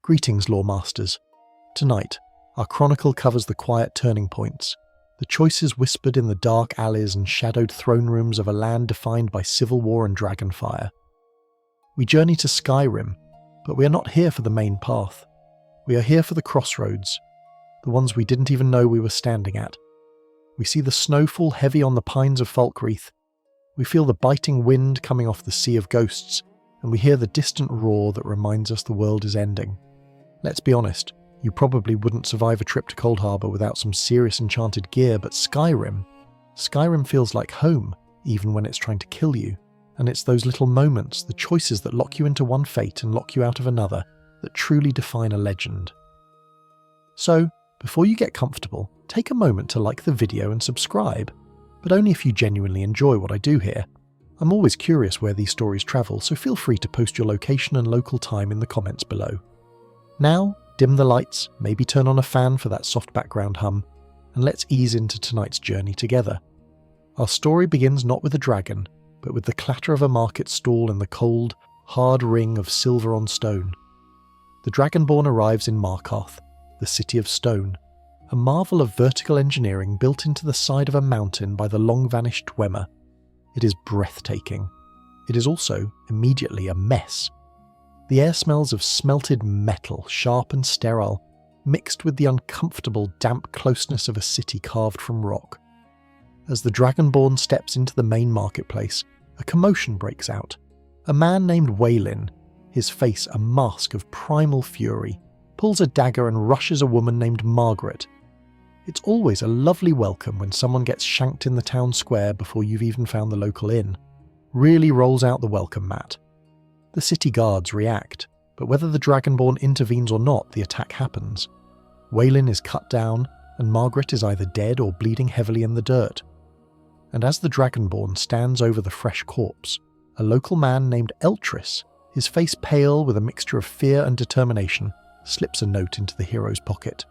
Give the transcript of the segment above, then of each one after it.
Greetings, Lore Masters. Tonight, our chronicle covers the quiet turning points, the choices whispered in the dark alleys and shadowed throne rooms of a land defined by civil war and dragonfire. We journey to Skyrim, but we are not here for the main path. We are here for the crossroads, the ones we didn't even know we were standing at. We see the snow fall heavy on the pines of Falkreath. We feel the biting wind coming off the Sea of Ghosts, and we hear the distant roar that reminds us the world is ending. Let's be honest, you probably wouldn't survive a trip to Cold Harbour without some serious enchanted gear, but Skyrim feels like home, even when it's trying to kill you. And it's those little moments, the choices that lock you into one fate and lock you out of another, that truly define a legend. So, before you get comfortable, take a moment to like the video and subscribe, but only if you genuinely enjoy what I do here. I'm always curious where these stories travel, so feel free to post your location and local time in the comments below. Now, dim the lights, maybe turn on a fan for that soft background hum, and let's ease into tonight's journey together. Our story begins not with a dragon, but with the clatter of a market stall in the cold, hard ring of silver on stone. The Dragonborn arrives in Markarth, the city of stone, a marvel of vertical engineering built into the side of a mountain by the long-vanished Dwemer. It is breathtaking. It is also, immediately, a mess. The air smells of smelted metal, sharp and sterile, mixed with the uncomfortable, damp closeness of a city carved from rock. As the Dragonborn steps into the main marketplace, a commotion breaks out. A man named Waelin, his face a mask of primal fury, pulls a dagger and rushes a woman named Margaret. It's always a lovely welcome when someone gets shanked in the town square before you've even found the local inn. Really rolls out the welcome mat. The city guards react, but whether the Dragonborn intervenes or not, the attack happens. Waelin is cut down, and Margaret is either dead or bleeding heavily in the dirt. And as the Dragonborn stands over the fresh corpse, a local man named Eltris, his face pale with a mixture of fear and determination, slips a note into the hero's pocket.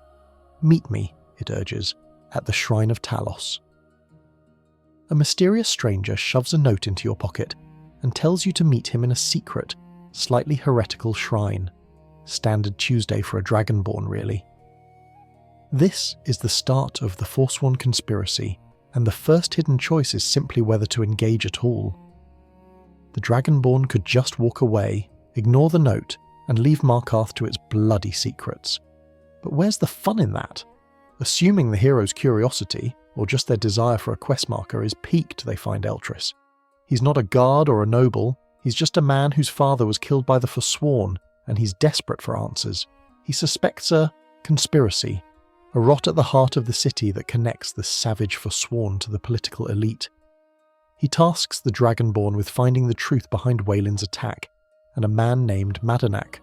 "Meet me," it urges, "at the Shrine of Talos." A mysterious stranger shoves a note into your pocket and tells you to meet him in a secret, slightly heretical shrine. Standard Tuesday for a Dragonborn, really. This is the start of the Forsworn Conspiracy, and the first hidden choice is simply whether to engage at all. The Dragonborn could just walk away, ignore the note, and leave Markarth to its bloody secrets. But where's the fun in that? Assuming the hero's curiosity, or just their desire for a quest marker, is piqued, they find Eltris. He's not a guard or a noble, he's just a man whose father was killed by the Forsworn, and he's desperate for answers. He suspects a conspiracy, a rot at the heart of the city that connects the savage Forsworn to the political elite. He tasks the Dragonborn with finding the truth behind Waelin's attack, and a man named Madanach,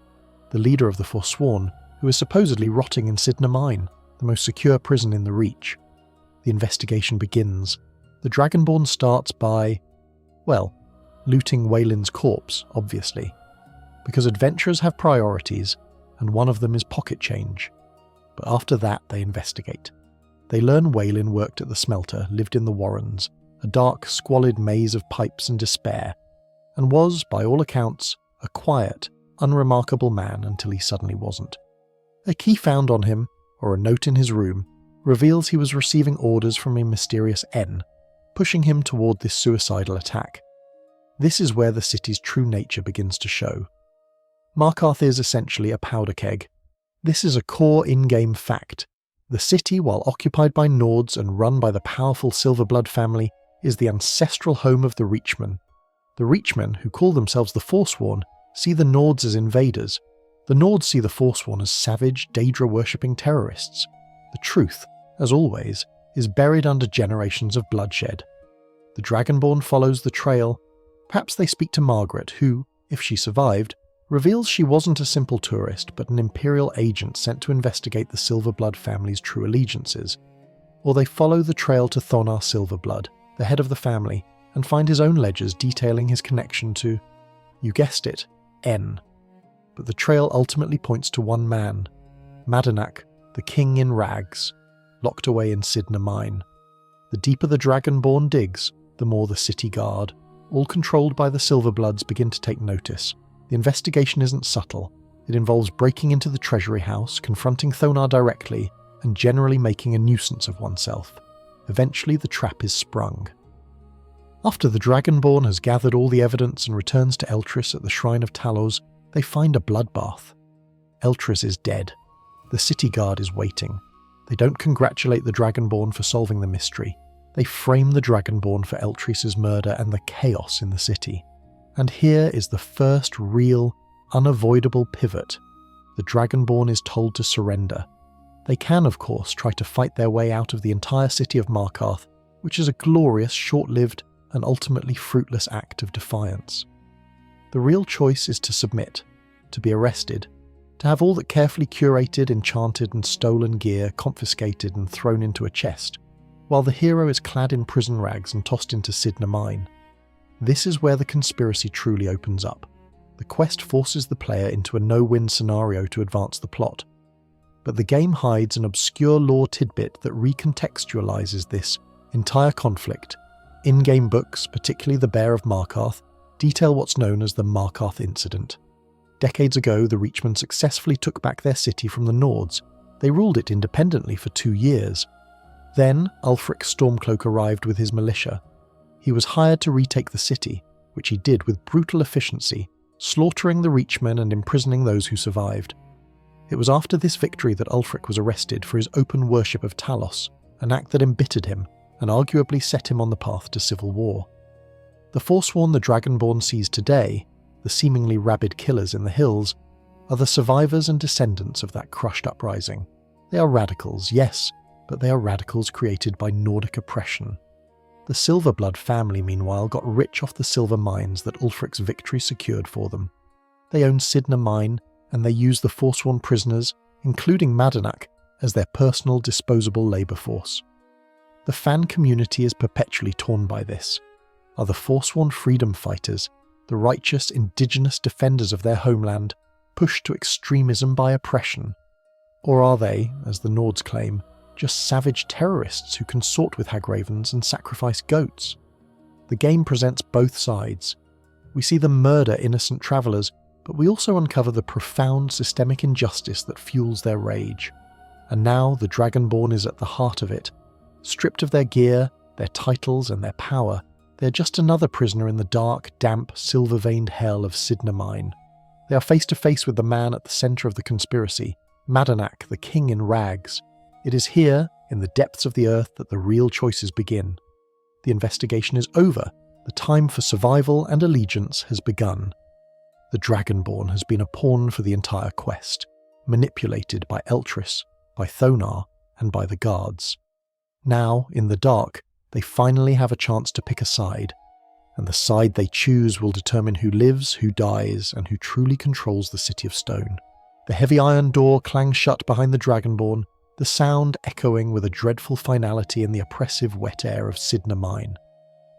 the leader of the Forsworn, who is supposedly rotting in Sidna Mine, the most secure prison in the Reach. The investigation begins. The Dragonborn starts by, well, looting Waelin's corpse, obviously, because adventurers have priorities, and one of them is pocket change. But after that, they investigate. They learn Waelin worked at the smelter, lived in the Warrens, a dark, squalid maze of pipes and despair, and was, by all accounts, a quiet, unremarkable man until he suddenly wasn't. A key found on him, or a note in his room, reveals he was receiving orders from a mysterious N, pushing him toward this suicidal attack. This is where the city's true nature begins to show. Markarth is essentially a powder keg. This is a core in-game fact. The city, while occupied by Nords and run by the powerful Silverblood family, is the ancestral home of the Reachmen. The Reachmen, who call themselves the Forsworn, see the Nords as invaders. The Nords see the Forsworn as savage, Daedra-worshipping terrorists. The truth, as always, is buried under generations of bloodshed. The Dragonborn follows the trail. Perhaps they speak to Margaret, who, if she survived, reveals she wasn't a simple tourist, but an Imperial agent sent to investigate the Silverblood family's true allegiances. Or they follow the trail to Thonar Silverblood, the head of the family, and find his own ledgers detailing his connection to, you guessed it, N. But the trail ultimately points to one man, Madanach, the king in rags, locked away in Sidna Mine. The deeper the Dragonborn digs, the more the city guard, all controlled by the Silverbloods, begin to take notice. The investigation isn't subtle, It involves breaking into the treasury house, confronting Thonar directly, and generally making a nuisance of oneself. Eventually the trap is sprung. After the Dragonborn has gathered all the evidence and returns to Eltrys at the Shrine of Talos, they find a bloodbath. Eltrys is dead. The city guard is waiting. They don't congratulate the Dragonborn for solving the mystery. They frame the Dragonborn for Eltrys' murder and the chaos in the city. And here is the first real, unavoidable pivot. The Dragonborn is told to surrender. They can, of course, try to fight their way out of the entire city of Markarth, which is a glorious, short-lived, and ultimately fruitless act of defiance. The real choice is to submit, to be arrested, to have all that carefully curated, enchanted, and stolen gear confiscated and thrown into a chest, while the hero is clad in prison rags and tossed into Sidna mine. This is where the conspiracy truly opens up. The quest forces the player into a no-win scenario to advance the plot. But the game hides an obscure lore tidbit that recontextualizes this entire conflict. In-game books, particularly the Bear of Markarth, detail what's known as the Markarth Incident. Decades ago, the Reachmen successfully took back their city from the Nords. They ruled it independently for 2 years. Then, Ulfric Stormcloak arrived with his militia. He was hired to retake the city, which he did with brutal efficiency, slaughtering the Reachmen and imprisoning those who survived. It was after this victory that Ulfric was arrested for his open worship of Talos, an act that embittered him and arguably set him on the path to civil war. The Forsworn the Dragonborn sees today, the seemingly rabid killers in the hills, are the survivors and descendants of that crushed uprising. They are radicals, yes, but they are radicals created by Nordic oppression. The Silverblood family, meanwhile, got rich off the silver mines that Ulfric's victory secured for them. They own Sidna mine, and they use the Forsworn prisoners, including Madanach, as their personal disposable labour force. The fan community is perpetually torn by this. Are the Forsworn freedom fighters, the righteous indigenous defenders of their homeland, pushed to extremism by oppression? Or are they, as the Nords claim, just savage terrorists who consort with hagravens and sacrifice goats? The game presents both sides. We see them murder innocent travellers, but we also uncover the profound systemic injustice that fuels their rage. And now the Dragonborn is at the heart of it. Stripped of their gear, their titles and their power, they are just another prisoner in the dark, damp, silver-veined hell of Sidna mine. They are face to face with the man at the centre of the conspiracy, Madanach, the king in rags. It is here, in the depths of the earth, that the real choices begin. The investigation is over. The time for survival and allegiance has begun. The Dragonborn has been a pawn for the entire quest, manipulated by Eltrys, by Thonar, and by the guards. Now, in the dark, they finally have a chance to pick a side, and the side they choose will determine who lives, who dies, and who truly controls the City of Stone. The heavy iron door clangs shut behind the Dragonborn, the sound echoing with a dreadful finality in the oppressive wet air of Sidna mine.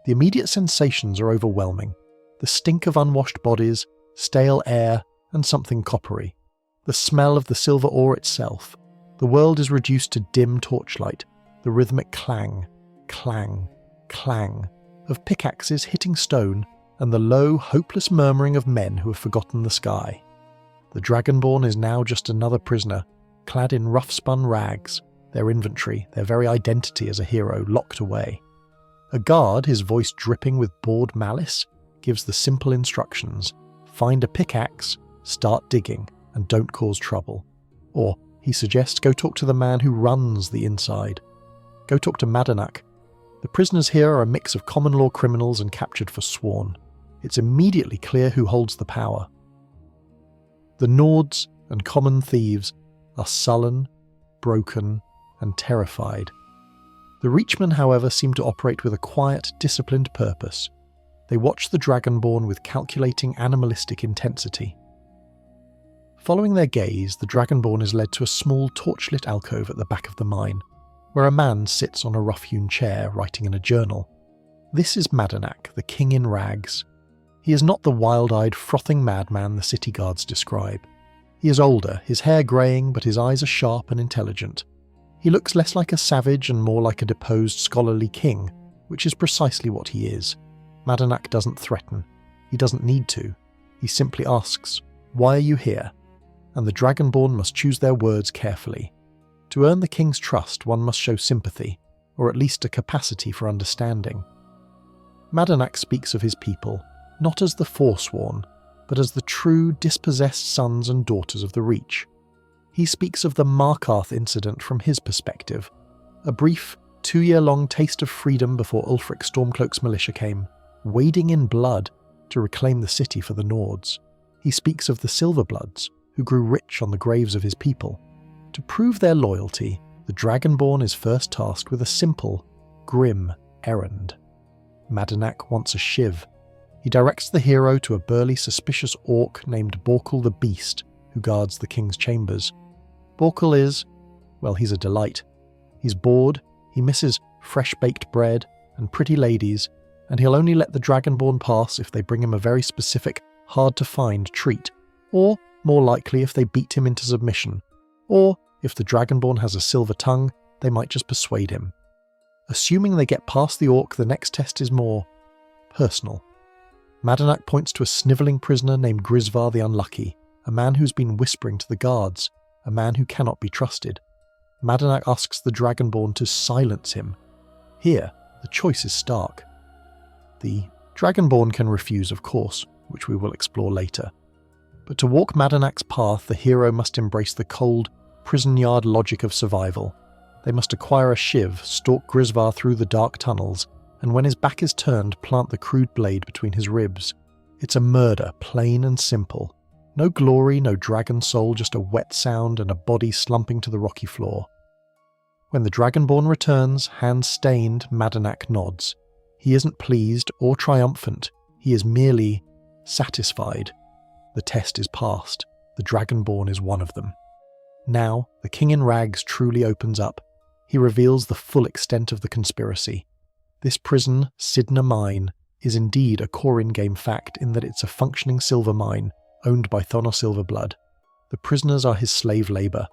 The immediate sensations are overwhelming. The stink of unwashed bodies, stale air, and something coppery. The smell of the silver ore itself. The world is reduced to dim torchlight, the rhythmic clang, clang, clang of pickaxes hitting stone, and the low, hopeless murmuring of men who have forgotten the sky. The Dragonborn is now just another prisoner, clad in rough-spun rags, their inventory, their very identity as a hero, locked away. A guard, his voice dripping with bored malice, gives the simple instructions: find a pickaxe, start digging, and don't cause trouble. Or, he suggests, go talk to the man who runs the inside. Go talk to Madanach. The prisoners here are a mix of common law criminals and captured for sworn. It's immediately clear who holds the power. The Nords and common thieves are sullen, broken, and terrified. The Reachmen, however, seem to operate with a quiet, disciplined purpose. They watch the Dragonborn with calculating, animalistic intensity. Following their gaze, the Dragonborn is led to a small, torchlit alcove at the back of the mine, where a man sits on a rough-hewn chair writing in a journal. This is Madanach, the king in rags. He is not the wild-eyed, frothing madman the city guards describe. He is older, his hair greying, but his eyes are sharp and intelligent. He looks less like a savage and more like a deposed scholarly king, which is precisely what he is. Madanach doesn't threaten. He doesn't need to. He simply asks, "Why are you here?" and the Dragonborn must choose their words carefully. To earn the king's trust, one must show sympathy, or at least a capacity for understanding. Madanach speaks of his people, not as the Forsworn, but as the true, dispossessed sons and daughters of the Reach. He speaks of the Markarth incident from his perspective, a brief, 2-year-long taste of freedom before Ulfric Stormcloak's militia came, wading in blood to reclaim the city for the Nords. He speaks of the Silverbloods, who grew rich on the graves of his people. To prove their loyalty, the Dragonborn is first tasked with a simple, grim errand. Madanach wants a shiv. He directs the hero to a burly, suspicious orc named Borkul the Beast, who guards the king's chambers. Borkul is, well, he's a delight. He's bored, he misses fresh-baked bread and pretty ladies, and he'll only let the Dragonborn pass if they bring him a very specific, hard-to-find treat, or, more likely, if they beat him into submission, or, if the Dragonborn has a silver tongue, they might just persuade him. Assuming they get past the orc, the next test is more personal. Madanach points to a snivelling prisoner named Grisvar the Unlucky, a man who's been whispering to the guards, a man who cannot be trusted. Madanach asks the Dragonborn to silence him. Here, the choice is stark. The Dragonborn can refuse, of course, which we will explore later. But to walk Madanach's path, the hero must embrace the cold, prison yard logic of survival. They must acquire a shiv, stalk Grisvar through the dark tunnels, and when his back is turned, plant the crude blade between his ribs. It's a murder, plain and simple. No glory, no dragon soul, just a wet sound and a body slumping to the rocky floor. When the Dragonborn returns, hands stained, Madanach nods. He isn't pleased or triumphant, he is merely satisfied. The test is passed. The Dragonborn is one of them. Now, the King in Rags truly opens up. He reveals the full extent of the conspiracy. This prison, Sidna Mine, is indeed a core in-game fact in that it's a functioning silver mine, owned by Thonar Silverblood. The prisoners are his slave labour.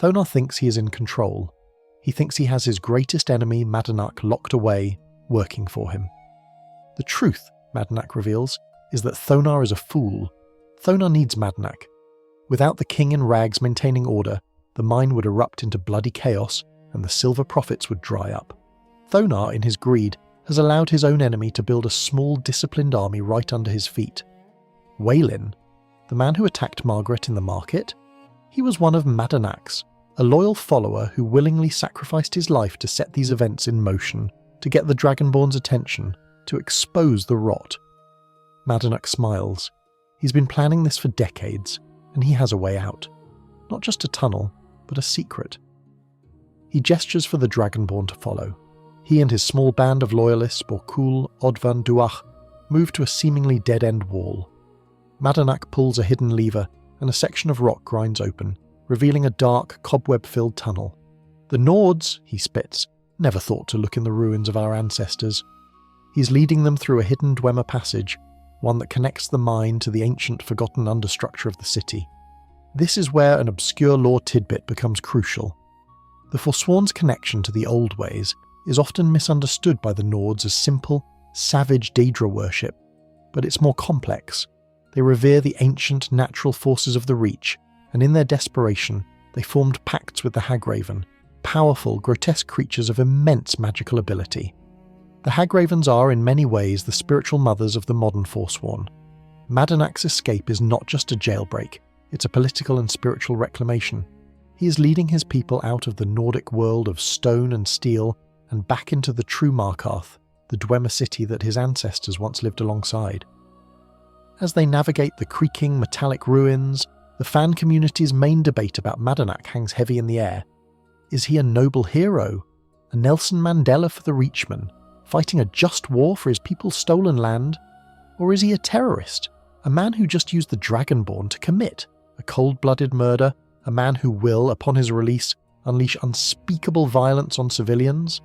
Thonar thinks he is in control. He thinks he has his greatest enemy, Madanach, locked away, working for him. The truth, Madanach reveals, is that Thonar is a fool. Thonar needs Madanach. Without the King in Rags maintaining order, the mine would erupt into bloody chaos and the silver profits would dry up. Thonar, in his greed, has allowed his own enemy to build a small, disciplined army right under his feet. Waelin, the man who attacked Margaret in the market, he was one of Madanach's, a loyal follower who willingly sacrificed his life to set these events in motion, to get the Dragonborn's attention, to expose the rot. Madanach smiles. He's been planning this for decades, and he has a way out. Not just a tunnel, but a secret. He gestures for the Dragonborn to follow. He and his small band of loyalists, Borkul, Odvan, Duach, move to a seemingly dead-end wall. Madanach pulls a hidden lever, and a section of rock grinds open, revealing a dark, cobweb-filled tunnel. The Nords, he spits, never thought to look in the ruins of our ancestors. He's leading them through a hidden Dwemer passage, one that connects the mine to the ancient, forgotten understructure of the city. This is where an obscure lore tidbit becomes crucial. The Forsworn's connection to the old ways is often misunderstood by the Nords as simple, savage Daedra worship, but it's more complex. They revere the ancient, natural forces of the Reach, and in their desperation, they formed pacts with the Hagraven, powerful, grotesque creatures of immense magical ability. The Hagravens are, in many ways, the spiritual mothers of the modern Forsworn. Madanach's escape is not just a jailbreak, it's a political and spiritual reclamation. He is leading his people out of the Nordic world of stone and steel and back into the true Markarth, the Dwemer city that his ancestors once lived alongside. As they navigate the creaking, metallic ruins, the fan community's main debate about Madanach hangs heavy in the air. Is he a noble hero? A Nelson Mandela for the Reachmen, fighting a just war for his people's stolen land? Or is he a terrorist? A man who just used the Dragonborn to commit a cold-blooded murder, a man who will, upon his release, unleash unspeakable violence on civilians?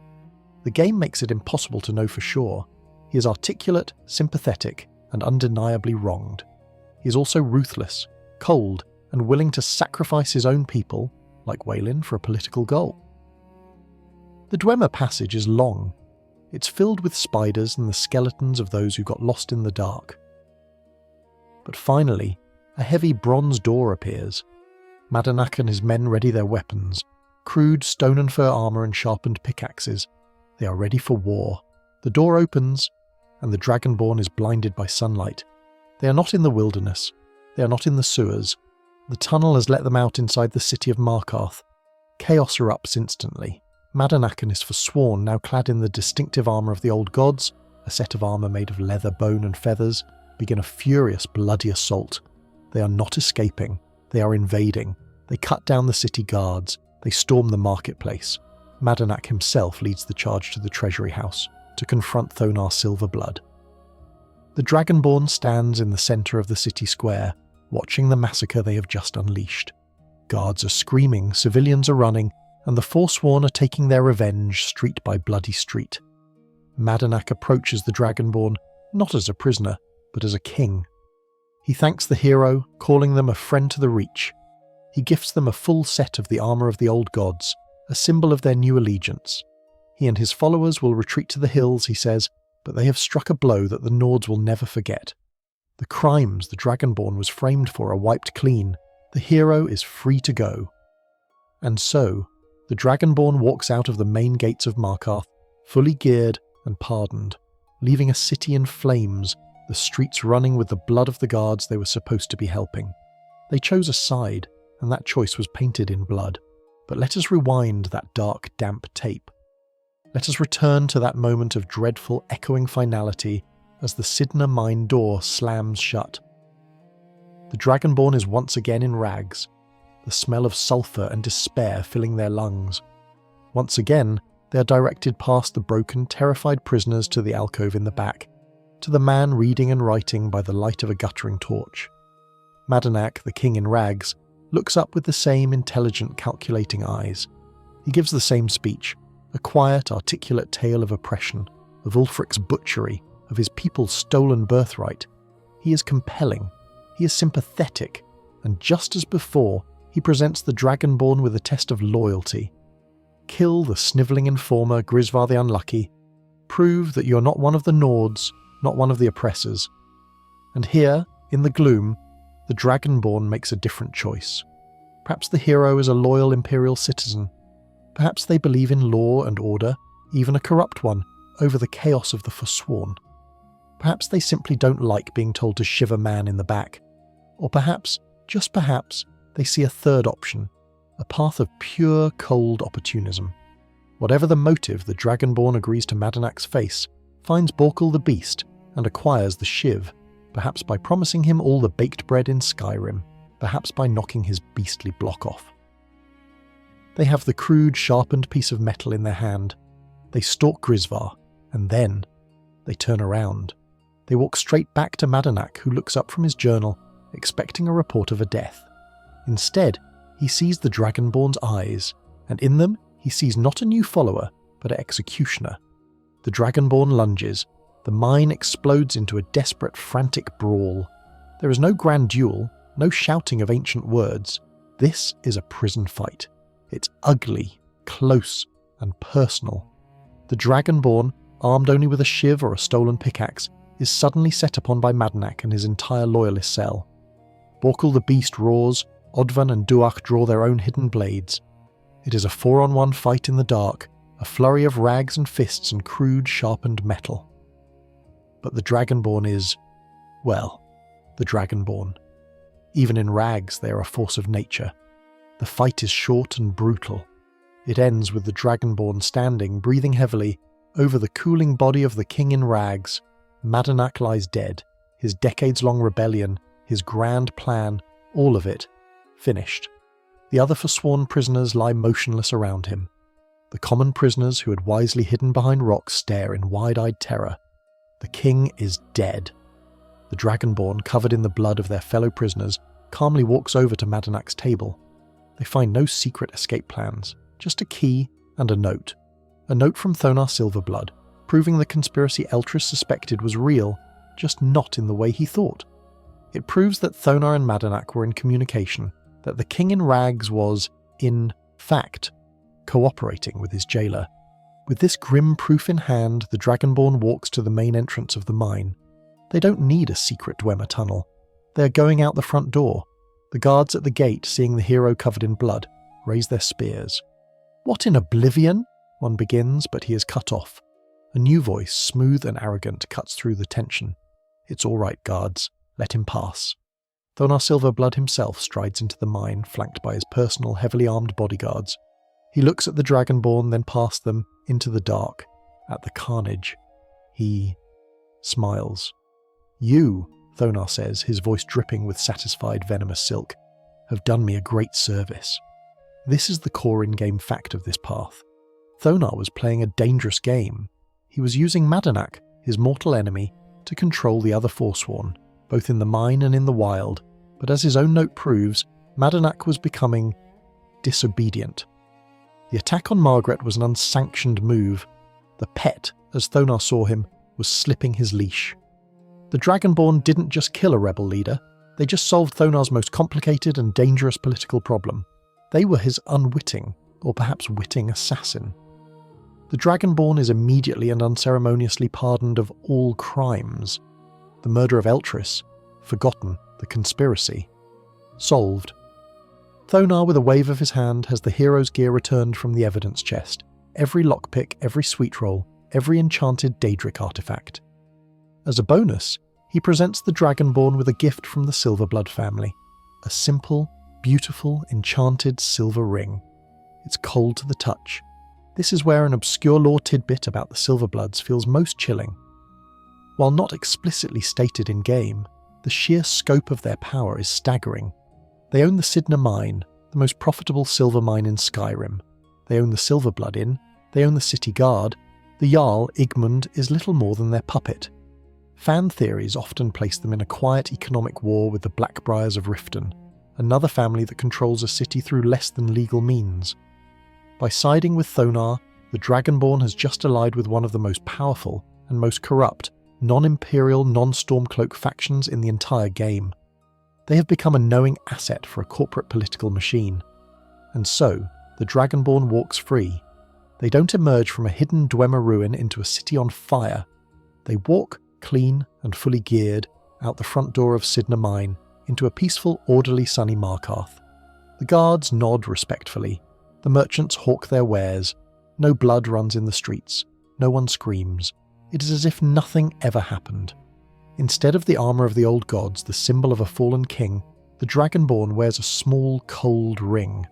The game makes it impossible to know for sure. He is articulate, sympathetic, and undeniably wronged. He is also ruthless, cold, and willing to sacrifice his own people, like Waelin, for a political goal. The Dwemer passage is long. It's filled with spiders and the skeletons of those who got lost in the dark. But finally, a heavy bronze door appears, Madanach and his men ready their weapons, crude stone and fur armour and sharpened pickaxes. They are ready for war. The door opens, and the Dragonborn is blinded by sunlight. They are not in the wilderness. They are not in the sewers. The tunnel has let them out inside the city of Markarth. Chaos erupts instantly. Madanach and his Forsworn, now clad in the distinctive armour of the old gods, a set of armour made of leather, bone and feathers, begin a furious, bloody assault. They are not escaping. They are invading. They cut down the city guards. They storm the marketplace. Madanach himself leads the charge to the treasury house to confront Thonar Silverblood. The Dragonborn stands in the centre of the city square, watching the massacre they have just unleashed. Guards are screaming, civilians are running, and the Forsworn are taking their revenge street by bloody street. Madanach approaches the Dragonborn not as a prisoner, but as a king. He thanks the hero, calling them a friend to the Reach. He gifts them a full set of the armour of the old gods, a symbol of their new allegiance. He and his followers will retreat to the hills, he says, but they have struck a blow that the Nords will never forget. The crimes the Dragonborn was framed for are wiped clean. The hero is free to go. And so, the Dragonborn walks out of the main gates of Markarth, fully geared and pardoned, leaving a city in flames, the streets running with the blood of the guards they were supposed to be helping. They chose a side, and that choice was painted in blood. But let us rewind that dark, damp tape. Let us return to that moment of dreadful, echoing finality as the Sidna mine door slams shut. The Dragonborn is once again in rags, the smell of sulphur and despair filling their lungs. Once again, they are directed past the broken, terrified prisoners to the alcove in the back, to the man reading and writing by the light of a guttering torch. Madanach, the king in rags, looks up with the same intelligent, calculating eyes. He gives the same speech, a quiet, articulate tale of oppression, of Ulfric's butchery, of his people's stolen birthright. He is compelling, he is sympathetic, and just as before, he presents the Dragonborn with a test of loyalty. Kill the snivelling informer Grisvar the Unlucky. Prove that you're not one of the Nords, not one of the oppressors. And here, in the gloom, the Dragonborn makes a different choice. Perhaps the hero is a loyal imperial citizen. Perhaps they believe in law and order, even a corrupt one, over the chaos of the Forsworn. Perhaps they simply don't like being told to shiv a man in the back. Or perhaps, just perhaps, they see a third option, a path of pure, cold opportunism. Whatever the motive, the Dragonborn agrees to Madanach's face, finds Borkul the Beast, and acquires the shiv, perhaps by promising him all the baked bread in Skyrim, perhaps by knocking his beastly block off. They have the crude, sharpened piece of metal in their hand. They stalk Grisvar, and then they turn around. They walk straight back to Madanach, who looks up from his journal, expecting a report of a death. Instead, he sees the Dragonborn's eyes, and in them he sees not a new follower, but an executioner. The Dragonborn lunges. The mine explodes into a desperate, frantic brawl. There is no grand duel, no shouting of ancient words. This is a prison fight. It's ugly, close, and personal. The Dragonborn, armed only with a shiv or a stolen pickaxe, is suddenly set upon by Madanach and his entire loyalist cell. Borkul the Beast roars, Odvan and Duach draw their own hidden blades. It is a 4-on-1 fight in the dark, a flurry of rags and fists and crude, sharpened metal. But the Dragonborn is, well, the Dragonborn. Even in rags, they are a force of nature. The fight is short and brutal. It ends with the Dragonborn standing, breathing heavily, over the cooling body of the king in rags. Madanach lies dead, his decades-long rebellion, his grand plan, all of it, finished. The other Forsworn prisoners lie motionless around him. The common prisoners who had wisely hidden behind rocks stare in wide-eyed terror. The king is dead. The Dragonborn, covered in the blood of their fellow prisoners, calmly walks over to Madanach's table. They find no secret escape plans, just a key and a note. A note from Thonar Silverblood, proving the conspiracy Eltrys suspected was real, just not in the way he thought. It proves that Thonar and Madanach were in communication, that the king in rags was, in fact, cooperating with his jailer. With this grim proof in hand, the Dragonborn walks to the main entrance of the mine. They don't need a secret Dwemer tunnel. They are going out the front door, The guards at the gate, seeing the hero covered in blood, raise their spears. "What in oblivion?" one begins, but he is cut off. A new voice, smooth and arrogant, cuts through the tension. "It's all right, guards. Let him pass." Thonar Silverblood himself strides into the mine, flanked by his personal, heavily armed bodyguards. He looks at the Dragonborn, then past them, into the dark, at the carnage. He smiles. "You," Thonar says, his voice dripping with satisfied venomous silk, "have done me a great service." This is the core in-game fact of this path. Thonar was playing a dangerous game. He was using Madanach, his mortal enemy, to control the other Forsworn, both in the mine and in the wild, but as his own note proves, Madanach was becoming disobedient. The attack on Margaret was an unsanctioned move. The pet, as Thonar saw him, was slipping his leash. The Dragonborn didn't just kill a rebel leader, they just solved Thonar's most complicated and dangerous political problem. They were his unwitting, or perhaps witting, assassin. The Dragonborn is immediately and unceremoniously pardoned of all crimes. The murder of Eltris, forgotten, the conspiracy, solved. Thonar, with a wave of his hand, has the hero's gear returned from the evidence chest. Every lockpick, every sweet roll, every enchanted Daedric artifact. As a bonus, he presents the Dragonborn with a gift from the Silverblood family. A simple, beautiful, enchanted silver ring. It's cold to the touch. This is where an obscure lore tidbit about the Silverbloods feels most chilling. While not explicitly stated in-game, the sheer scope of their power is staggering. They own the Sidna mine, the most profitable silver mine in Skyrim. They own the Silverblood Inn, they own the city guard. The Jarl, Igmund, is little more than their puppet. Fan theories often place them in a quiet economic war with the Blackbriars of Riften, another family that controls a city through less than legal means. By siding with Thonar, the Dragonborn has just allied with one of the most powerful and most corrupt, non-imperial, non-Stormcloak factions in the entire game. They have become a knowing asset for a corporate political machine. And so, the Dragonborn walks free. They don't emerge from a hidden Dwemer ruin into a city on fire. They walk, clean and fully geared, out the front door of Sidna Mine, into a peaceful, orderly, sunny Markarth. The guards nod respectfully. The merchants hawk their wares. No blood runs in the streets. No one screams. It is as if nothing ever happened. Instead of the armour of the old gods, the symbol of a fallen king, the Dragonborn wears a small, cold ring.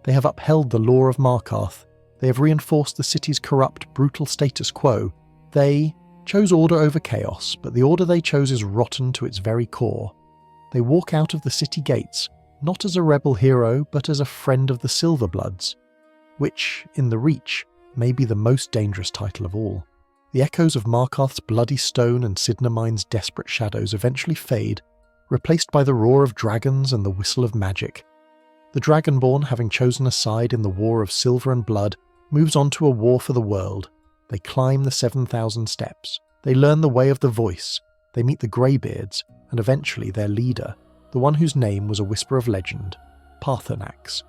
They have upheld the law of Markarth. They have reinforced the city's corrupt, brutal status quo. They chose order over chaos, but the order they chose is rotten to its very core. They walk out of the city gates, not as a rebel hero, but as a friend of the Silverbloods, which, in the Reach, may be the most dangerous title of all. The echoes of Markarth's bloody stone and Sidna Mine's desperate shadows eventually fade, replaced by the roar of dragons and the whistle of magic. The Dragonborn, having chosen a side in the war of silver and blood, moves on to a war for the world. They climb the 7,000 steps. They learn the way of the voice. They meet the Greybeards, and eventually their leader, the one whose name was a whisper of legend, Paarthurnax.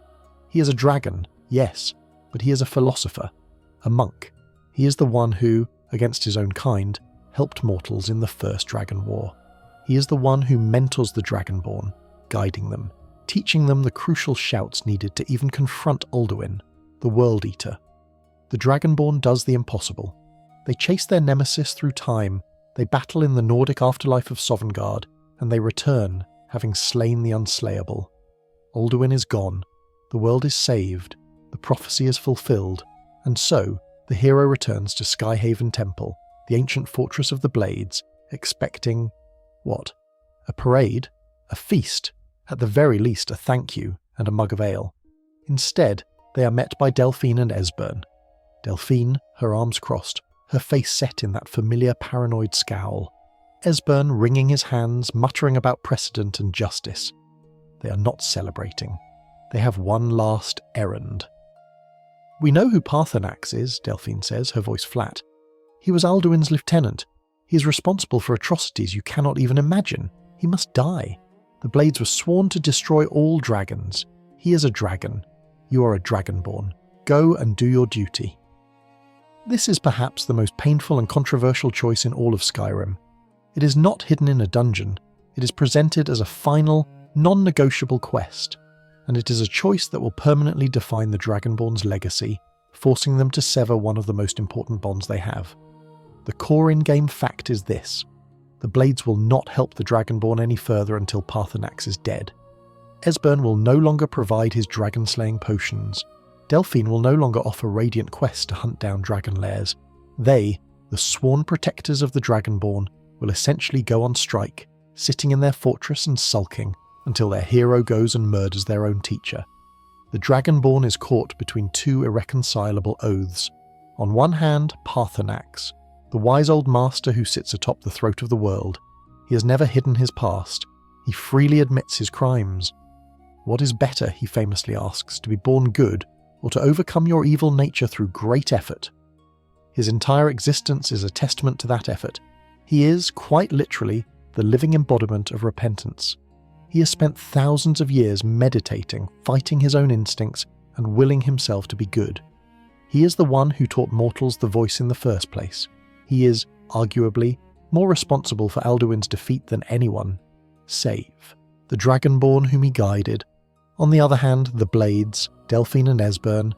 He is a dragon, yes, but he is a philosopher, a monk. He is the one who, against his own kind, helped mortals in the First Dragon War. He is the one who mentors the Dragonborn, guiding them, teaching them the crucial shouts needed to even confront Alduin, the World Eater. The Dragonborn does the impossible. They chase their nemesis through time, they battle in the Nordic afterlife of Sovngarde, and they return, having slain the unslayable. Alduin is gone, the world is saved, the prophecy is fulfilled, and so the hero returns to Skyhaven Temple, the ancient fortress of the Blades, expecting what? A parade? A feast? At the very least a thank you and a mug of ale. Instead, they are met by Delphine and Esbern. Delphine, her arms crossed, her face set in that familiar paranoid scowl. Esbern wringing his hands, muttering about precedent and justice. They are not celebrating. They have one last errand. "We know who Paarthurnax is," Delphine says, her voice flat. "He was Alduin's lieutenant. He is responsible for atrocities you cannot even imagine. He must die. The Blades were sworn to destroy all dragons. He is a dragon. You are a Dragonborn. Go and do your duty." This is perhaps the most painful and controversial choice in all of Skyrim. It is not hidden in a dungeon. It is presented as a final, non-negotiable quest, and it is a choice that will permanently define the Dragonborn's legacy, forcing them to sever one of the most important bonds they have. The core in-game fact is this: the blades will not help the Dragonborn any further until Paarthurnax is dead. Esbern will no longer provide his dragon-slaying potions. Delphine will no longer offer radiant quests to hunt down dragon lairs. They, the sworn protectors of the Dragonborn, will essentially go on strike, sitting in their fortress and sulking until their hero goes and murders their own teacher. The Dragonborn is caught between two irreconcilable oaths. On one hand, Paarthurnax, the wise old master who sits atop the throat of the world. He has never hidden his past. He freely admits his crimes. What is better, he famously asks, to be born good or to overcome your evil nature through great effort? His entire existence is a testament to that effort. He is, quite literally, the living embodiment of repentance. He has spent thousands of years meditating, fighting his own instincts, and willing himself to be good. He is the one who taught mortals the voice in the first place. He is, arguably, more responsible for Alduin's defeat than anyone, save the Dragonborn whom he guided. On the other hand, the Blades, Delphine and Esbern,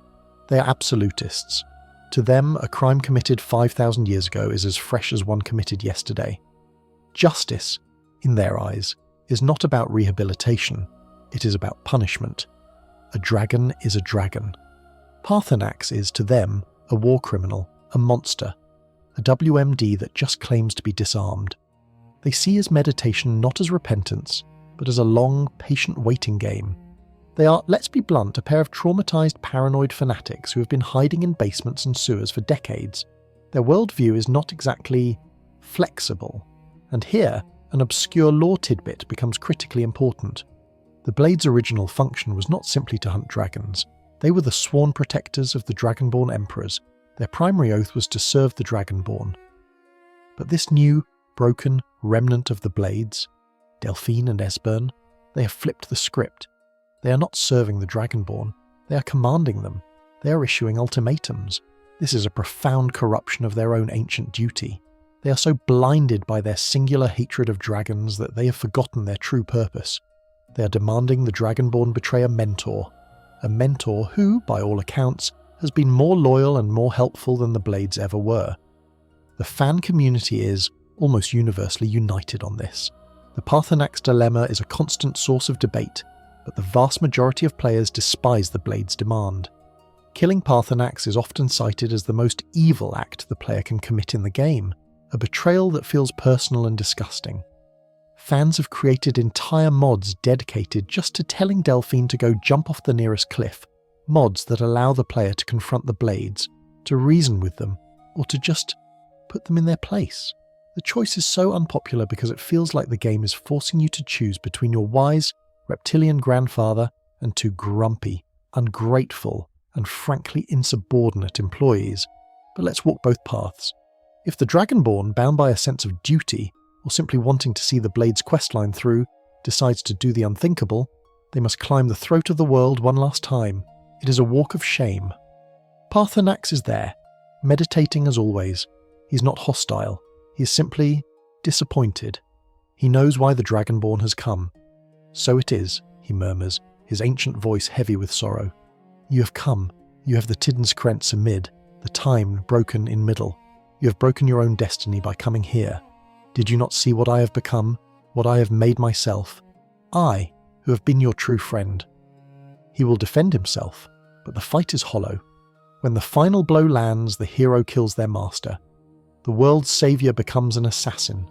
they are absolutists. To them, a crime committed 5,000 years ago is as fresh as one committed yesterday. Justice, in their eyes, is not about rehabilitation, it is about punishment. A dragon is a dragon. Paarthurnax is, to them, a war criminal, a monster, a WMD that just claims to be disarmed. They see his meditation not as repentance, but as a long, patient waiting game. They are, let's be blunt, a pair of traumatized, paranoid fanatics who have been hiding in basements and sewers for decades. Their worldview is not exactly flexible, and here, an obscure lore tidbit becomes critically important. The Blade's original function was not simply to hunt dragons. They were the sworn protectors of the Dragonborn emperors. Their primary oath was to serve the Dragonborn. But this new, broken remnant of the Blades, Delphine and Esbern, they have flipped the script. They are not serving the Dragonborn, they are commanding them. They are issuing ultimatums. This is a profound corruption of their own ancient duty. They are so blinded by their singular hatred of dragons that they have forgotten their true purpose. They are demanding the Dragonborn betray a mentor who, by all accounts, has been more loyal and more helpful than the Blades ever were. The fan community is, almost universally, united on this. The Paarthurnax dilemma is a constant source of debate, but the vast majority of players despise the Blade's demand. Killing Paarthurnax is often cited as the most evil act the player can commit in the game, a betrayal that feels personal and disgusting. Fans have created entire mods dedicated just to telling Delphine to go jump off the nearest cliff, mods that allow the player to confront the Blades, to reason with them, or to just put them in their place. The choice is so unpopular because it feels like the game is forcing you to choose between your wise, reptilian grandfather and two grumpy, ungrateful, and frankly insubordinate employees. But let's walk both paths. If the Dragonborn, bound by a sense of duty, or simply wanting to see the Blade's questline through, decides to do the unthinkable, they must climb the throat of the world one last time. It is a walk of shame. Paarthurnax is there, meditating as always. He's not hostile. He is simply disappointed. He knows why the Dragonborn has come. So it is, he murmurs, his ancient voice heavy with sorrow. You have come. You have the Tidden's Krentz amid, the time broken in middle. You have broken your own destiny by coming here. Did you not see what I have become, what I have made myself? I, who have been your true friend. He will defend himself, but the fight is hollow. When the final blow lands, the hero kills their master. The world's saviour becomes an assassin,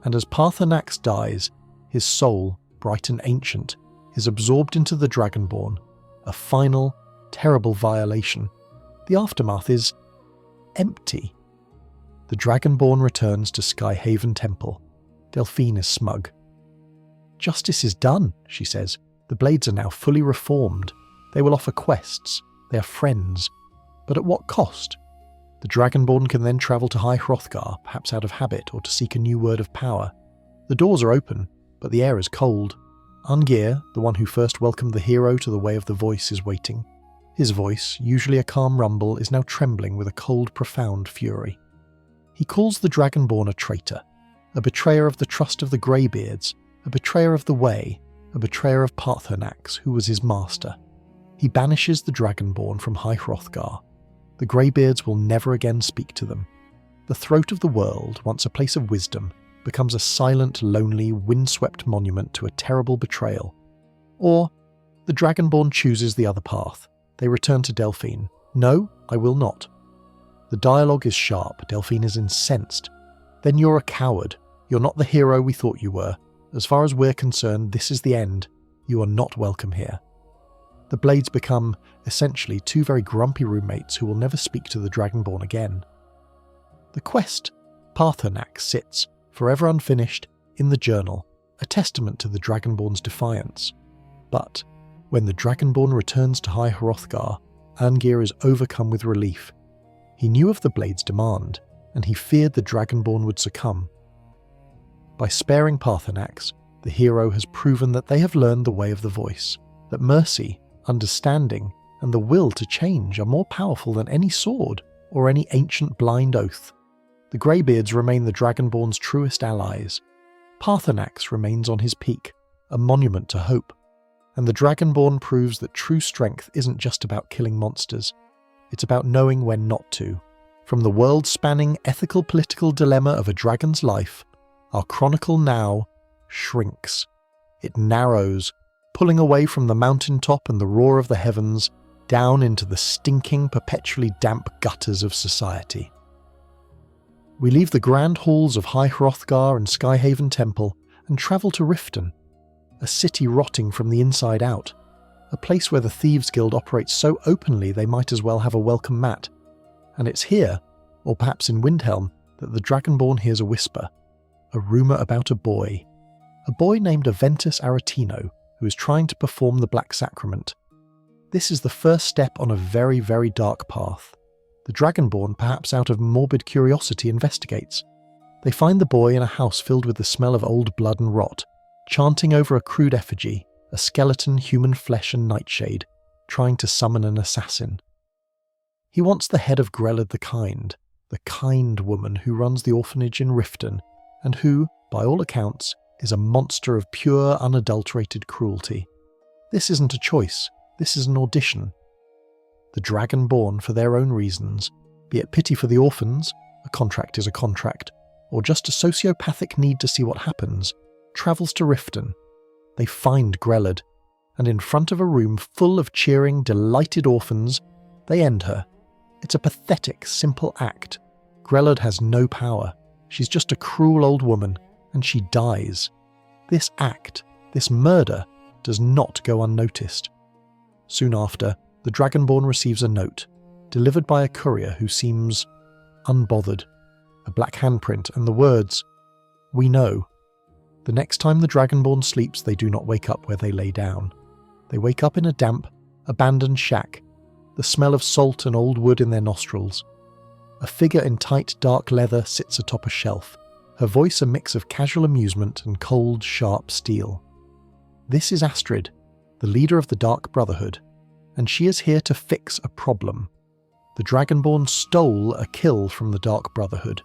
and as Paarthurnax dies, his soul, bright and ancient, is absorbed into the Dragonborn, a final, terrible violation. The aftermath is empty. The Dragonborn returns to Skyhaven Temple. Delphine is smug. Justice is done, she says. The Blades are now fully reformed. They will offer quests. They are friends. But at what cost? The Dragonborn can then travel to High Hrothgar, perhaps out of habit or to seek a new word of power. The doors are open, but the air is cold. Ungir, the one who first welcomed the hero to the Way of the Voice, is waiting. His voice, usually a calm rumble, is now trembling with a cold, profound fury. He calls the Dragonborn a traitor, a betrayer of the trust of the Greybeards, a betrayer of the Way, a betrayer of Paarthurnax, who was his master. He banishes the Dragonborn from High Hrothgar. The Greybeards will never again speak to them. The throat of the world, once a place of wisdom, becomes a silent, lonely, windswept monument to a terrible betrayal. Or, the Dragonborn chooses the other path. They return to Delphine. No, I will not. The dialogue is sharp. Delphine is incensed. Then you're a coward. You're not the hero we thought you were. As far as we're concerned, this is the end. You are not welcome here. The Blades become, essentially, two very grumpy roommates who will never speak to the Dragonborn again. The quest, Paarthurnax, sits, forever unfinished, in the journal, a testament to the Dragonborn's defiance. But, when the Dragonborn returns to High Hrothgar, Arngir is overcome with relief. He knew of the Blade's demand, and he feared the Dragonborn would succumb. By sparing Paarthurnax, the hero has proven that they have learned the way of the voice, that mercy, understanding, and the will to change are more powerful than any sword or any ancient blind oath. The Greybeards remain the Dragonborn's truest allies. Paarthurnax remains on his peak, a monument to hope. And the Dragonborn proves that true strength isn't just about killing monsters. It's about knowing when not to. From the world-spanning ethical-political dilemma of a dragon's life, our chronicle now shrinks. It narrows, pulling away from the mountaintop and the roar of the heavens, down into the stinking, perpetually damp gutters of society. We leave the grand halls of High Hrothgar and Skyhaven Temple and travel to Riften, a city rotting from the inside out, a place where the Thieves' Guild operates so openly they might as well have a welcome mat. And it's here, or perhaps in Windhelm, that the Dragonborn hears a whisper, a rumour about a boy named Aventus Aretino, who is trying to perform the Black Sacrament. This is the first step on a very, very dark path. The Dragonborn, perhaps out of morbid curiosity, investigates. They find the boy in a house filled with the smell of old blood and rot, chanting over a crude effigy, a skeleton, human flesh and nightshade, trying to summon an assassin. He wants the head of Grelad the kind woman who runs the orphanage in Riften, and who, by all accounts, is a monster of pure, unadulterated cruelty. This isn't a choice, this is an audition. The Dragonborn, for their own reasons, be it pity for the orphans, a contract is a contract, or just a sociopathic need to see what happens, travels to Riften. They find Grelad, and in front of a room full of cheering, delighted orphans, they end her. It's a pathetic, simple act. Grelad has no power. She's just a cruel old woman, and she dies. This act, this murder, does not go unnoticed. Soon after, the Dragonborn receives a note, delivered by a courier who seems unbothered. A black handprint and the words, "We know." The next time the Dragonborn sleeps, they do not wake up where they lay down. They wake up in a damp, abandoned shack, the smell of salt and old wood in their nostrils. A figure in tight, dark leather sits atop a shelf, her voice a mix of casual amusement and cold, sharp steel. This is Astrid, the leader of the Dark Brotherhood, and she is here to fix a problem. The Dragonborn stole a kill from the Dark Brotherhood,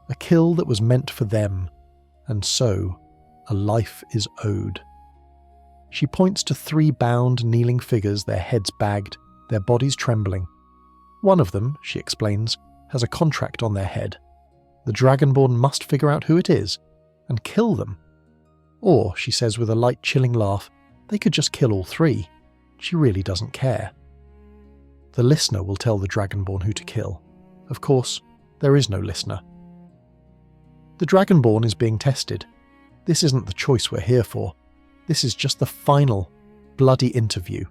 a kill that was meant for them, and so a life is owed. She points to 3 bound, kneeling figures, their heads bagged, their bodies trembling. One of them, she explains, has a contract on their head. The Dragonborn must figure out who it is and kill them. Or, she says with a light chilling laugh, they could just kill all 3. She really doesn't care. The listener will tell the Dragonborn who to kill. Of course, there is no listener. The Dragonborn is being tested. This isn't the choice we're here for. This is just the final, bloody interview.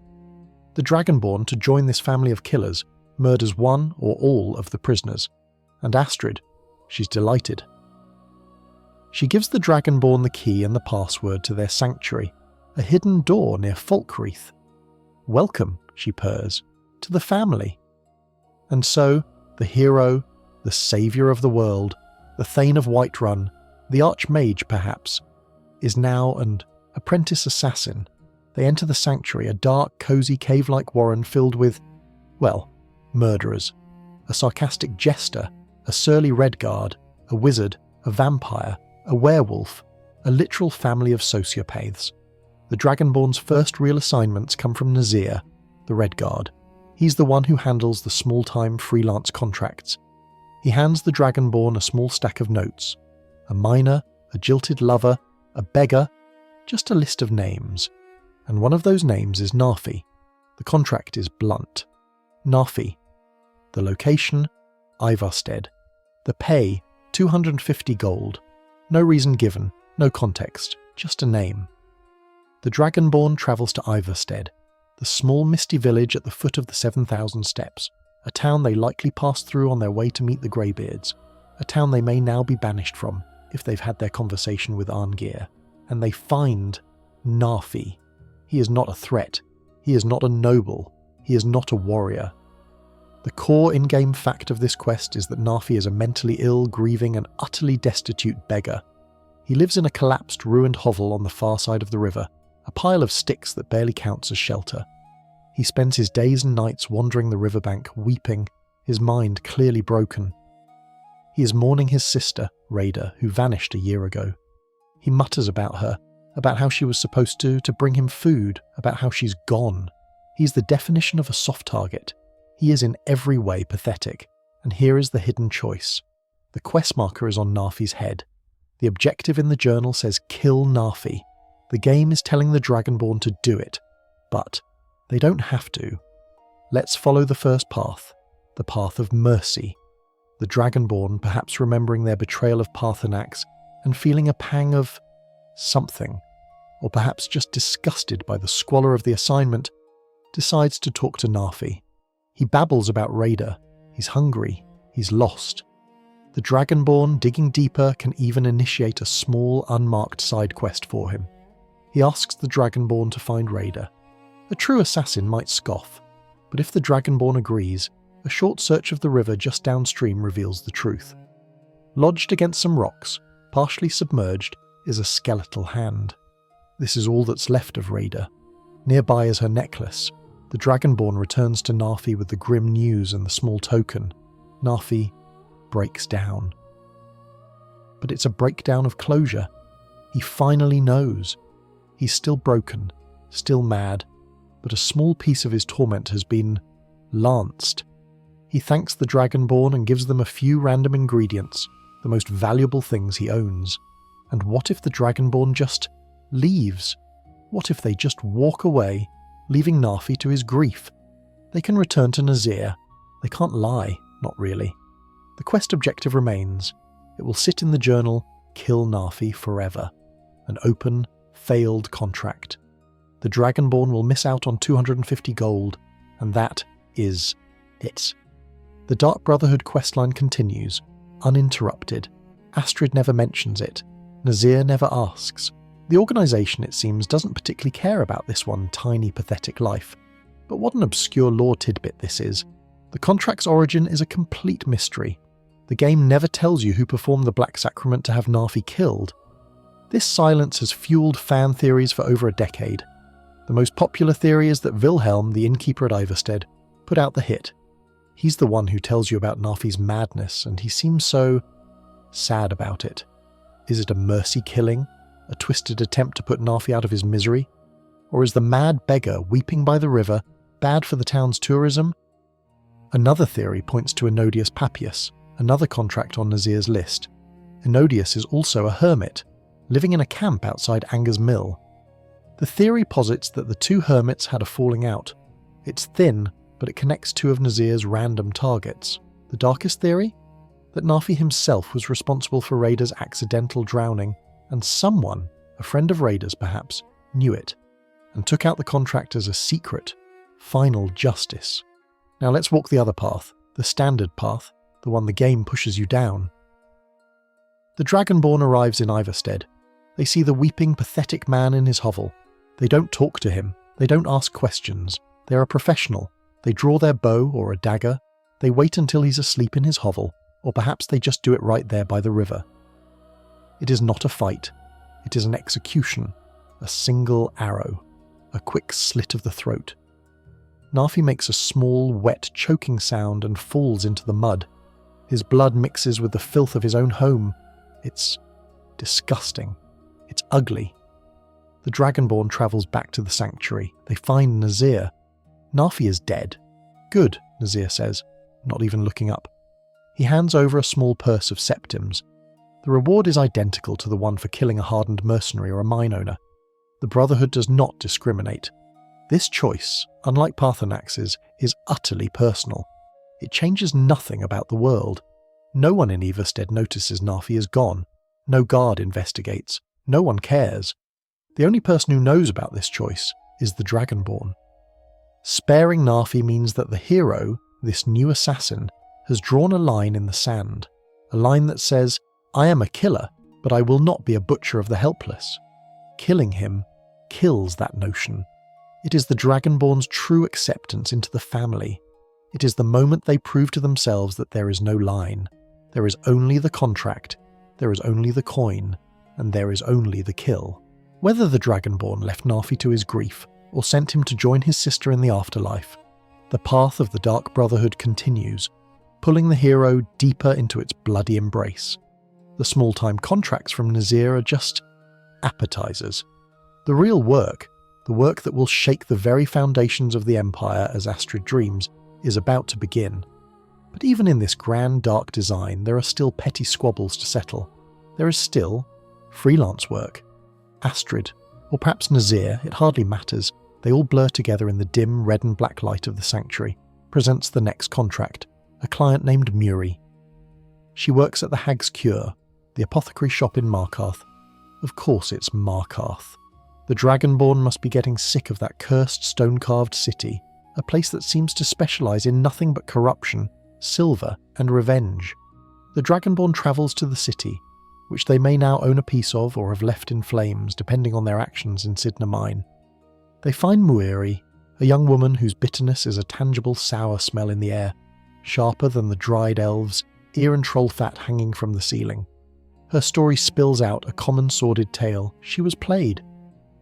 The Dragonborn, to join this family of killers, murders one or all of the prisoners. And Astrid, she's delighted. She gives the Dragonborn the key and the password to their sanctuary, a hidden door near Falkreath. "Welcome," she purrs, "to the family." And so, the hero, the saviour of the world, the Thane of Whiterun, the Archmage perhaps, is now an apprentice assassin. They enter the sanctuary, a dark, cosy cave-like warren filled with, well, murderers. A sarcastic jester, a surly redguard, a wizard, a vampire, a werewolf, a literal family of sociopaths. The Dragonborn's first real assignments come from Nazir, the Red Guard. He's the one who handles the small-time freelance contracts. He hands the Dragonborn a small stack of notes. A miner, a jilted lover, a beggar, just a list of names. And one of those names is Narfi. The contract is blunt. Narfi. The location, Ivarstead. The pay, 250 gold. No reason given, no context, just a name. The Dragonborn travels to Ivarstead, the small misty village at the foot of the 7,000 steps, a town they likely passed through on their way to meet the Greybeards, a town they may now be banished from if they've had their conversation with Arngeir. And they find Narfi. He is not a threat. He is not a noble. He is not a warrior. The core in-game fact of this quest is that Narfi is a mentally ill, grieving and utterly destitute beggar. He lives in a collapsed, ruined hovel on the far side of the river, a pile of sticks that barely counts as shelter. He spends his days and nights wandering the riverbank, weeping, his mind clearly broken. He is mourning his sister, Rhaeda, who vanished a year ago. He mutters about her, about how she was supposed to bring him food, about how she's gone. He's the definition of a soft target. He is in every way pathetic, and here is the hidden choice. The quest marker is on Narfi's head. The objective in the journal says kill Narfi. The game is telling the Dragonborn to do it, but they don't have to. Let's follow the first path, the path of mercy. The Dragonborn, perhaps remembering their betrayal of Paarthurnax and feeling a pang of something, or perhaps just disgusted by the squalor of the assignment, decides to talk to Narfi. He babbles about Rhaeda. He's hungry. He's lost. The Dragonborn, digging deeper, can even initiate a small, unmarked side quest for him. He asks the Dragonborn to find Rhaeda. A true assassin might scoff, but if the Dragonborn agrees, a short search of the river just downstream reveals the truth. Lodged against some rocks, partially submerged, is a skeletal hand. This is all that's left of Rhaeda. Nearby is her necklace. The Dragonborn returns to Narfi with the grim news and the small token. Narfi breaks down. But it's a breakdown of closure. He finally knows. He's still broken, still mad, but a small piece of his torment has been lanced. He thanks the Dragonborn and gives them a few random ingredients, the most valuable things he owns. And what if the Dragonborn just leaves? What if they just walk away, leaving Narfi to his grief? They can return to Nazir. They can't lie, not really. The quest objective remains. It will sit in the journal, kill Narfi forever. An open, failed contract. The Dragonborn will miss out on 250 gold, and that is it. The Dark Brotherhood questline continues, uninterrupted. Astrid never mentions it. Nazir never asks. The organisation, it seems, doesn't particularly care about this one tiny, pathetic life. But what an obscure lore tidbit this is. The contract's origin is a complete mystery. The game never tells you who performed the Black Sacrament to have Narfi killed. This silence has fueled fan theories for over a decade. The most popular theory is that Wilhelm, the innkeeper at Ivarstead, put out the hit. He's the one who tells you about Narfi's madness, and he seems so sad about it. Is it a mercy killing? A twisted attempt to put Narfi out of his misery? Or is the mad beggar weeping by the river bad for the town's tourism? Another theory points to Enodius Papius, another contract on Nazir's list. Enodius is also a hermit, living in a camp outside Anger's Mill. The theory posits that the two hermits had a falling out. It's thin, but it connects two of Nazir's random targets. The darkest theory? That Narfi himself was responsible for Rhaeda's accidental drowning, and someone, a friend of Rhaeda's perhaps, knew it, and took out the contract as a secret, final justice. Now let's walk the other path, the standard path, the one the game pushes you down. The Dragonborn arrives in Ivarstead. They see the weeping, pathetic man in his hovel. They don't talk to him. They don't ask questions. They are professional. They draw their bow or a dagger. They wait until he's asleep in his hovel, or perhaps they just do it right there by the river. It is not a fight. It is an execution. A single arrow. A quick slit of the throat. Narfi makes a small, wet, choking sound and falls into the mud. His blood mixes with the filth of his own home. It's disgusting. It's ugly. The Dragonborn travels back to the sanctuary. They find Nazir. Narfi is dead. Good, Nazir says, not even looking up. He hands over a small purse of septims. The reward is identical to the one for killing a hardened mercenary or a mine owner. The Brotherhood does not discriminate. This choice, unlike Paarthurnax's, is utterly personal. It changes nothing about the world. No one in Everstead notices Narfi is gone. No guard investigates. No one cares. The only person who knows about this choice is the Dragonborn. Sparing Narfi means that the hero, this new assassin, has drawn a line in the sand. A line that says, I am a killer, but I will not be a butcher of the helpless. Killing him kills that notion. It is the Dragonborn's true acceptance into the family. It is the moment they prove to themselves that there is no line. There is only the contract, there is only the coin, and there is only the kill. Whether the Dragonborn left Narfi to his grief, or sent him to join his sister in the afterlife, the path of the Dark Brotherhood continues, pulling the hero deeper into its bloody embrace. The small-time contracts from Nazir are just appetizers. The real work, the work that will shake the very foundations of the Empire as Astrid dreams, is about to begin. But even in this grand dark design, there are still petty squabbles to settle. There is still freelance work. Astrid, or perhaps Nazir, it hardly matters, they all blur together in the dim red and black light of the sanctuary, presents the next contract, a client named Muri. She works at the Hag's Cure, the apothecary shop in Markarth. Of course it's Markarth. The Dragonborn must be getting sick of that cursed stone-carved city, a place that seems to specialise in nothing but corruption, silver, and revenge. The Dragonborn travels to the city, which they may now own a piece of or have left in flames, depending on their actions in Sidna Mine. They find Muiri, a young woman whose bitterness is a tangible sour smell in the air, sharper than the dried elves, ear and troll fat hanging from the ceiling. Her story spills out a common sordid tale. She was played.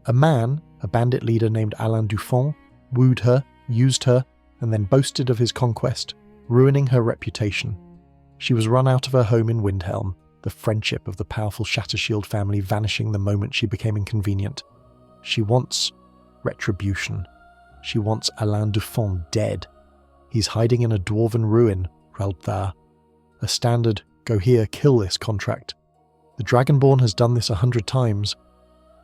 A man, a bandit leader named Alain Dufont, wooed her, used her, and then boasted of his conquest, ruining her reputation. She was run out of her home in Windhelm, the friendship of the powerful Shattershield family vanishing the moment she became inconvenient. She wants retribution. She wants Alain Dufont dead. He's hiding in a dwarven ruin, Raldthar. A standard, go here, kill this contract. The Dragonborn has done this 100 times.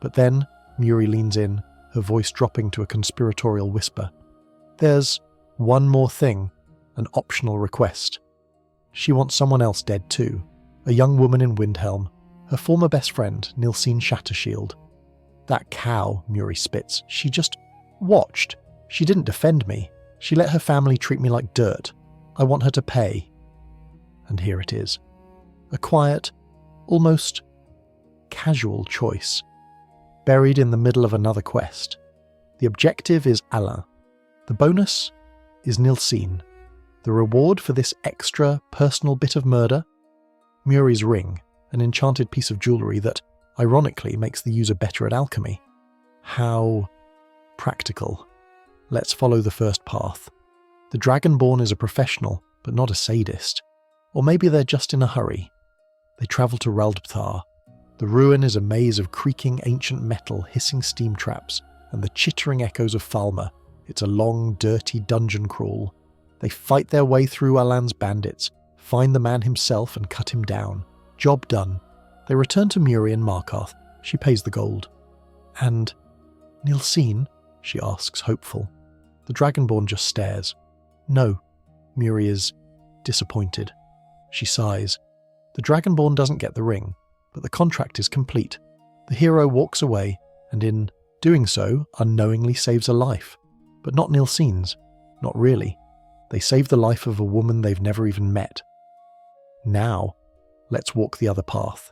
But then, Muri leans in, her voice dropping to a conspiratorial whisper. There's one more thing, an optional request. She wants someone else dead too, a young woman in Windhelm, her former best friend, Nilsine Shattershield. That cow, Muri spits, she just watched. She didn't defend me. She let her family treat me like dirt. I want her to pay. And here it is. A quiet, almost casual choice, buried in the middle of another quest. The objective is Alain. The bonus is Nilsine. The reward for this extra personal bit of murder? Muri's ring, an enchanted piece of jewellery that, ironically, makes the user better at alchemy. How practical. Let's follow the first path. The Dragonborn is a professional, but not a sadist. Or maybe they're just in a hurry. They travel to Raldthar. The ruin is a maze of creaking ancient metal, hissing steam traps, and the chittering echoes of Falmer. It's a long, dirty dungeon crawl. They fight their way through Alain's bandits, find the man himself and cut him down. Job done. They return to Muri and Markarth. She pays the gold. And Nilsine? She asks, hopeful. The Dragonborn just stares. No. Muri is disappointed. She sighs. The Dragonborn doesn't get the ring, but the contract is complete. The hero walks away, and in doing so, unknowingly saves a life. But not Nilsine's. Not really. They save the life of a woman they've never even met. Now, let's walk the other path.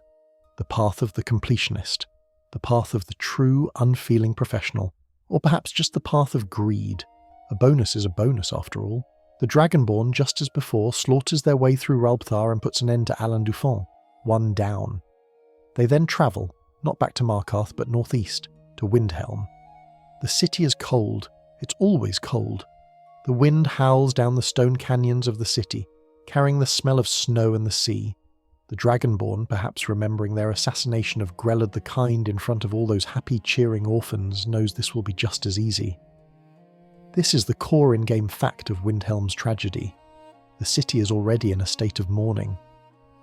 The path of the completionist. The path of the true, unfeeling professional. Or perhaps just the path of greed. A bonus is a bonus, after all. The Dragonborn, just as before, slaughters their way through Raldthar and puts an end to Alain Dufont. One down. They then travel, not back to Markarth, but northeast, to Windhelm. The city is cold. It's always cold. The wind howls down the stone canyons of the city, carrying the smell of snow and the sea. The Dragonborn, perhaps remembering their assassination of Grelad the Kind in front of all those happy, cheering orphans, knows this will be just as easy. This is the core in-game fact of Windhelm's tragedy. The city is already in a state of mourning.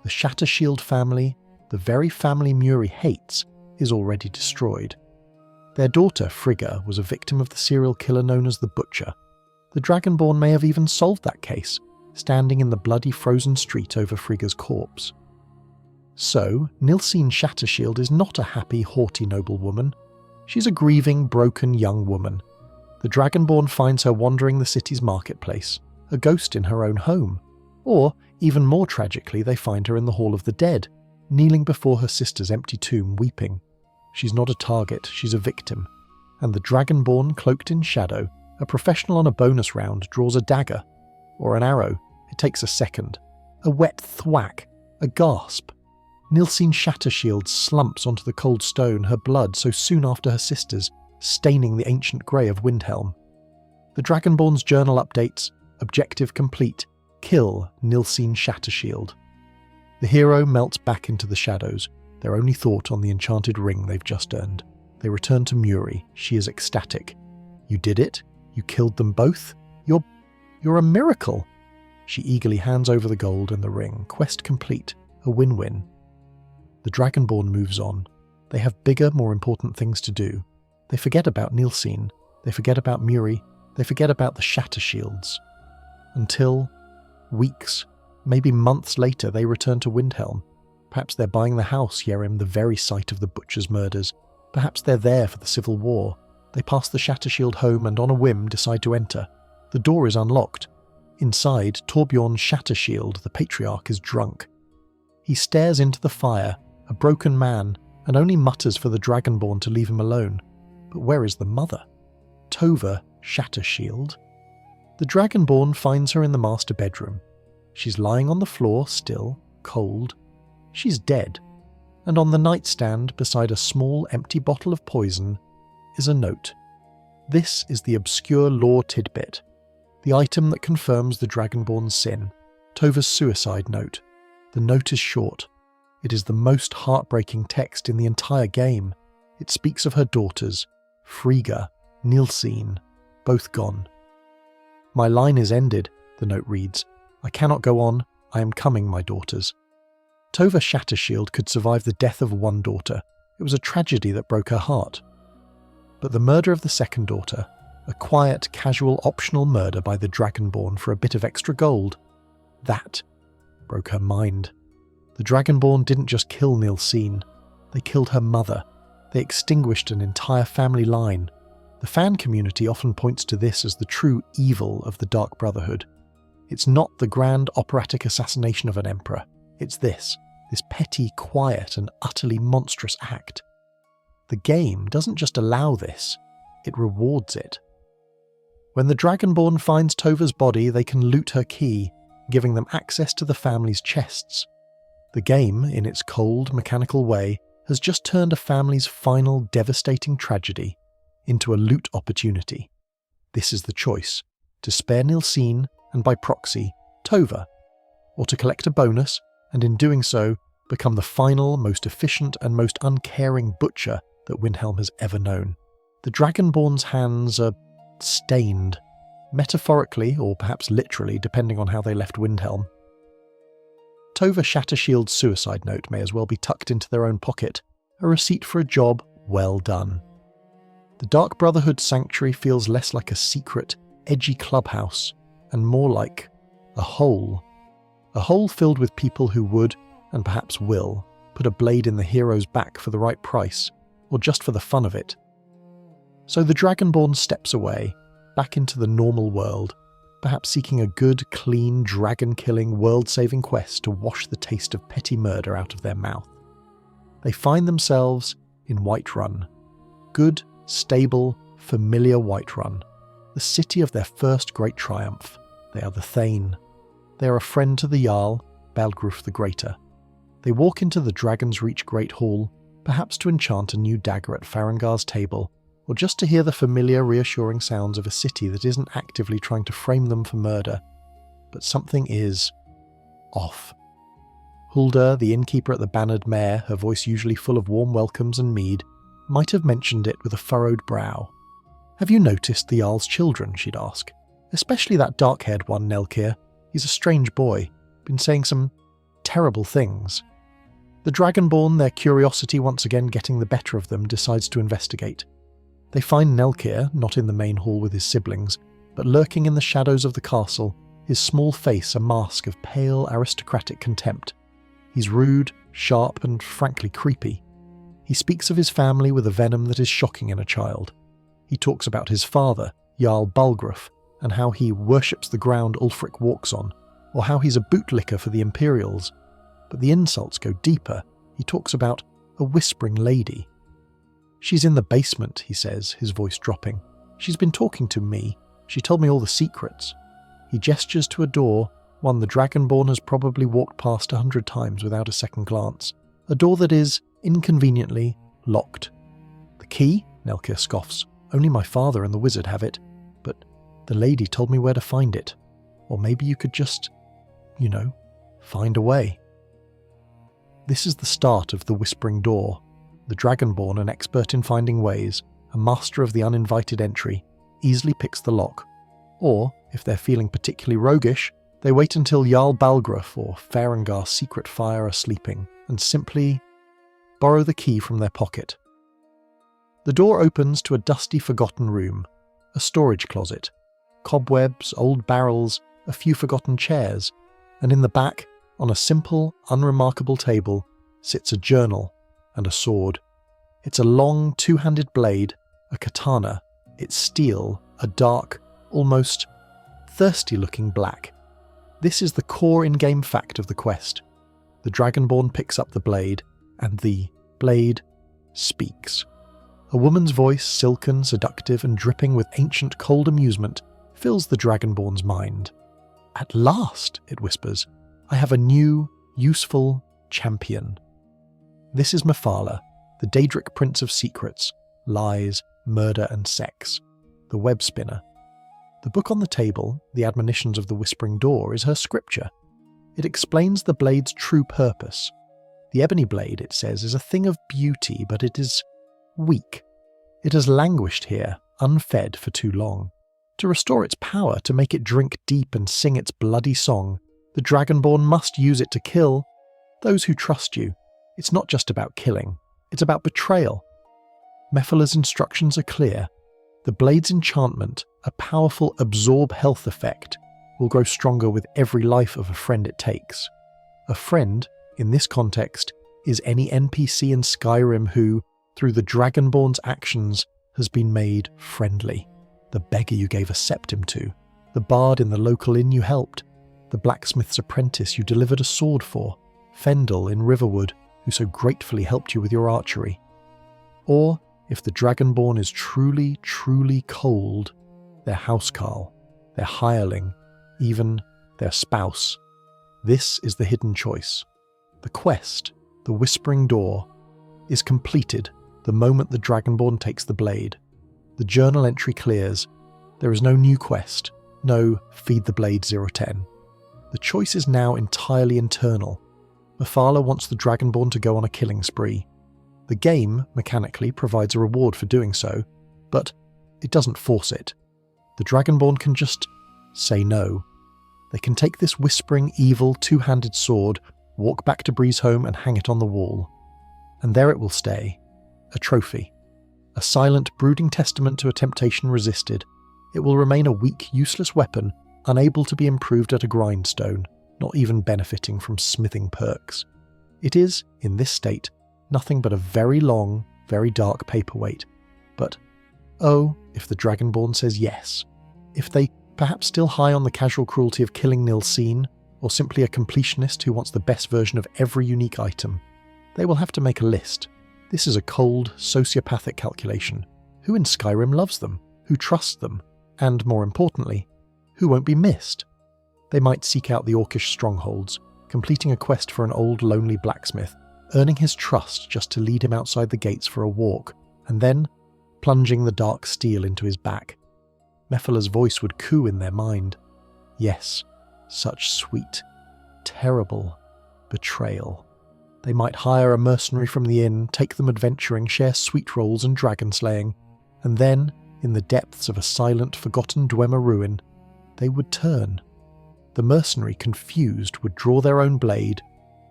The Shattershield family, the very family Muri hates, is already destroyed. Their daughter, Frigga, was a victim of the serial killer known as the Butcher. The Dragonborn may have even solved that case, standing in the bloody frozen street over Frigga's corpse. So, Nilsine Shattershield is not a happy, haughty noblewoman. She's a grieving, broken young woman. The Dragonborn finds her wandering the city's marketplace, a ghost in her own home. Or, even more tragically, they find her in the Hall of the Dead, kneeling before her sister's empty tomb, weeping. She's not a target, she's a victim. And the Dragonborn, cloaked in shadow, a professional on a bonus round, draws a dagger. Or an arrow. It takes a second. A wet thwack. A gasp. Nilsine Shattershield slumps onto the cold stone, her blood so soon after her sister's, staining the ancient grey of Windhelm. The Dragonborn's journal updates, objective complete, kill Nilsine Shattershield. The hero melts back into the shadows, their only thought on the enchanted ring they've just earned. They return to Muri. She is ecstatic. You did it? You killed them both? You're a miracle! She eagerly hands over the gold and the ring. Quest complete. A win-win. The Dragonborn moves on. They have bigger, more important things to do. They forget about Nilsine. They forget about Muri. They forget about the Shattershields. Until, weeks, maybe months later, they return to Windhelm. Perhaps they're buying the house Yerim, the very site of the Butcher's murders. Perhaps they're there for the Civil War. They pass the Shattershield home and on a whim decide to enter. The door is unlocked. Inside, Torbjorn Shattershield, the patriarch, is drunk. He stares into the fire, a broken man, and only mutters for the Dragonborn to leave him alone. But where is the mother? Tova Shattershield? The Dragonborn finds her in the master bedroom. She's lying on the floor, still, cold. She's dead. And on the nightstand, beside a small, empty bottle of poison, is a note. This is the obscure lore tidbit. The item that confirms the Dragonborn's sin. Tova's suicide note. The note is short. It is the most heartbreaking text in the entire game. It speaks of her daughters, Frigga, Nilsine, both gone. My line is ended, the note reads. I cannot go on. I am coming, my daughters. Tova Shattershield could survive the death of one daughter. It was a tragedy that broke her heart. But the murder of the second daughter, a quiet, casual, optional murder by the Dragonborn for a bit of extra gold, that broke her mind. The Dragonborn didn't just kill Nilsine. They killed her mother. They extinguished an entire family line. The fan community often points to this as the true evil of the Dark Brotherhood. It's not the grand operatic assassination of an emperor. It's this petty, quiet, and utterly monstrous act. The game doesn't just allow this, it rewards it. When the Dragonborn finds Tova's body, they can loot her key, giving them access to the family's chests. The game, in its cold, mechanical way, has just turned a family's final, devastating tragedy into a loot opportunity. This is the choice: to spare Nilsine, and by proxy, Tova, or to collect a bonus, and in doing so, become the final, most efficient, and most uncaring butcher that Windhelm has ever known. The Dragonborn's hands are stained, metaphorically or perhaps literally, depending on how they left Windhelm. Tova Shattershield's suicide note may as well be tucked into their own pocket, a receipt for a job well done. The Dark Brotherhood sanctuary feels less like a secret, edgy clubhouse, and more like a hole. A hole filled with people who would, and perhaps will, put a blade in the hero's back for the right price, or just for the fun of it. So the Dragonborn steps away, back into the normal world, perhaps seeking a good, clean, dragon-killing, world-saving quest to wash the taste of petty murder out of their mouth. They find themselves in Whiterun. Good, stable, familiar Whiterun. The city of their first great triumph. They are the Thane. They are a friend to the Jarl, Balgruf the Greater. They walk into the Dragon's Reach Great Hall, perhaps to enchant a new dagger at Farengar's table, or just to hear the familiar, reassuring sounds of a city that isn't actively trying to frame them for murder. But something is off. Hulda, the innkeeper at the Bannered Mare, her voice usually full of warm welcomes and mead, might have mentioned it with a furrowed brow. "Have you noticed the Jarl's children?" she'd ask. "Especially that dark-haired one, Nelkir. He's a strange boy. Been saying some terrible things." The Dragonborn, their curiosity once again getting the better of them, decides to investigate. They find Nelkir, not in the main hall with his siblings, but lurking in the shadows of the castle, his small face a mask of pale aristocratic contempt. He's rude, sharp, and frankly creepy. He speaks of his family with a venom that is shocking in a child. He talks about his father, Jarl Balgruuf, and how he worships the ground Ulfric walks on, or how he's a bootlicker for the Imperials. But the insults go deeper. He talks about a whispering lady. "She's in the basement," he says, his voice dropping. "She's been talking to me. She told me all the secrets." He gestures to a door, one the Dragonborn has probably walked past 100 times without a second glance. A door that is, inconveniently, locked. "The key?" Nelkir scoffs. "Only my father and the wizard have it. But the lady told me where to find it. Or maybe you could just, find a way." This is the start of the Whispering Door. The Dragonborn, an expert in finding ways, a master of the uninvited entry, easily picks the lock. Or, if they're feeling particularly roguish, they wait until Jarl Balgruuf or Farengar's secret fire are sleeping, and simply borrow the key from their pocket. The door opens to a dusty, forgotten room, a storage closet, cobwebs, old barrels, a few forgotten chairs, and in the back, on a simple, unremarkable table, sits a journal and a sword. It's a long, two-handed blade, a katana. It's steel, a dark, almost thirsty-looking black. This is the core in-game fact of the quest. The Dragonborn picks up the blade, and the blade speaks. A woman's voice, silken, seductive, and dripping with ancient cold amusement, fills the Dragonborn's mind. "At last," it whispers, "I have a new, useful champion." This is Mephala, the Daedric Prince of secrets, lies, murder, and sex, the web spinner. The book on the table, The Admonitions of the Whispering Door, is her scripture. It explains the blade's true purpose. The Ebony Blade, it says, is a thing of beauty, but it is weak. It has languished here, unfed for too long. To restore its power, to make it drink deep and sing its bloody song, the Dragonborn must use it to kill those who trust you. It's not just about killing, it's about betrayal. Mephala's instructions are clear. The blade's enchantment, a powerful absorb health effect, will grow stronger with every life of a friend it takes. A friend, in this context, is any NPC in Skyrim who, through the Dragonborn's actions, has been made friendly. The beggar you gave a septim to, the bard in the local inn you helped, the blacksmith's apprentice you delivered a sword for, Fendel in Riverwood, who so gratefully helped you with your archery. Or, if the Dragonborn is truly, truly cold, their housecarl, their hireling, even their spouse. This is the hidden choice. The quest, the Whispering Door, is completed the moment the Dragonborn takes the blade. The journal entry clears. There is no new quest, no Feed the Blade 010. The choice is now entirely internal. Mephala wants the Dragonborn to go on a killing spree. The game, mechanically, provides a reward for doing so, but it doesn't force it. The Dragonborn can just say no. They can take this whispering, evil, two-handed sword, walk back to Breezeholm and hang it on the wall. And there it will stay. A trophy. A silent, brooding testament to a temptation resisted. It will remain a weak, useless weapon, unable to be improved at a grindstone, not even benefiting from smithing perks. It is, in this state, nothing but a very long, very dark paperweight. But, oh, if the Dragonborn says yes. If they, perhaps still high on the casual cruelty of killing Nilsine, or simply a completionist who wants the best version of every unique item, they will have to make a list. This is a cold, sociopathic calculation. Who in Skyrim loves them? Who trusts them? And, more importantly, who won't be missed? They might seek out the Orcish strongholds, completing a quest for an old, lonely blacksmith, earning his trust just to lead him outside the gates for a walk, and then plunging the dark steel into his back. Mephala's voice would coo in their mind. Yes, such sweet, terrible betrayal. They might hire a mercenary from the inn, take them adventuring, share sweet rolls and dragon slaying, and then, in the depths of a silent, forgotten Dwemer ruin, they would turn. The mercenary, confused, would draw their own blade.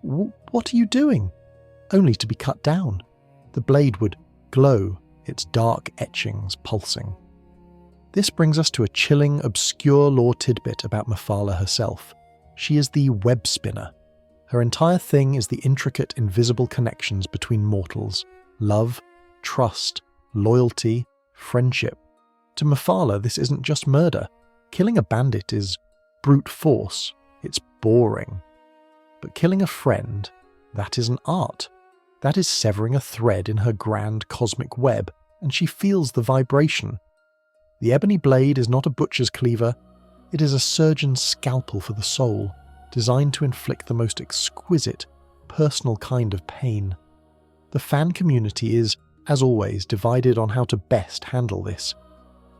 What are you doing? Only to be cut down. The blade would glow, its dark etchings pulsing. This brings us to a chilling, obscure lore tidbit about Mephala herself. She is the web spinner. Her entire thing is the intricate, invisible connections between mortals. Love, trust, loyalty, friendship. To Mephala, this isn't just murder. Killing a bandit is brute force. It's boring. But killing a friend, that is an art. That is severing a thread in her grand cosmic web, and she feels the vibration. The Ebony Blade is not a butcher's cleaver. It is a surgeon's scalpel for the soul, designed to inflict the most exquisite, personal kind of pain. The fan community is, as always, divided on how to best handle this.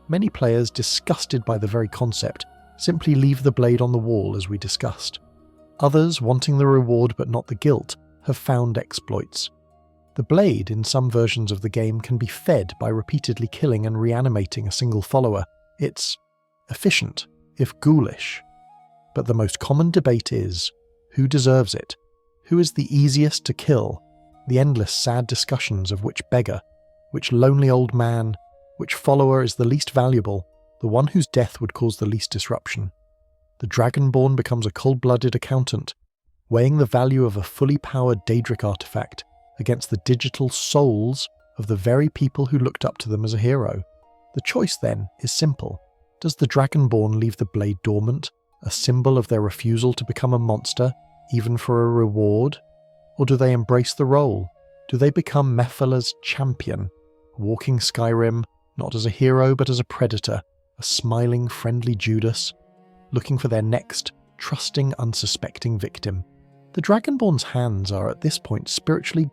Many players, disgusted by the very concept, simply leave the blade on the wall as we discussed. Others, wanting the reward but not the guilt, have found exploits. The blade, in some versions of the game, can be fed by repeatedly killing and reanimating a single follower. It's efficient, if ghoulish. But the most common debate is, who deserves it? Who is the easiest to kill? The endless sad discussions of which beggar, which lonely old man, which follower is the least valuable, the one whose death would cause the least disruption. The Dragonborn becomes a cold-blooded accountant, weighing the value of a fully powered Daedric artifact against the digital souls of the very people who looked up to them as a hero. The choice, then, is simple. Does the Dragonborn leave the blade dormant, a symbol of their refusal to become a monster, even for a reward? Or do they embrace the role? Do they become Mephala's champion, walking Skyrim not as a hero but as a predator, a smiling, friendly Judas, looking for their next, trusting, unsuspecting victim? The Dragonborn's hands are at this point spiritually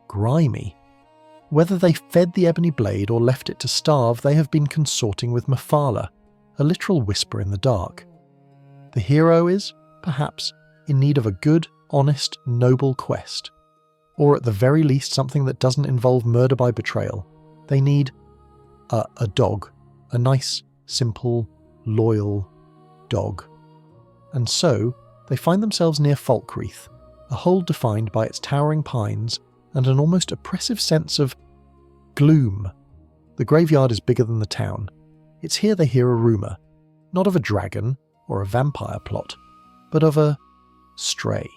grimy. Whether they fed the Ebony Blade or left it to starve, they have been consorting with Mephala, a literal whisper in the dark. The hero is, perhaps, in need of a good, honest, noble quest. Or at the very least something that doesn't involve murder by betrayal. They need a dog. A nice, simple, loyal dog. And so, they find themselves near Falkreath, a hold defined by its towering pines and an almost oppressive sense of gloom. The graveyard is bigger than the town. It's here they hear a rumour, not of a dragon or a vampire plot, but of a stray.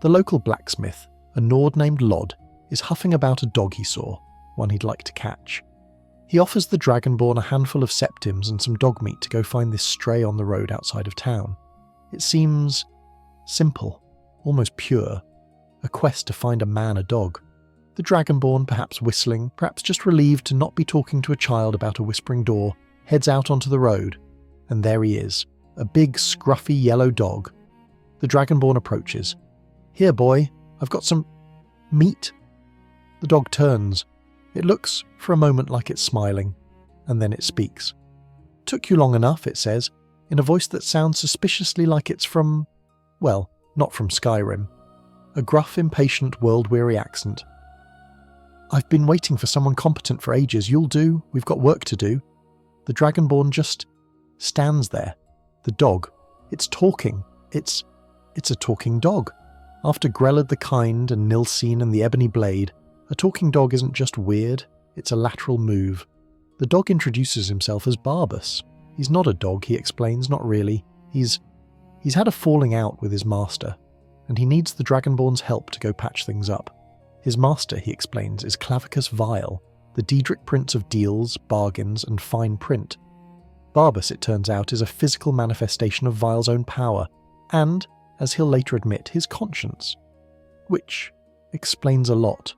The local blacksmith, a Nord named Lod, is huffing about a dog he saw, one he'd like to catch. He offers the Dragonborn a handful of septims and some dog meat to go find this stray on the road outside of town. It seems simple, almost pure, a quest to find a man a dog. The Dragonborn, perhaps whistling, perhaps just relieved to not be talking to a child about a whispering door, heads out onto the road, and there he is, a big, scruffy yellow dog. The Dragonborn approaches. "Here, boy, I've got some meat." The dog turns. It looks, for a moment, like it's smiling, and then it speaks. "Took you long enough," it says, in a voice that sounds suspiciously like it's from, well, not from Skyrim. A gruff, impatient, world-weary accent. "I've been waiting for someone competent for ages. You'll do. We've got work to do." The Dragonborn just stands there. The dog. It's talking. It's a talking dog. After Grellad the Kind and Nilsine and the Ebony Blade, a talking dog isn't just weird, it's a lateral move. The dog introduces himself as Barbas. He's not a dog, he explains, not really. He's had a falling out with his master, and he needs the Dragonborn's help to go patch things up. His master, he explains, is Clavicus Vile, the Daedric Prince of deals, bargains, and fine print. Barbas, it turns out, is a physical manifestation of Vile's own power, and, as he'll later admit, his conscience. Which explains a lot.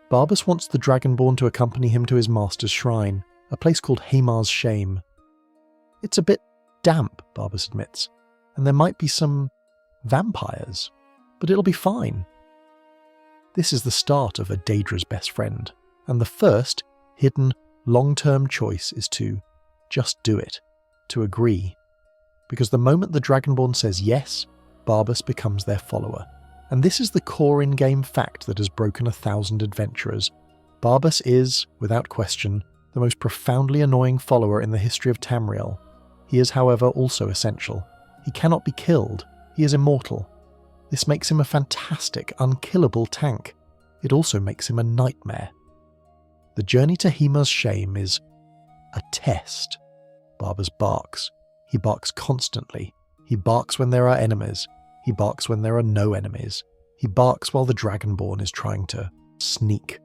Barbas wants the Dragonborn to accompany him to his master's shrine, a place called Hamar's Shame. "It's a bit damp," Barbas admits, "and there might be some vampires, but it'll be fine." This is the start of a Daedra's best friend, and the first, hidden, long-term choice is to just do it, to agree. Because the moment the Dragonborn says yes, Barbas becomes their follower. And this is the core in-game fact that has broken 1,000 adventurers. Barbas is, without question, the most profoundly annoying follower in the history of Tamriel. He is, however, also essential. He cannot be killed. He is immortal. This makes him a fantastic, unkillable tank. It also makes him a nightmare. The journey to Hima's shame is a test. Barbas barks. He barks constantly. He barks when there are enemies. He barks when there are no enemies. He barks while the Dragonborn is trying to sneak.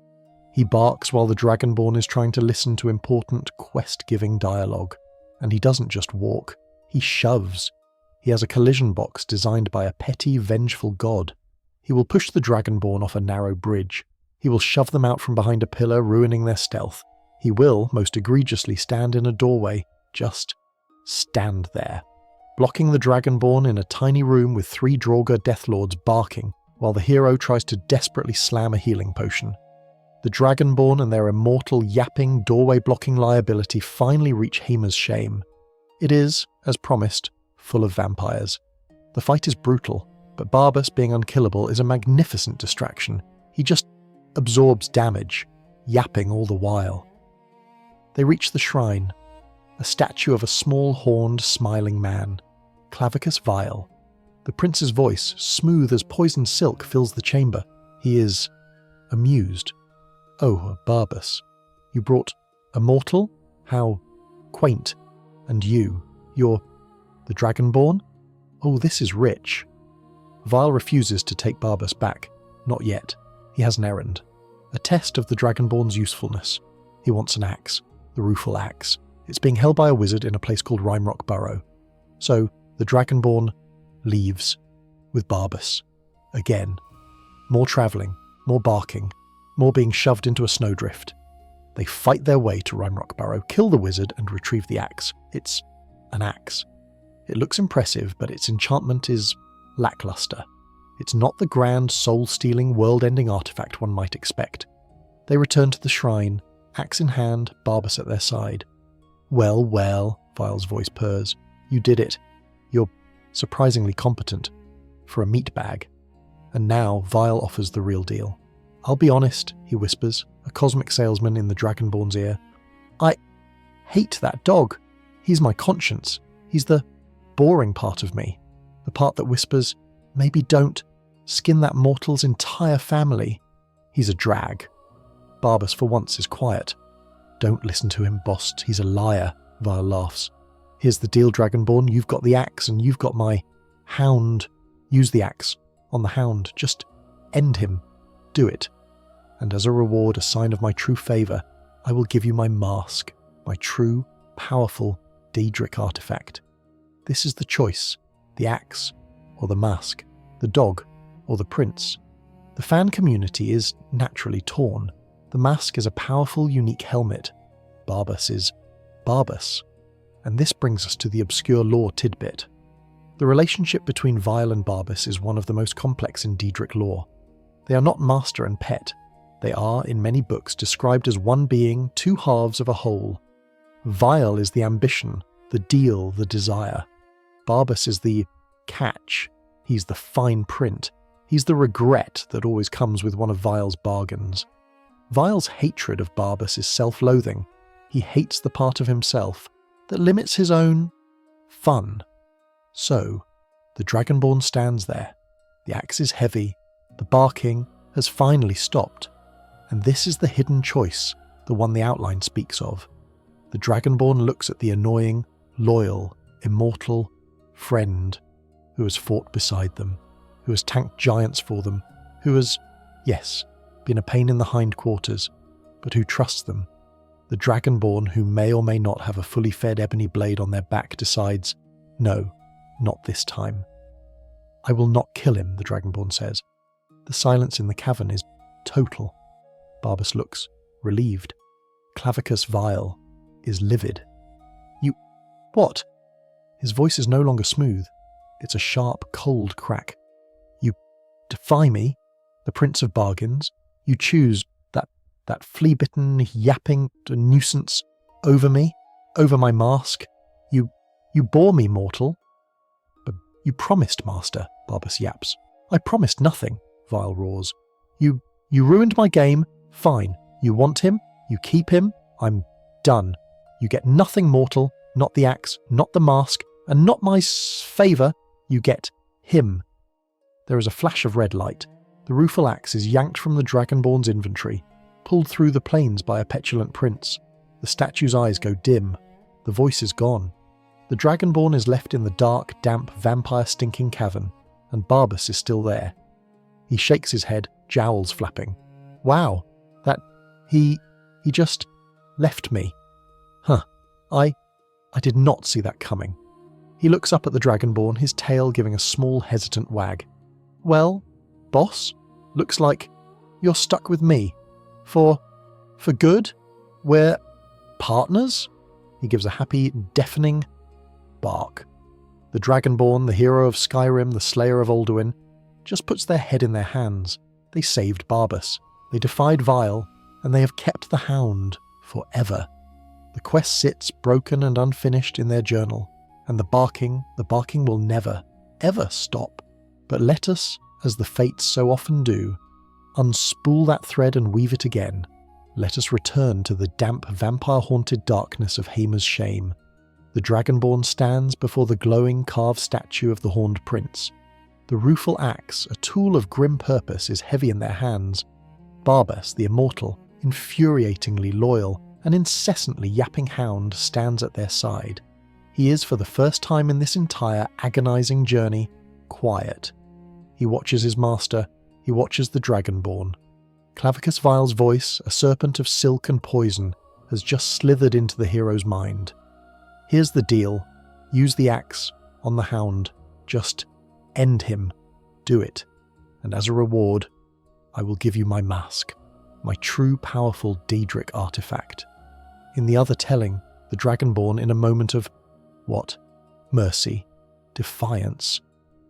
He barks while the Dragonborn is trying to listen to important quest-giving dialogue. And he doesn't just walk. He shoves. He has a collision box designed by a petty, vengeful god. He will push the Dragonborn off a narrow bridge. He will shove them out from behind a pillar, ruining their stealth. He will, most egregiously, stand in a doorway. Just stand there, blocking the Dragonborn in a tiny room with 3 Draugr Deathlords barking, while the hero tries to desperately slam a healing potion. The Dragonborn and their immortal, yapping, doorway-blocking liability finally reach Hima's shame. It is, as promised, full of vampires. The fight is brutal, but Barbas being unkillable is a magnificent distraction. He just absorbs damage, yapping all the while. They reach the shrine, a statue of a small, horned, smiling man, Clavicus Vile. The prince's voice, smooth as poisoned silk, fills the chamber. He is amused. "Oh, Barbas, you brought a mortal? How quaint. And you're the Dragonborn? Oh, this is rich." Vile refuses to take Barbas back. Not yet. He has an errand. A test of the Dragonborn's usefulness. He wants an axe. The Rueful Axe. It's being held by a wizard in a place called Rimerock Burrow. So, the Dragonborn leaves with Barbas. Again. More travelling, more barking, more being shoved into a snowdrift. They fight their way to Rimerock Burrow, kill the wizard, and retrieve the axe. It's an axe. It looks impressive, but its enchantment is lackluster. It's not the grand, soul-stealing, world-ending artifact one might expect. They return to the shrine, axe in hand, Barbas at their side. "Well, well," Vile's voice purrs. "You did it. You're surprisingly competent. For a meat bag." And now Vile offers the real deal. "I'll be honest," he whispers, a cosmic salesman in the Dragonborn's ear. "I hate that dog. He's my conscience. He's the boring part of me. The part that whispers, maybe don't skin that mortal's entire family. He's a drag." Barbas for once is quiet. "Don't listen to him, Bost. He's a liar," Vile laughs. "Here's the deal, Dragonborn. You've got the axe and you've got my hound. Use the axe on the hound. Just end him. Do it. And as a reward, a sign of my true favour, I will give you my mask, my true, powerful Daedric artifact. This is the choice, the axe or the mask, the dog or the prince. The fan community is naturally torn. The mask is a powerful, unique helmet. Barbas is Barbas. And this brings us to the obscure lore tidbit. The relationship between Vile and Barbas is one of the most complex in Daedric lore. They are not master and pet. They are, in many books, described as one being, 2 halves of a whole. Vile is the ambition, the deal, the desire. Barbas is the catch. He's the fine print. He's the regret that always comes with one of Vile's bargains. Vile's hatred of Barbas is self-loathing. He hates the part of himself that limits his own fun. So, the Dragonborn stands there. The axe is heavy. The barking has finally stopped. And this is the hidden choice, the one the outline speaks of. The Dragonborn looks at the annoying, loyal, immortal friend who has fought beside them, who has tanked giants for them, who has, yes, been a pain in the hindquarters, but who trusts them. The Dragonborn, who may or may not have a fully fed Ebony Blade on their back, decides, no, not this time. "I will not kill him," the Dragonborn says. The silence in the cavern is total. Barbas looks relieved. Clavicus Vile is livid. "You... what?" His voice is no longer smooth. It's a sharp, cold crack. "You defy me, the Prince of Bargains. You choose that flea-bitten, yapping nuisance over me, over my mask. You bore me, mortal." "But you promised, Master," Barbas yaps. I promised nothing, Vile roars. You ruined my game. Fine. You want him? You keep him? I'm done. You get nothing mortal, not the axe, not the mask, and not my favour. You get him. There is a flash of red light. The rueful axe is yanked from the Dragonborn's inventory, pulled through the plains by a petulant prince. The statue's eyes go dim. The voice is gone. The Dragonborn is left in the dark, damp, vampire-stinking cavern, and Barbas is still there. He shakes his head, jowls flapping. Wow, he just left me. Huh, I did not see that coming. He looks up at the Dragonborn, his tail giving a small, hesitant wag. Well, boss, looks like you're stuck with me. For good? We're partners? He gives a happy, deafening bark. The Dragonborn, the hero of Skyrim, the slayer of Alduin, just puts their head in their hands. They saved Barbas. They defied Vile, and they have kept the hound forever. The quest sits spoken and unfinished in their journal, and the barking will never, ever stop. But let us, as the fates so often do, unspool that thread and weave it again. Let us return to the damp, vampire-haunted darkness of Hamer's shame. The Dragonborn stands before the glowing carved statue of the Horned Prince. The rueful axe, a tool of grim purpose, is heavy in their hands. Barbas, the immortal, infuriatingly loyal, an incessantly yapping hound, stands at their side. He is, for the first time in this entire agonizing journey, quiet. He watches his master, he watches the Dragonborn. Clavicus Vile's voice, a serpent of silk and poison, has just slithered into the hero's mind. Here's the deal. Use the axe on the hound. Just end him. Do it. And as a reward, I will give you my mask, my true powerful Daedric artifact. In the other telling, the Dragonborn, in a moment of, what? Mercy, defiance,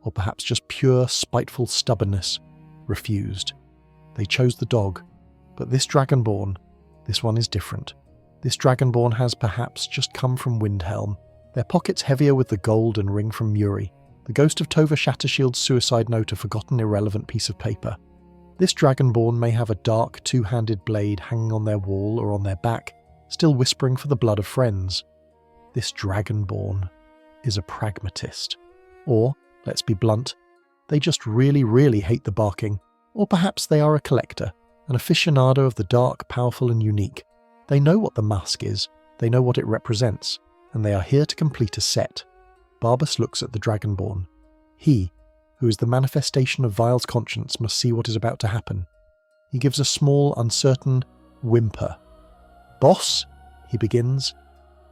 or perhaps just pure spiteful stubbornness, refused. They chose the dog, but this Dragonborn, this one is different. This Dragonborn has perhaps just come from Windhelm, their pockets heavier with the gold and ring from Muri, the ghost of Tova Shattershield's suicide note, a forgotten irrelevant piece of paper. This Dragonborn may have a dark, two-handed blade hanging on their wall or on their back, still whispering for the blood of friends. This Dragonborn is a pragmatist. Or, let's be blunt, they just really, really hate the barking. Or perhaps they are a collector, an aficionado of the dark, powerful and unique. They know what the mask is, they know what it represents, and they are here to complete a set. Barbas looks at the Dragonborn. He, who is the manifestation of Vile's conscience, must see what is about to happen. He gives a small, uncertain whimper. Boss, he begins.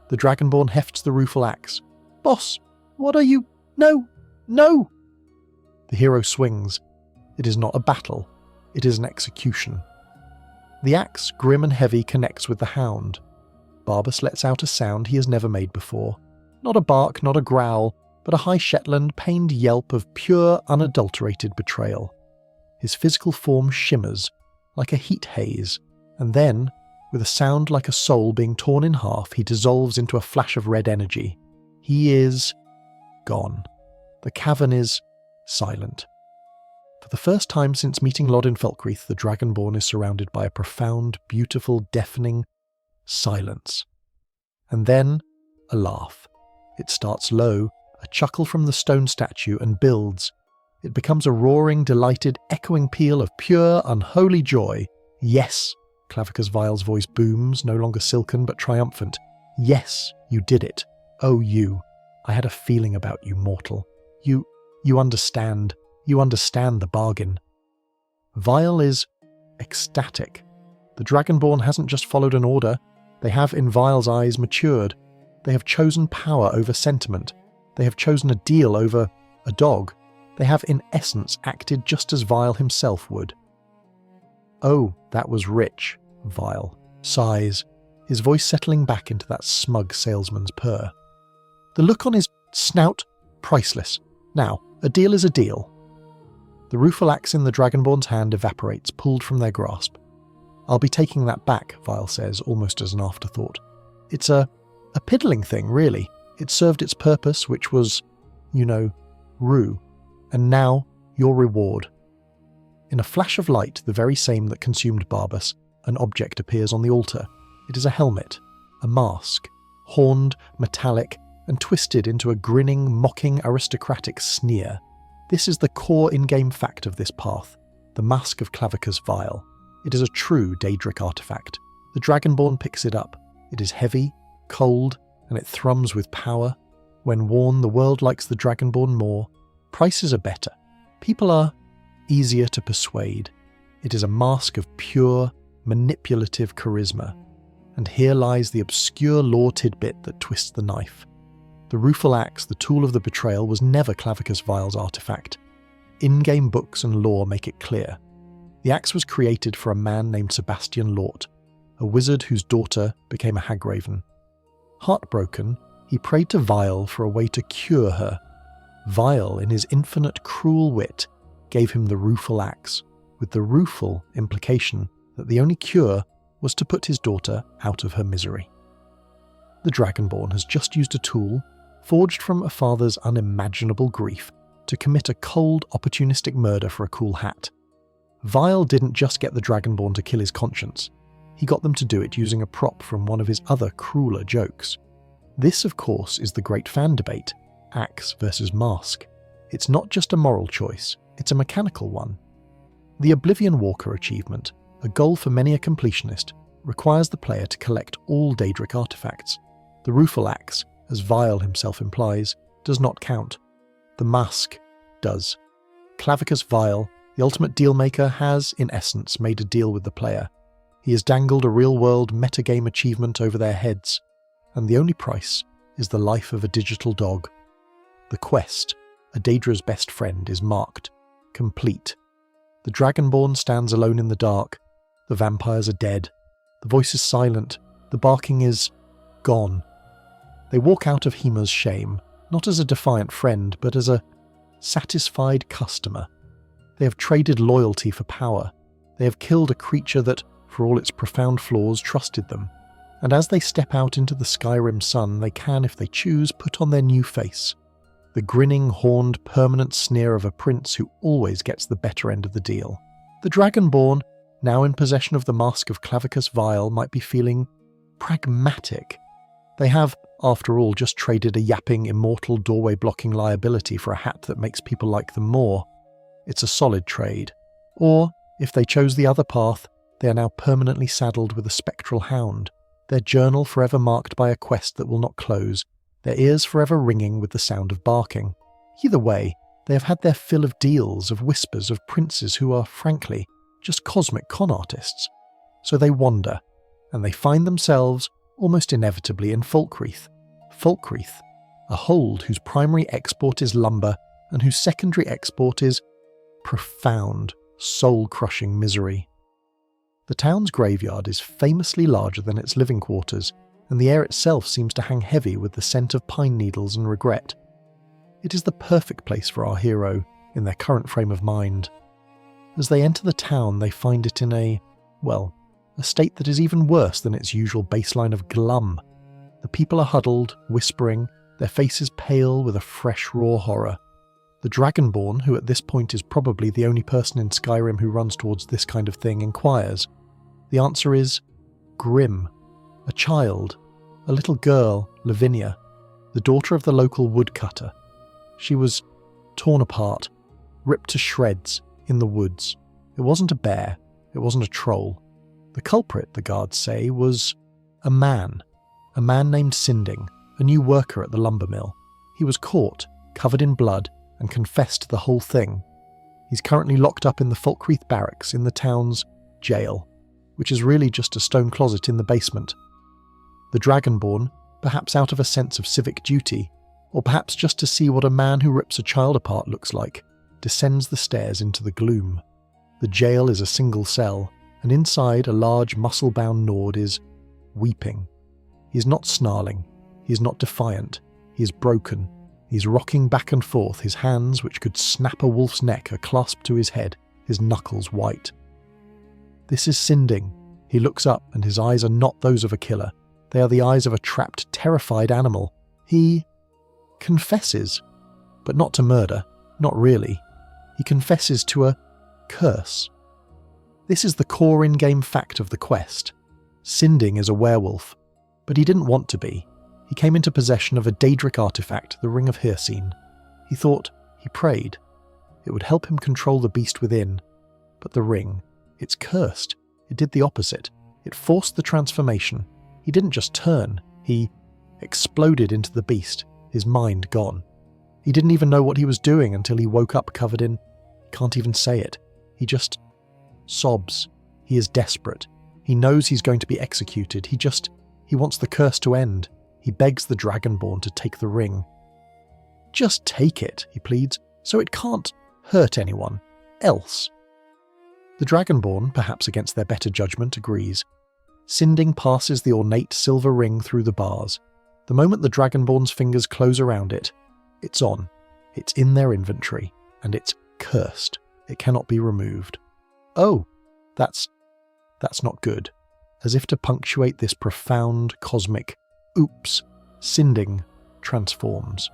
The Dragonborn hefts the rueful axe. Boss, what are you? No, no! The hero swings. It is not a battle. It is an execution. The axe, grim and heavy, connects with the hound. Barbas lets out a sound he has never made before. Not a bark, not a growl, but a high Shetland, pained yelp of pure, unadulterated betrayal. His physical form shimmers, like a heat haze, and then, with a sound like a soul being torn in half, he dissolves into a flash of red energy. He is gone. The cavern is silent. For the first time since meeting Lodin Felkreath, the Dragonborn is surrounded by a profound, beautiful, deafening silence. And then, a laugh. It starts low, a chuckle from the stone statue, and builds. It becomes a roaring, delighted, echoing peal of pure, unholy joy. Yes, Clavicus Vile's voice booms, no longer silken but triumphant. Yes, you did it. Oh, you. I had a feeling about you, mortal. You understand. You understand the bargain. Vile is ecstatic. The Dragonborn hasn't just followed an order. They have, in Vile's eyes, matured. They have chosen power over sentiment. They have chosen a deal over a dog. They have, in essence, acted just as Vile himself would. Oh, that was rich, Vile sighs, his voice settling back into that smug salesman's purr. The look on his snout, priceless. Now, a deal is a deal. The rueful axe in the Dragonborn's hand evaporates, pulled from their grasp. I'll be taking that back, Vile says, almost as an afterthought. It's a piddling thing, really. It served its purpose, which was, rue. And now your reward. In a flash of light, the very same that consumed Barbas, an object appears on the altar. It is a helmet, a mask, horned, metallic, and twisted into a grinning, mocking, aristocratic sneer. This is the core in-game fact of this path, the Mask of Clavicus Vile. It is a true Daedric artifact. The Dragonborn picks it up. It is heavy, cold, and it thrums with power. When worn, the world likes the Dragonborn more. Prices are better. People are easier to persuade. It is a mask of pure, manipulative charisma. And here lies the obscure lore tidbit that twists the knife. The rueful axe, the tool of the betrayal, was never Clavicus Vile's artifact. In-game books and lore make it clear. The axe was created for a man named Sebastian Lort, a wizard whose daughter became a hagraven. Heartbroken, he prayed to Vile for a way to cure her. Vile, in his infinite cruel wit, gave him the rueful axe, with the rueful implication that the only cure was to put his daughter out of her misery. The Dragonborn has just used a tool, forged from a father's unimaginable grief, to commit a cold, opportunistic murder for a cool hat. Vile didn't just get the Dragonborn to kill his conscience, he got them to do it using a prop from one of his other crueler jokes. This, of course, is the great fan debate, axe versus mask. It's not just a moral choice, it's a mechanical one. The Oblivion Walker achievement, a goal for many a completionist, requires the player to collect all Daedric artifacts. The rueful axe, as Vile himself implies, does not count. The mask does. Clavicus Vile, the ultimate dealmaker, has, in essence, made a deal with the player. He has dangled a real-world metagame achievement over their heads, and the only price is the life of a digital dog. The quest, a Daedra's best friend, is marked, complete. The Dragonborn stands alone in the dark, the vampires are dead, the voice is silent, the barking is gone. They walk out of Hima's shame, not as a defiant friend, but as a satisfied customer. They have traded loyalty for power. They have killed a creature that, for all its profound flaws, trusted them. And as they step out into the Skyrim sun, they can, if they choose, put on their new face. The grinning, horned, permanent sneer of a prince who always gets the better end of the deal. The Dragonborn, now in possession of the Mask of Clavicus Vile, might be feeling pragmatic. They have, after all, just traded a yapping, immortal, doorway-blocking liability for a hat that makes people like them more. It's a solid trade. Or, if they chose the other path, they are now permanently saddled with a spectral hound, their journal forever marked by a quest that will not close, their ears forever ringing with the sound of barking. Either way, they have had their fill of deals, of whispers, of princes who are, frankly, just cosmic con artists. So they wander, and they find themselves, almost inevitably, in Falkreath. Falkreath, a hold whose primary export is lumber, and whose secondary export is profound, soul-crushing misery. The town's graveyard is famously larger than its living quarters, and the air itself seems to hang heavy with the scent of pine needles and regret. It is the perfect place for our hero, in their current frame of mind. As they enter the town, they find it in a state that is even worse than its usual baseline of glum. The people are huddled, whispering, their faces pale with a fresh, raw horror. The Dragonborn, who at this point is probably the only person in Skyrim who runs towards this kind of thing, inquires. The answer is grim. A child, a little girl, Lavinia, the daughter of the local woodcutter. She was torn apart, ripped to shreds, in the woods. It wasn't a bear, it wasn't a troll. The culprit, the guards say, was a man named Sinding, a new worker at the lumber mill. He was caught, covered in blood, and confessed the whole thing. He's currently locked up in the Falkreath barracks in the town's jail, which is really just a stone closet in the basement. The Dragonborn, perhaps out of a sense of civic duty, or perhaps just to see what a man who rips a child apart looks like, descends the stairs into the gloom. The jail is a single cell, and inside a large muscle-bound Nord is weeping. He is not snarling, he is not defiant, he is broken. He's rocking back and forth, his hands, which could snap a wolf's neck, are clasped to his head, his knuckles white. This is Sinding. He looks up, and his eyes are not those of a killer. They are the eyes of a trapped, terrified animal. He confesses, but not to murder, not really. He confesses to a curse. This is the core in-game fact of the quest. Sinding is a werewolf, but he didn't want to be. He came into possession of a Daedric artifact, the Ring of Hircine. He thought, he prayed. It would help him control the beast within. But the ring, it's cursed. It did the opposite. It forced the transformation. He didn't just turn, he exploded into the beast, his mind gone. He didn't even know what he was doing until he woke up covered in... can't even say it. He just sobs. He is desperate. He knows he's going to be executed. He wants the curse to end. He begs the Dragonborn to take the ring. Just take it, he pleads, so it can't hurt anyone else. The Dragonborn, perhaps against their better judgment, agrees. Sinding passes the ornate silver ring through the bars. The moment the Dragonborn's fingers close around it, it's on. It's in their inventory, and it's cursed. It cannot be removed. Oh, that's not good. As if to punctuate this profound, cosmic oops, Sinding transforms.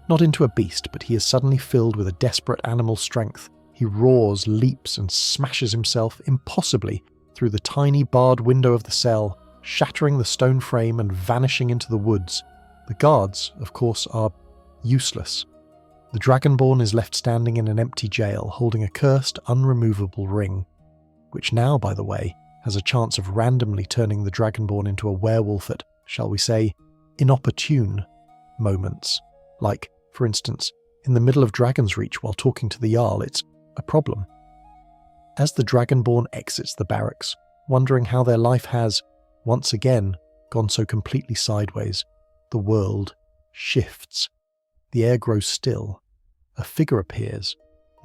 Not into a beast, but he is suddenly filled with a desperate animal strength. He roars, leaps, and smashes himself impossibly through the tiny barred window of the cell, shattering the stone frame and vanishing into the woods. The guards, of course, are useless. The Dragonborn is left standing in an empty jail, holding a cursed, unremovable ring, which now, by the way, has a chance of randomly turning the Dragonborn into a werewolf at, shall we say, inopportune moments. Like, for instance, in the middle of Dragon's Reach while talking to the Jarl. It's a problem. As the Dragonborn exits the barracks, wondering how their life has, once again, gone so completely sideways, the world shifts. The air grows still. A figure appears.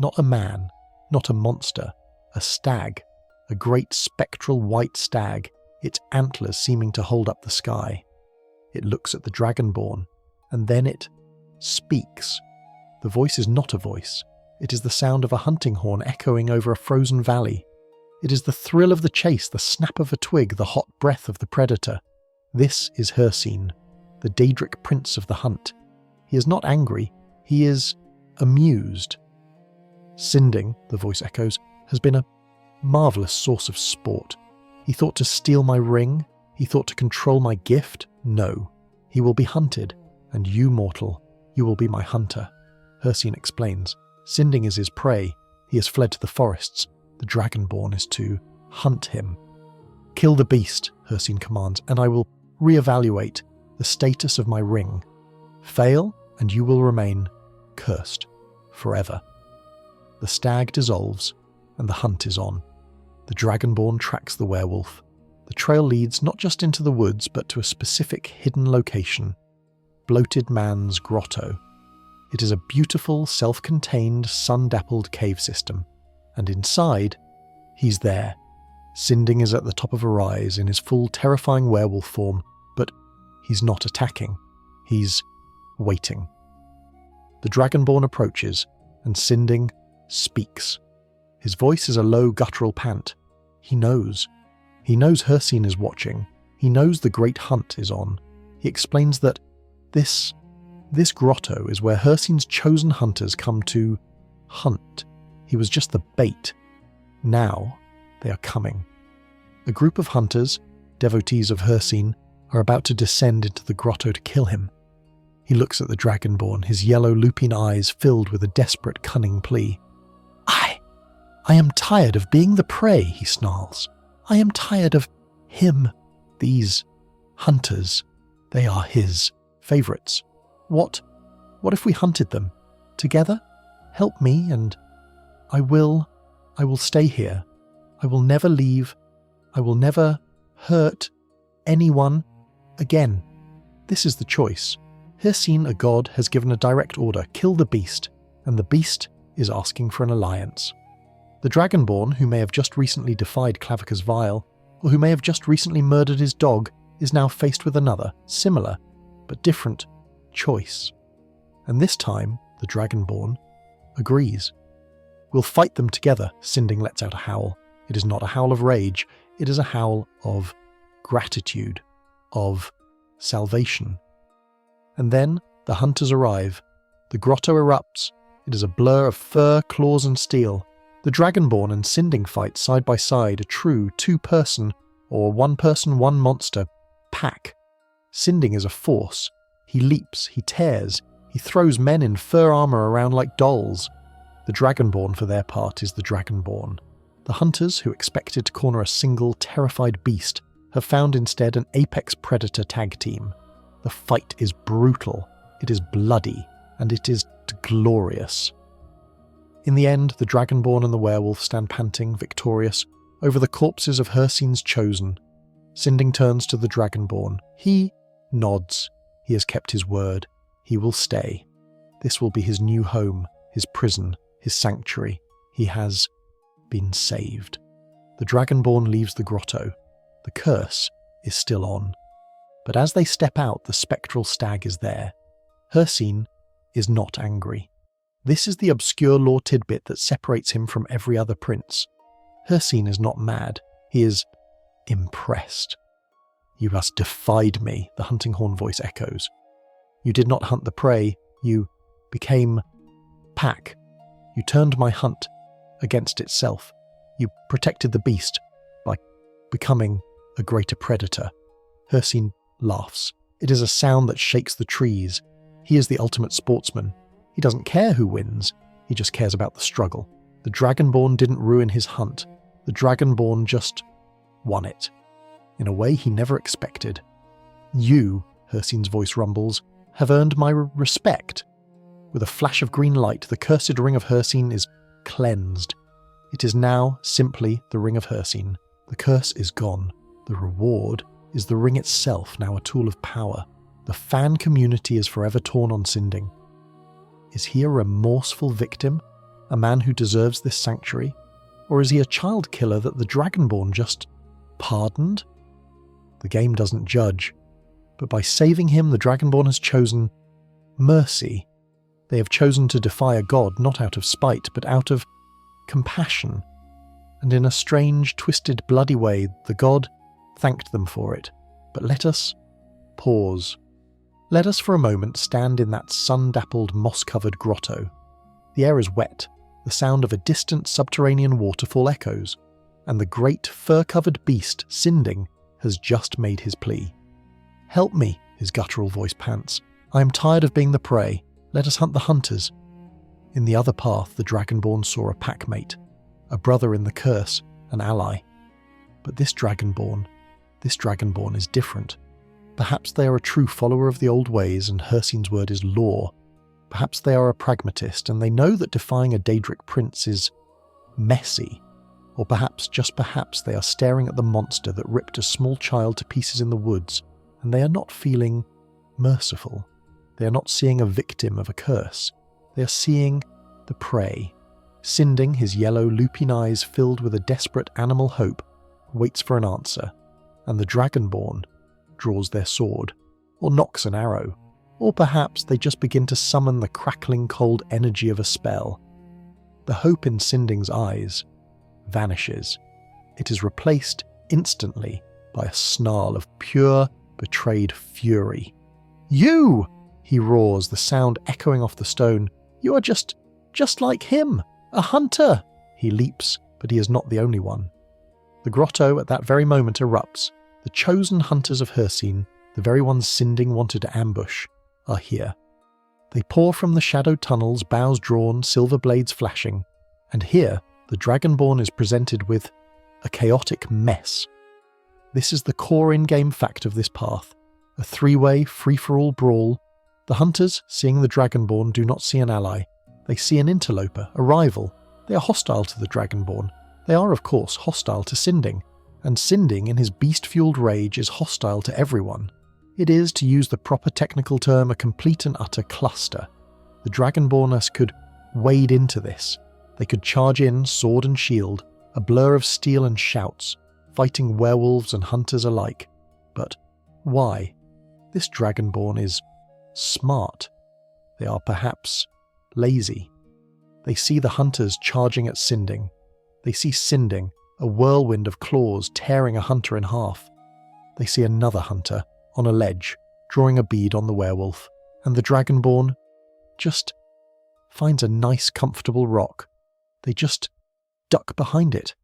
Not a man, not a monster, a stag. A great spectral white stag, its antlers seeming to hold up the sky. It looks at the Dragonborn, and then it speaks. The voice is not a voice. It is the sound of a hunting horn echoing over a frozen valley. It is the thrill of the chase, the snap of a twig, the hot breath of the predator. This is Hircine, the Daedric Prince of the hunt. He is not angry, he is amused. Sinding, the voice echoes, has been a marvellous source of sport. He thought to steal my ring? He thought to control my gift? No. He will be hunted, and you, mortal, you will be my hunter. Hircine explains. Sinding is his prey. He has fled to the forests. The Dragonborn is to hunt him. Kill the beast, Hircine commands, and I will reevaluate the status of my ring. Fail, and you will remain cursed forever. The stag dissolves, and the hunt is on. The Dragonborn tracks the werewolf. The trail leads not just into the woods, but to a specific hidden location. Bloated Man's Grotto. It is a beautiful, self-contained, sun-dappled cave system. And inside, he's there. Sinding is at the top of a rise in his full terrifying werewolf form, but he's not attacking. He's waiting. The Dragonborn approaches, and Sinding speaks. His voice is a low guttural pant. He knows. He knows Hircine is watching. He knows the great hunt is on. He explains that this grotto is where Hircine's chosen hunters come to hunt. He was just the bait. Now they are coming. A group of hunters, devotees of Hircine, are about to descend into the grotto to kill him. He looks at the Dragonborn, his yellow lupine eyes filled with a desperate, cunning plea. I am tired of being the prey, he snarls. I am tired of him. These hunters, they are his favourites. What if we hunted them? Together? Help me, and I will stay here. I will never leave. I will never hurt anyone again. This is the choice. Hircine, a god, has given a direct order, kill the beast, and the beast is asking for an alliance. The Dragonborn, who may have just recently defied Clavicus Vile, or who may have just recently murdered his dog, is now faced with another, similar, but different, choice. And this time, the Dragonborn agrees. We'll fight them together, Sinding lets out a howl. It is not a howl of rage, it is a howl of gratitude, of salvation. And then the hunters arrive. The grotto erupts. It is a blur of fur, claws and steel. The Dragonborn and Sinding fight side by side, a true two-person, or one-person, one-monster, pack. Sinding is a force. He leaps, he tears, he throws men in fur armour around like dolls. The Dragonborn, for their part, is the Dragonborn. The hunters, who expected to corner a single, terrified beast, have found instead an apex predator tag team. The fight is brutal, it is bloody, and it is glorious. In the end, the Dragonborn and the werewolf stand panting, victorious, over the corpses of Hircine's chosen. Sinding turns to the Dragonborn. He nods. He has kept his word. He will stay. This will be his new home, his prison, his sanctuary. He has been saved. The Dragonborn leaves the grotto. The curse is still on. But as they step out, the spectral stag is there. Hircine is not angry. This is the obscure lore tidbit that separates him from every other prince. Hircine is not mad. He is impressed. "You hast defied me," the hunting horn voice echoes. "You did not hunt the prey. You became pack. You turned my hunt against itself. You protected the beast by becoming a greater predator." Hircine laughs. It is a sound that shakes the trees. He is the ultimate sportsman. He doesn't care who wins. He just cares about the struggle. The Dragonborn didn't ruin his hunt. The Dragonborn just won it. In a way he never expected. "You," Hircine's voice rumbles, "have earned my respect." With a flash of green light, the cursed ring of Hircine is cleansed. It is now simply the ring of Hircine. The curse is gone. The reward is the ring itself, now a tool of power. The fan community is forever torn on Sinding. Is he a remorseful victim? A man who deserves this sanctuary? Or is he a child killer that the Dragonborn just pardoned? The game doesn't judge. But by saving him, the Dragonborn has chosen mercy. They have chosen to defy a god, not out of spite, but out of compassion. And in a strange, twisted, bloody way, the god thanked them for it. But let us pause. Let us for a moment stand in that sun-dappled, moss-covered grotto. The air is wet. The sound of a distant subterranean waterfall echoes. And the great, fur-covered beast, Sinding, has just made his plea. "Help me," his guttural voice pants. "I am tired of being the prey. Let us hunt the hunters." In the other path, the Dragonborn saw a packmate, a brother in the curse, an ally. But this Dragonborn is different. Perhaps they are a true follower of the old ways and Hircine's word is law. Perhaps they are a pragmatist and they know that defying a Daedric prince is messy. Or perhaps, just perhaps, they are staring at the monster that ripped a small child to pieces in the woods and they are not feeling merciful. They are not seeing a victim of a curse. They are seeing the prey. Sinding, his yellow, lupine eyes filled with a desperate animal hope, waits for an answer, and the Dragonborn draws their sword, or nocks an arrow, or perhaps they just begin to summon the crackling cold energy of a spell. The hope in Sinding's eyes vanishes. It is replaced instantly by a snarl of pure, betrayed fury. "You!" he roars, the sound echoing off the stone. "You are just like him, a hunter!" He leaps, but he is not the only one. The grotto at that very moment erupts. The chosen hunters of Hircine, the very ones Sinding wanted to ambush, are here. They pour from the shadowed tunnels, bows drawn, silver blades flashing, and here the Dragonborn is presented with a chaotic mess. This is the core in-game fact of this path, a three-way, free-for-all brawl. The hunters, seeing the Dragonborn, do not see an ally. They see an interloper, a rival. They are hostile to the Dragonborn. They are, of course, hostile to Sinding. And Sinding, in his beast-fueled rage, is hostile to everyone. It is, to use the proper technical term, a complete and utter cluster. The Dragonborners could wade into this. They could charge in, sword and shield, a blur of steel and shouts, fighting werewolves and hunters alike. But why? This Dragonborn is smart. They are perhaps lazy. They see the hunters charging at Sinding. They see Sinding, a whirlwind of claws tearing a hunter in half. They see another hunter on a ledge, drawing a bead on the werewolf, and the Dragonborn just finds a nice, comfortable rock. They just duck behind it.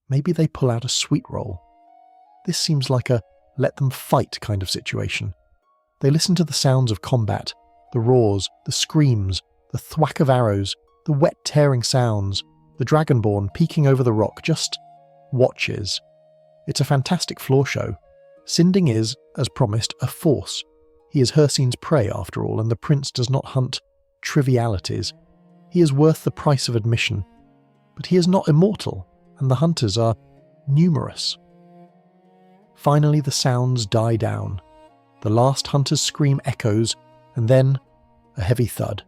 Maybe they pull out a sweet roll. This seems like a let them fight kind of situation. They listen to the sounds of combat, the roars, the screams, the thwack of arrows, the wet tearing sounds, the Dragonborn peeking over the rock just watches. It's a fantastic floor show. Sinding is, as promised, a force. He is Hircine's prey after all, and the prince does not hunt trivialities. He is worth the price of admission. But he is not immortal, and the hunters are numerous. Finally the sounds die down. The last hunter's scream echoes, and then a heavy thud.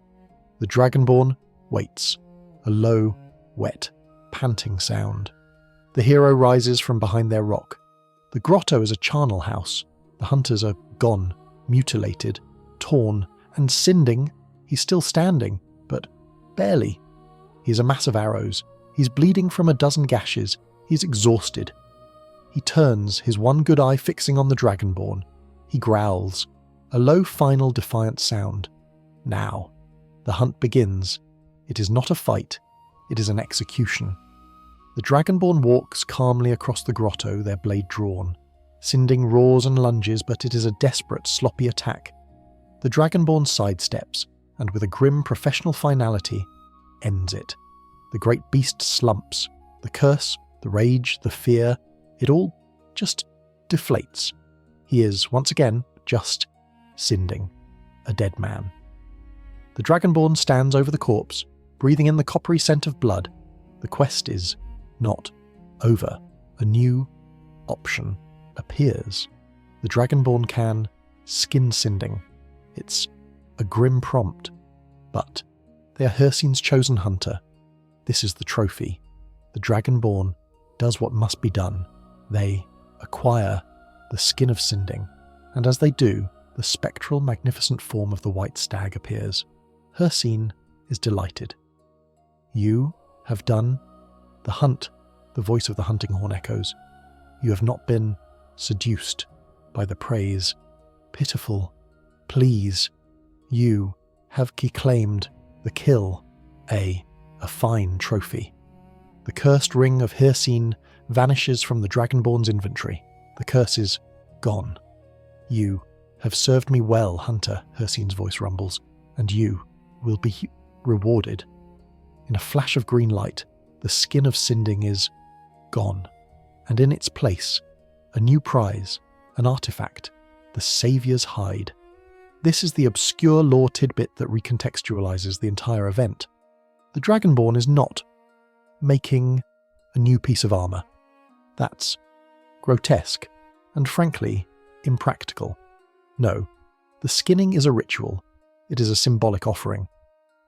The Dragonborn waits. A low, wet, panting sound. The hero rises from behind their rock. The grotto is a charnel house. The hunters are gone, mutilated, torn, and Sinding, he's still standing, but barely. He's a mass of arrows. He's bleeding from a dozen gashes. He's exhausted. He turns, his one good eye fixing on the Dragonborn. He growls. A low final defiant sound. Now. The hunt begins. It is not a fight. It is an execution. The Dragonborn walks calmly across the grotto, their blade drawn. Sinding roars and lunges, but it is a desperate, sloppy attack. The Dragonborn sidesteps, and with a grim professional finality, ends it. The great beast slumps. The curse, the rage, the fear, it all just deflates. He is, once again, just Sinding, a dead man. The Dragonborn stands over the corpse, breathing in the coppery scent of blood. The quest is not over. A new option appears. The Dragonborn can skin Sinding. It's a grim prompt, but they are Hircine's chosen hunter. This is the trophy. The Dragonborn does what must be done. They acquire the skin of Sinding, and as they do, the spectral, magnificent form of the white stag appears. Hircine is delighted. You have done the hunt, the voice of the hunting horn echoes. You have not been seduced by the praise. Pitiful, please. You have claimed the kill, a fine trophy. The cursed ring of Hircine vanishes from the Dragonborn's inventory. The curse is gone. You have served me well, hunter, Hircine's voice rumbles, and you will be rewarded. In a flash of green light, the skin of Sinding is gone, and in its place, a new prize, an artifact, the Saviour's hide. This is the obscure lore tidbit that recontextualizes the entire event. The Dragonborn is not making a new piece of armor. That's grotesque, and frankly, impractical. No, the skinning is a ritual. It is a symbolic offering.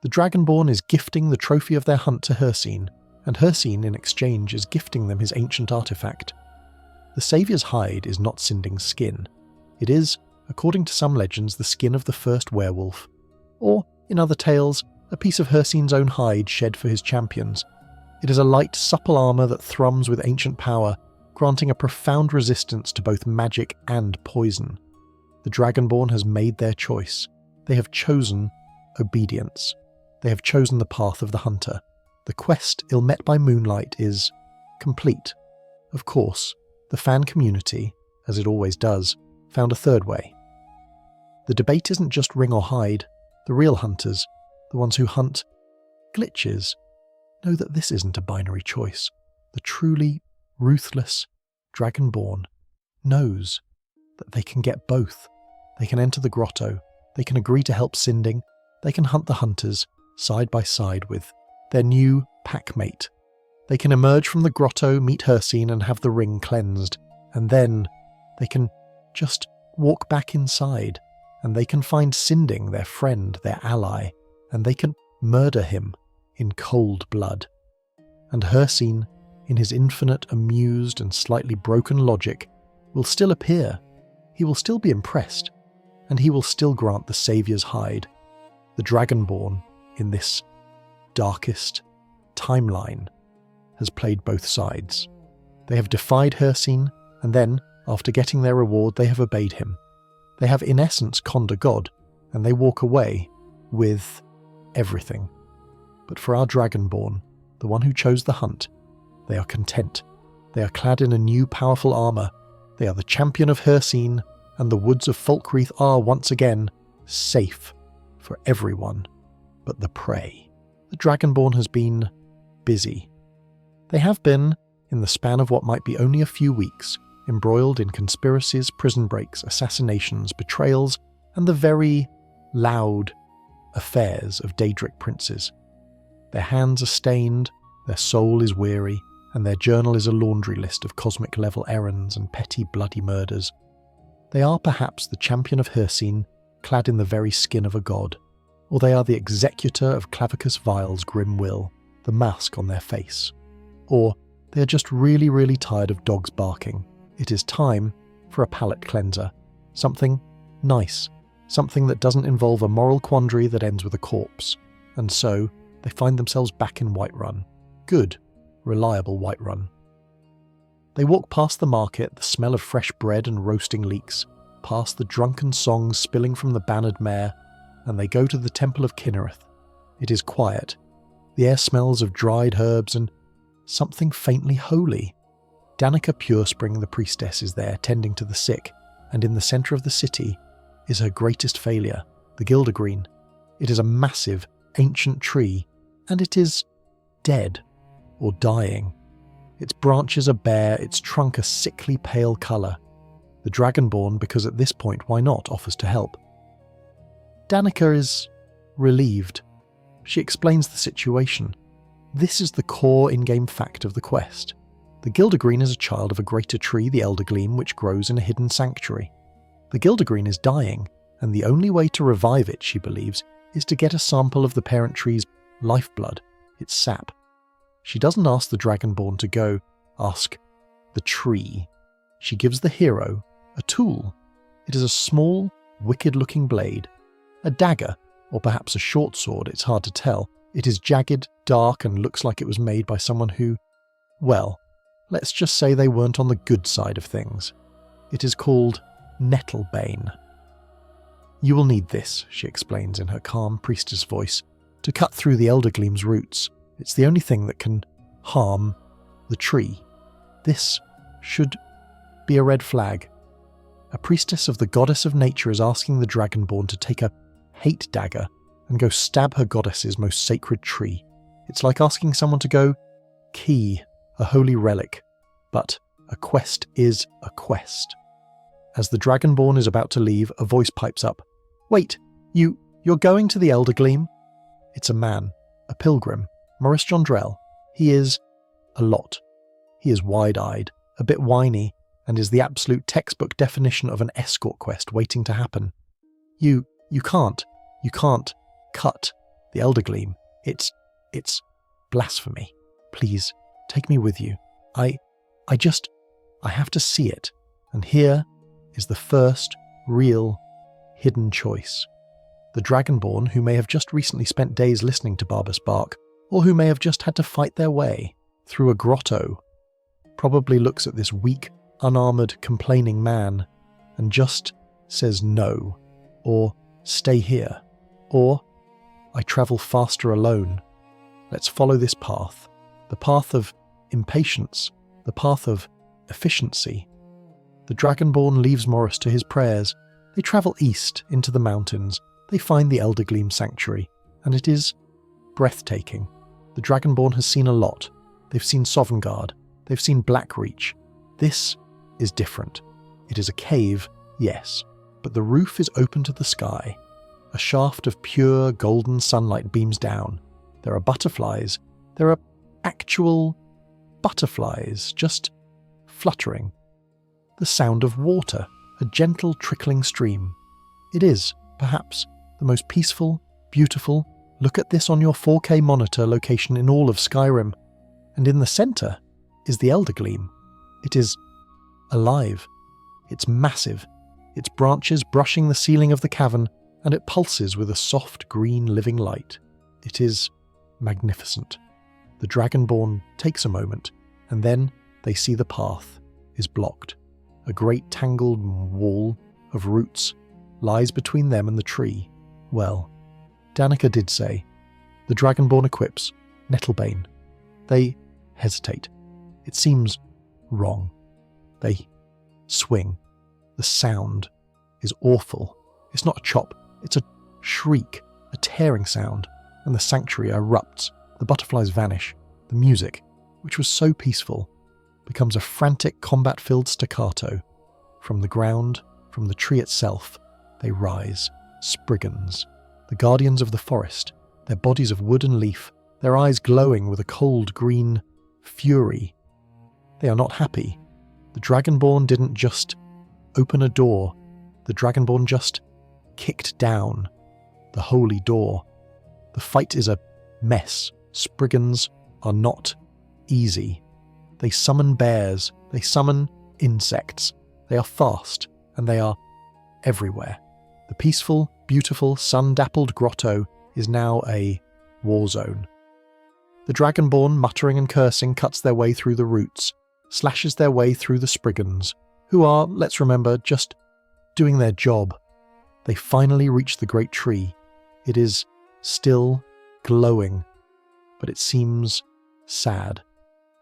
The Dragonborn is gifting the trophy of their hunt to Hircine, and Hircine, in exchange, is gifting them his ancient artifact. The Saviour's hide is not Sinding's skin. It is, according to some legends, the skin of the first werewolf, or, in other tales, a piece of Hircine's own hide shed for his champions. It is a light, supple armour that thrums with ancient power, granting a profound resistance to both magic and poison. The Dragonborn has made their choice. They have chosen obedience. They have chosen the path of the hunter. The quest, ill met by moonlight, is complete. Of course, the fan community, as it always does, found a third way. The debate isn't just ring or hide. The real hunters, the ones who hunt glitches, know that this isn't a binary choice. The truly ruthless Dragonborn knows that they can get both. They can enter the grotto, they can agree to help Sinding, they can hunt the hunters side by side with their new packmate. They can emerge from the grotto, meet Hircine and have the ring cleansed, and then they can just walk back inside, and they can find Sinding, their friend, their ally, and they can murder him in cold blood. And Hircine, in his infinite, amused and slightly broken logic, will still appear. He will still be impressed, and he will still grant the Saviour's hide. The Dragonborn, in this darkest timeline, has played both sides. They have defied Hircine, and then, after getting their reward, they have obeyed him. They have in essence conned a god, and they walk away with everything. But for our Dragonborn, the one who chose the hunt, they are content. They are clad in a new powerful armour. They are the champion of Hircine, and the woods of Falkreath are, once again, safe for everyone but the prey. The Dragonborn has been busy. They have been, in the span of what might be only a few weeks, embroiled in conspiracies, prison breaks, assassinations, betrayals, and the very loud affairs of Daedric Princes. Their hands are stained, their soul is weary, and their journal is a laundry list of cosmic-level errands and petty bloody murders. They are perhaps the champion of Hircine, clad in the very skin of a god, or they are the executor of Clavicus Vile's grim will, the mask on their face. Or they are just really, really tired of dogs barking. It is time for a palate cleanser. Something nice. Something that doesn't involve a moral quandary that ends with a corpse. And so, they find themselves back in Whiterun. Good, reliable Whiterun. They walk past the market, the smell of fresh bread and roasting leeks, past the drunken songs spilling from the bannered mare, and they go to the Temple of Kinnereth. It is quiet. The air smells of dried herbs and something faintly holy. Danica Purespring, the priestess, is there tending to the sick, and in the centre of the city is her greatest failure, the Gildergreen. It is a massive, ancient tree, and it is dead, or dying. Its branches are bare, its trunk a sickly pale colour. The Dragonborn, because at this point why not, offers to help. Danica is relieved. She explains the situation. This is the core in-game fact of the quest. The Gildergreen is a child of a greater tree, the Eldergleam, which grows in a hidden sanctuary. The Gildergreen is dying, and the only way to revive it, she believes, is to get a sample of the parent tree's lifeblood, its sap. She doesn't ask the Dragonborn to go ask the tree. She gives the hero a tool. It is a small, wicked-looking blade. A dagger, or perhaps a short sword, it's hard to tell. It is jagged, dark, and looks like it was made by someone who, well, let's just say they weren't on the good side of things. It is called Nettlebane. You will need this, she explains in her calm priestess voice, to cut through the Eldergleam's roots. It's the only thing that can harm the tree. This should be a red flag. A priestess of the goddess of nature is asking the Dragonborn to take a hate dagger and go stab her goddess's most sacred tree. It's like asking someone to go key a holy relic, but a quest is a quest. As the Dragonborn is about to leave, a voice pipes up. Wait, you're going to the Eldergleam? It's a man, a pilgrim, Maurice Jondrell. He is a lot. He is wide-eyed, a bit whiny, and is the absolute textbook definition of an escort quest waiting to happen. You can't cut the Eldergleam. It's blasphemy. Please, take me with you. I have to see it. And here is the first real hidden choice. The Dragonborn, who may have just recently spent days listening to Barbas bark, or who may have just had to fight their way through a grotto, probably looks at this weak, unarmoured, complaining man and just says no, or stay here, or I travel faster alone. Let's follow this path, the path of impatience, the path of efficiency. The Dragonborn leaves Maurice to his prayers. They travel east into the mountains. They find the Eldergleam Sanctuary, and it is breathtaking. The Dragonborn has seen a lot. They've seen Sovngarde. They've seen Blackreach. This is different. It is a cave, yes, but the roof is open to the sky. A shaft of pure golden sunlight beams down. There are butterflies. There are actual butterflies just fluttering. The sound of water, a gentle trickling stream. It is, perhaps, the most peaceful, beautiful, look at this on your 4K monitor location in all of Skyrim. And in the centre is the Eldergleam. It is alive. It's massive. Its branches brushing the ceiling of the cavern, and it pulses with a soft green living light. It is magnificent. The Dragonborn takes a moment, and then they see the path is blocked. A great tangled wall of roots lies between them and the tree. Well, Danica did say, The Dragonborn equips Nettlebane. They hesitate. It seems wrong. They swing. The sound is awful. It's not a chop, it's a shriek, a tearing sound, and the sanctuary erupts. The butterflies vanish. The music, which was so peaceful, becomes a frantic combat-filled staccato. From the ground, from the tree itself, they rise, Spriggans, the guardians of the forest, their bodies of wood and leaf, their eyes glowing with a cold green fury. They are not happy. The Dragonborn didn't just open a door. The Dragonborn just kicked down the holy door. The fight is a mess. Spriggans are not easy. They summon bears. They summon insects. They are fast, and they are everywhere. The peaceful, beautiful, sun-dappled grotto is now a war zone. The Dragonborn, muttering and cursing, cuts their way through the roots, slashes their way through the Spriggans, who are, let's remember, just doing their job. They finally reach the great tree. It is still glowing, but it seems sad.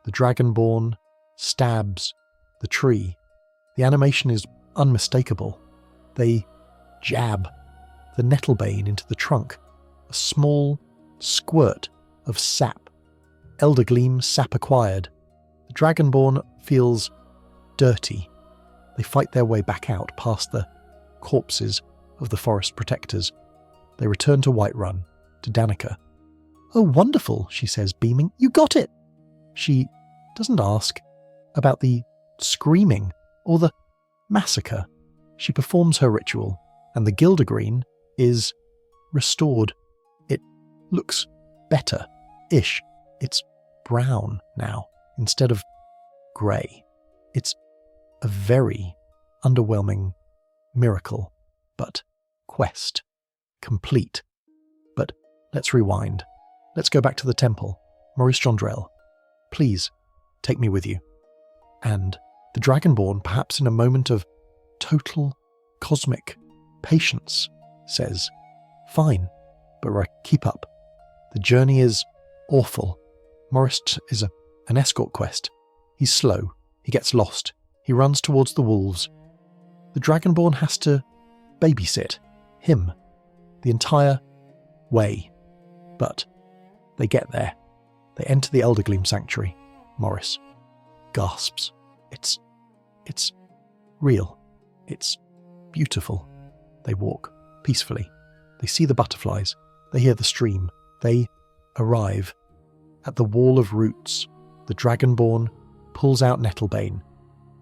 The Dragonborn stabs the tree. The animation is unmistakable. They jab the Nettlebane into the trunk, a small squirt of sap. Elder Gleam sap acquired. The Dragonborn feels dirty. They fight their way back out past the corpses of the forest protectors. They return to Whiterun, to Danica. "Oh, wonderful," she says, beaming. "You got it!" She doesn't ask about the screaming or the massacre. She performs her ritual, and the Gildergreen is restored. It looks better-ish. It's brown now, instead of grey. It's a very underwhelming miracle, but quest complete. But let's rewind. Let's go back to the temple. Maurice Jondrel, please take me with you. And the Dragonborn, perhaps in a moment of total cosmic patience, says, "Fine, but keep up. The journey is awful. Maurice is an escort quest. He's slow. He gets lost. He runs towards the wolves. The Dragonborn has to babysit him the entire way. But they get there. They enter the Eldergleam Sanctuary. Maurice gasps. It's real. It's beautiful. They walk peacefully. They see the butterflies. They hear the stream. They arrive at the wall of roots. The Dragonborn pulls out Nettlebane.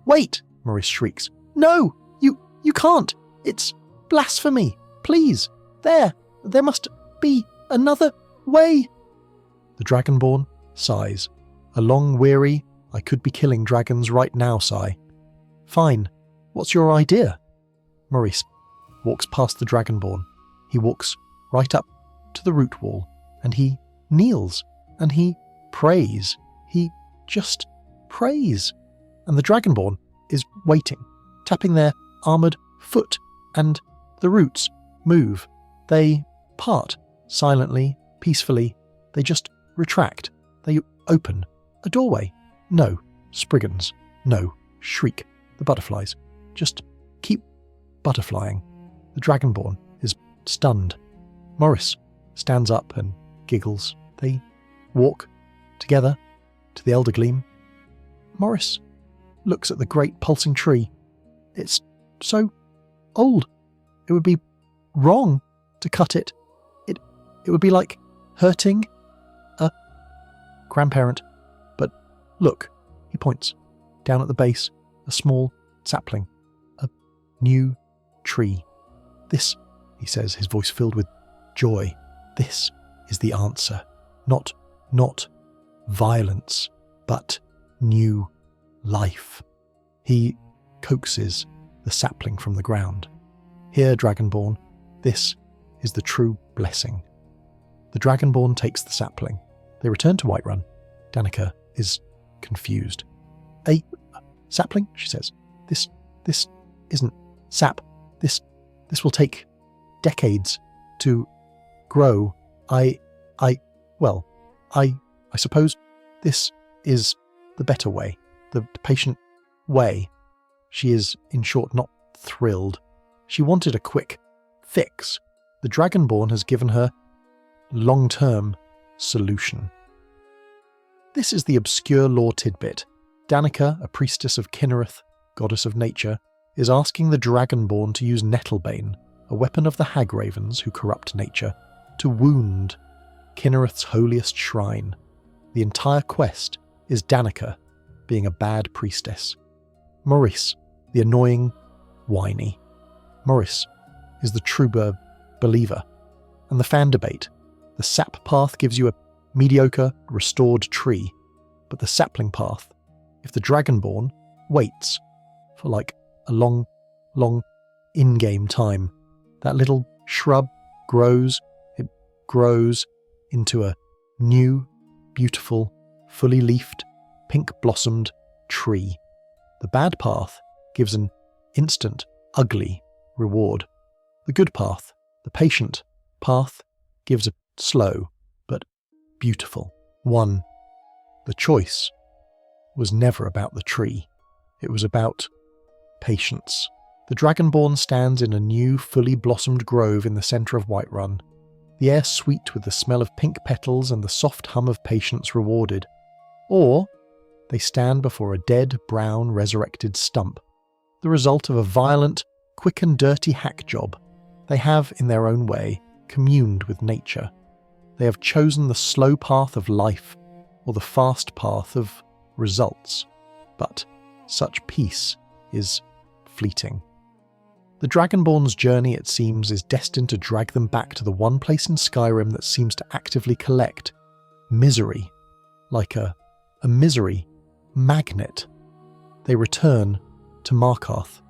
"Wait!" Maurice shrieks. "No! You can't! It's blasphemy! Please! There must be another way!" The Dragonborn sighs. A long, weary, I could be killing dragons right now sigh. "Fine. What's your idea?" Maurice walks past the Dragonborn. He walks right up to the root wall, and he kneels, and he prays. He just prays. And the Dragonborn is waiting, tapping their armoured foot, and the roots move. They part, silently, peacefully. They just retract. They open a doorway. No Spriggans. No shriek. The butterflies just keep butterflying. The Dragonborn is stunned. Maurice stands up and giggles. They walk together to the Eldergleam. Maurice looks at the great pulsing tree. It's so old. It would be wrong to cut it. It would be like hurting a grandparent. But look, he points down at the base, a small sapling, a new tree. "This," he says, his voice filled with joy, "this is the answer. Not violence, but new life." He coaxes the sapling from the ground. "Here, Dragonborn, this is the true blessing." The Dragonborn takes the sapling. They return to Whiterun. Danica is confused. "A sapling?" she says. This isn't sap. This will take decades to grow. Well, I suppose this is the better way, the patient way. She is, in short, not thrilled. She wanted a quick fix. The Dragonborn has given her long-term solution. This is the obscure lore tidbit. Danica, a priestess of Kinnereth, goddess of nature, is asking the Dragonborn to use Nettlebane, a weapon of the Hagravens who corrupt nature, to wound Kinnereth's holiest shrine. The entire quest is Danica being a bad priestess. Maurice, the annoying, whiny. Maurice is the true believer. And the fan debate. The sap path gives you a mediocre, restored tree, but the sapling path, if the Dragonborn waits for like a long in-game time, that little shrub grows into a new, beautiful, fully leafed, pink-blossomed tree. The bad path gives an instant, ugly reward. The good path, the patient path, gives a slow but beautiful one. The choice was never about the tree. It was about patience. The Dragonborn stands in a new, fully blossomed grove in the centre of Whiterun. The air sweet with the smell of pink petals and the soft hum of patience rewarded. Or they stand before a dead, brown, resurrected stump, the result of a violent, quick and dirty hack job. They have, in their own way, communed with nature. They have chosen the slow path of life or the fast path of results. But such peace is fleeting. The Dragonborn's journey, it seems, is destined to drag them back to the one place in Skyrim that seems to actively collect misery, like a misery magnet. They return to Markarth.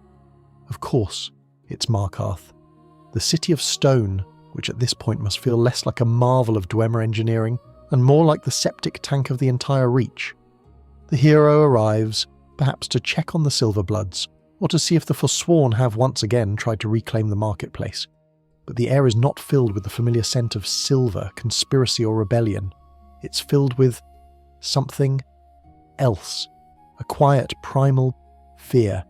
Of course, it's Markarth, the city of stone, which at this point must feel less like a marvel of Dwemer engineering and more like the septic tank of the entire Reach. The hero arrives, perhaps to check on the Silverbloods, or to see if the Forsworn have once again tried to reclaim the marketplace. But the air is not filled with the familiar scent of silver, conspiracy or rebellion. It's filled with something else, a quiet, primal fear.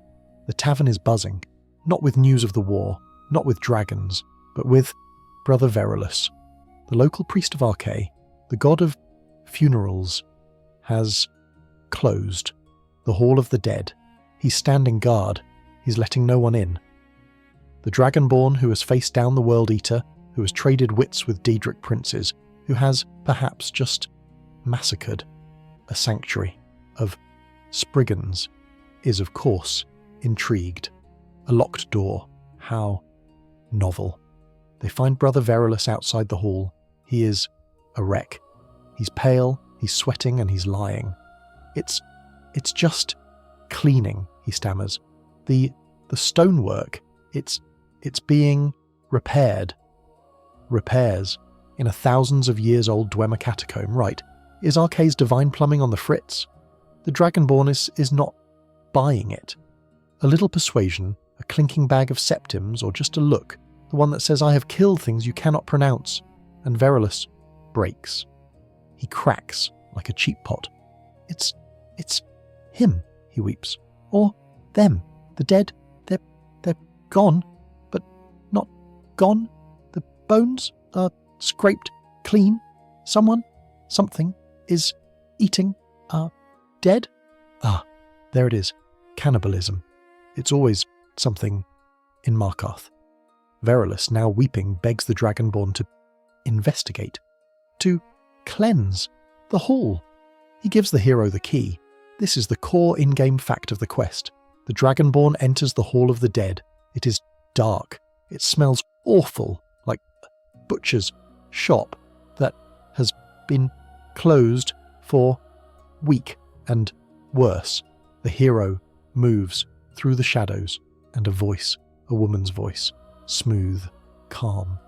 The tavern is buzzing, not with news of the war, not with dragons, but with Brother Verulus. The local priest of Arkay, the god of funerals, has closed the Hall of the Dead. He's standing guard. He's letting no one in. The Dragonborn who has faced down the World Eater, who has traded wits with Daedric Princes, who has, perhaps, just massacred a sanctuary of Spriggans, is, of course, intrigued. A locked door. How novel. They find Brother Verulus outside the hall. He is a wreck. He's pale, he's sweating, and he's lying. It's just cleaning, he stammers. The stonework, it's being repaired. Repairs in a thousands of years old Dwemer catacomb, right? Is Arkay's divine plumbing on the fritz? The Dragonborn is not buying it. A little persuasion, a clinking bag of septims, or just a look, the one that says, "I have killed things you cannot pronounce," and Verulus breaks. He cracks like a cheap pot. It's him, he weeps. Or them. The dead, they're gone, but not gone. The bones are scraped clean. Something is eating dead. There it is. Cannibalism. It's always something in Markarth. Verulus, now weeping, begs the Dragonborn to investigate, to cleanse the hall. He gives the hero the key. This is the core in-game fact of the quest. The Dragonborn enters the Hall of the Dead. It is dark. It smells awful, like a butcher's shop that has been closed for a week and worse. The hero moves through the shadows, and a woman's voice, smooth, calm.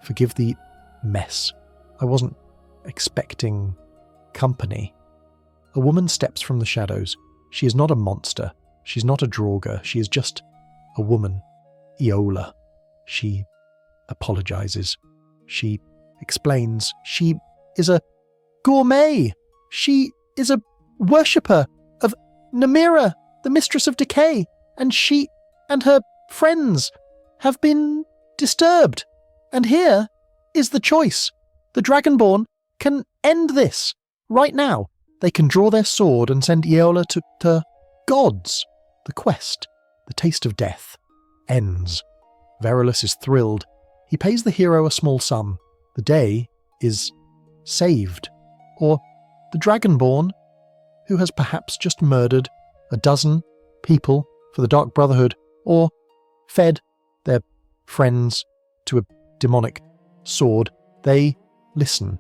"Forgive the mess. I wasn't expecting company." A woman steps from the shadows. She is not a monster. She's not a Draugr. She is just a woman. Eola. She apologizes. She explains. She is a gourmet. She is a worshipper of Namira, the mistress of decay, and she and her friends have been disturbed. And here is the choice. The Dragonborn can end this right now. They can draw their sword and send Eola to gods. The quest, the taste of death, ends. Verulus is thrilled. He pays the hero a small sum. The day is saved. Or the Dragonborn, who has perhaps just murdered a dozen people for the Dark Brotherhood, or fed their friends to a demonic sword, they listen.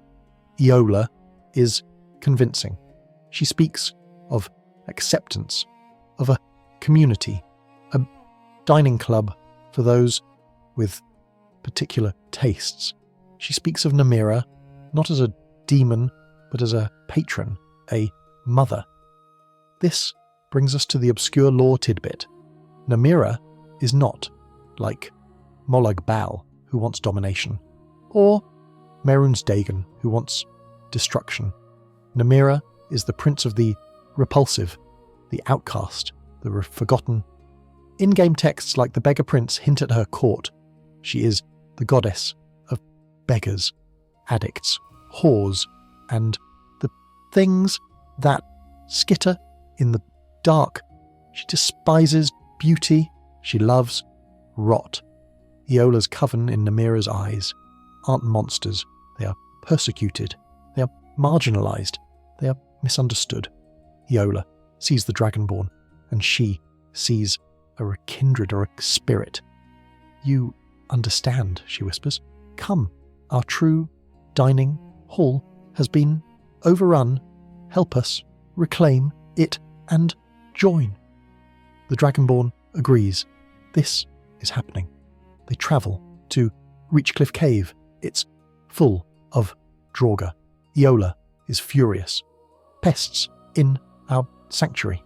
Eola is convincing. She speaks of acceptance, of a community, a dining club for those with particular tastes. She speaks of Namira not as a demon, but as a patron, a mother. This brings us to the obscure lore tidbit. Namira is not like Molag Bal, who wants domination, or Merun's Dagon, who wants destruction. Namira is the prince of the repulsive, the outcast, the forgotten. In-game texts like the Beggar Prince hint at her court. She is the goddess of beggars, addicts, whores, and the things that skitter in the dark. She despises beauty. She loves rot. Eola's coven in Namira's eyes aren't monsters. They are persecuted. They are marginalised. They are misunderstood. Eola sees the Dragonborn, and she sees a kindred or a spirit. You understand, she whispers. Come, our true dining hall has been overrun. Help us reclaim it and join. The Dragonborn agrees. This is happening. They travel to Reachcliff Cave. It's full of Draugr. Eola is furious. Pests in our sanctuary.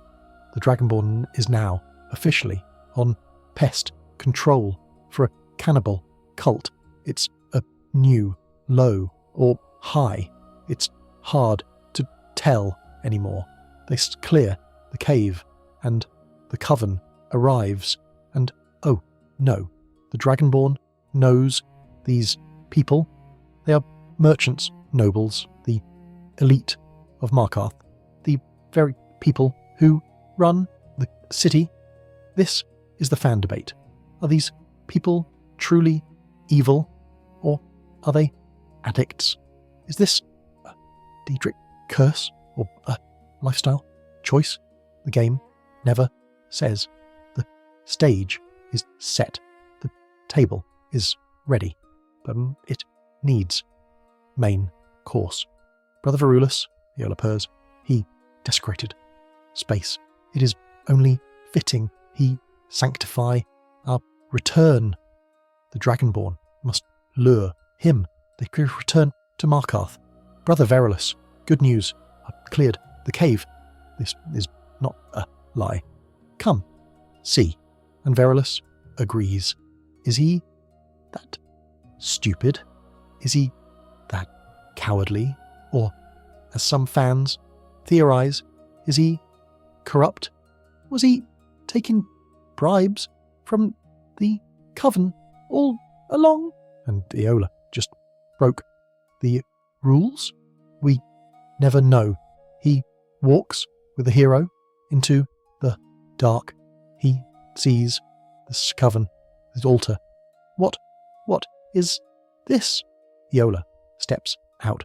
The Dragonborn is now officially on pest control for a cannibal cult. It's a new low or high. It's hard to tell anymore. They clear the cave, and the coven arrives, and oh no, the Dragonborn knows these people. They are merchants, nobles, the elite of Markarth, the very people who run the city. This is the fan debate. Are these people truly evil, or are they addicts? Is this a Daedric curse, or a lifestyle choice? The game never says. The stage is set. The table is ready, but it needs main course. Brother Verulus, Eola purrs, he desecrated space. It is only fitting he sanctify our return. The Dragonborn must lure him. They could return to Markarth. Brother Verulus, good news. I've cleared the cave. This is not a lie. Come, see. And Verulus agrees. Is he that stupid? Is he that cowardly? Or, as some fans theorize, is he corrupt? Was he taking bribes from the coven all along? And Eola just broke the rules? We never know. He walks with the hero into the dark. He sees this coven, this altar. What is this? Eola steps out.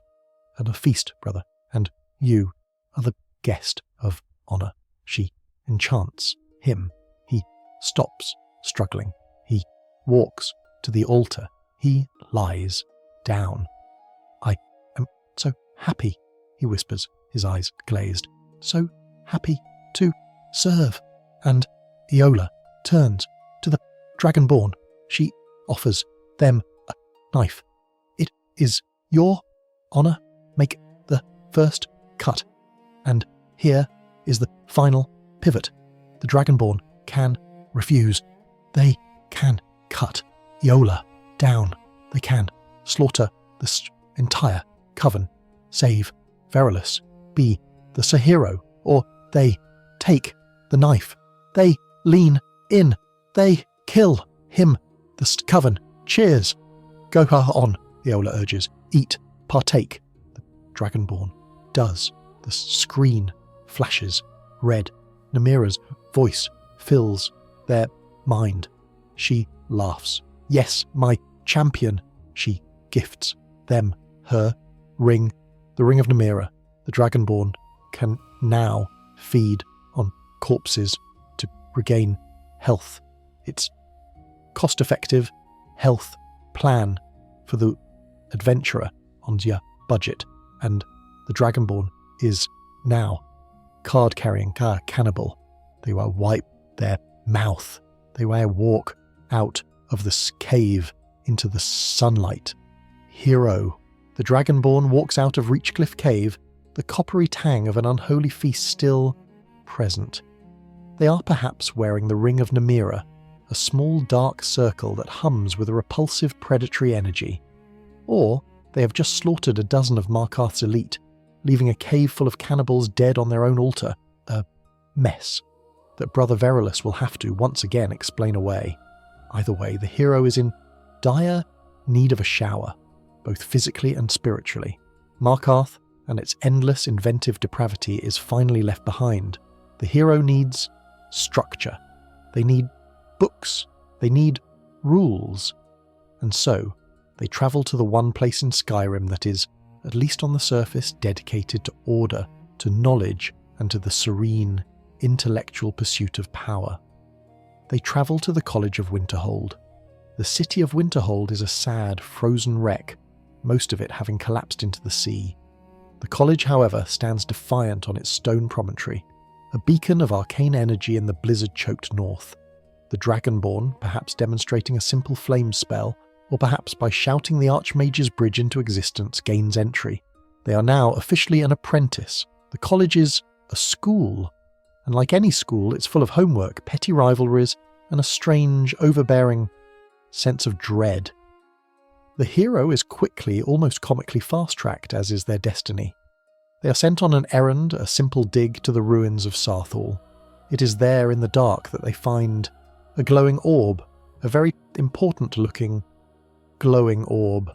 And a feast, brother, and you are the guest of honour. She enchants him. He stops struggling. He walks to the altar. He lies down. I am so happy, he whispers, his eyes glazed. So happy to serve. And Eola turns to the Dragonborn. She offers them a knife. It is your honour. Make the first cut. And here is the final pivot. The Dragonborn can refuse. They can cut Eola down. They can slaughter this entire coven. save Verulus, be the Sahiro, or they take the knife, they lean in, they kill him, the coven cheers. Go on, Eola urges, eat, partake. The Dragonborn does. The screen flashes red. Namira's voice fills their mind. She laughs. Yes, my champion. She gifts them her ring, the Ring of Namira. The Dragonborn can now feed on corpses to regain health. It's cost-effective health plan for the adventurer on your budget, and the Dragonborn is now card-carrying cannibal. They will wipe their mouth. They will walk out of this cave into the sunlight. Hero. The Dragonborn walks out of Reachcliff Cave, the coppery tang of an unholy feast still present. They are perhaps wearing the Ring of Namira, a small dark circle that hums with a repulsive predatory energy. Or they have just slaughtered a dozen of Markarth's elite, leaving a cave full of cannibals dead on their own altar, a mess that Brother Verulus will have to once again explain away. Either way, the hero is in dire need of a shower, both physically and spiritually. Markarth and its endless inventive depravity is finally left behind. The hero needs structure. They need books. They need rules. And so, they travel to the one place in Skyrim that is, at least on the surface, dedicated to order, to knowledge, and to the serene, intellectual pursuit of power. They travel to the College of Winterhold. The city of Winterhold is a sad, frozen wreck, most of it having collapsed into the sea. The college, however, stands defiant on its stone promontory, a beacon of arcane energy in the blizzard-choked north. The Dragonborn, perhaps demonstrating a simple flame spell, or perhaps by shouting the Archmage's bridge into existence, gains entry. They are now officially an apprentice. The college is a school, and like any school, it's full of homework, petty rivalries, and a strange, overbearing sense of dread. The hero is quickly, almost comically fast-tracked, as is their destiny. They are sent on an errand, a simple dig to the ruins of Sarthal. It is there in the dark that they find a glowing orb, a very important-looking glowing orb,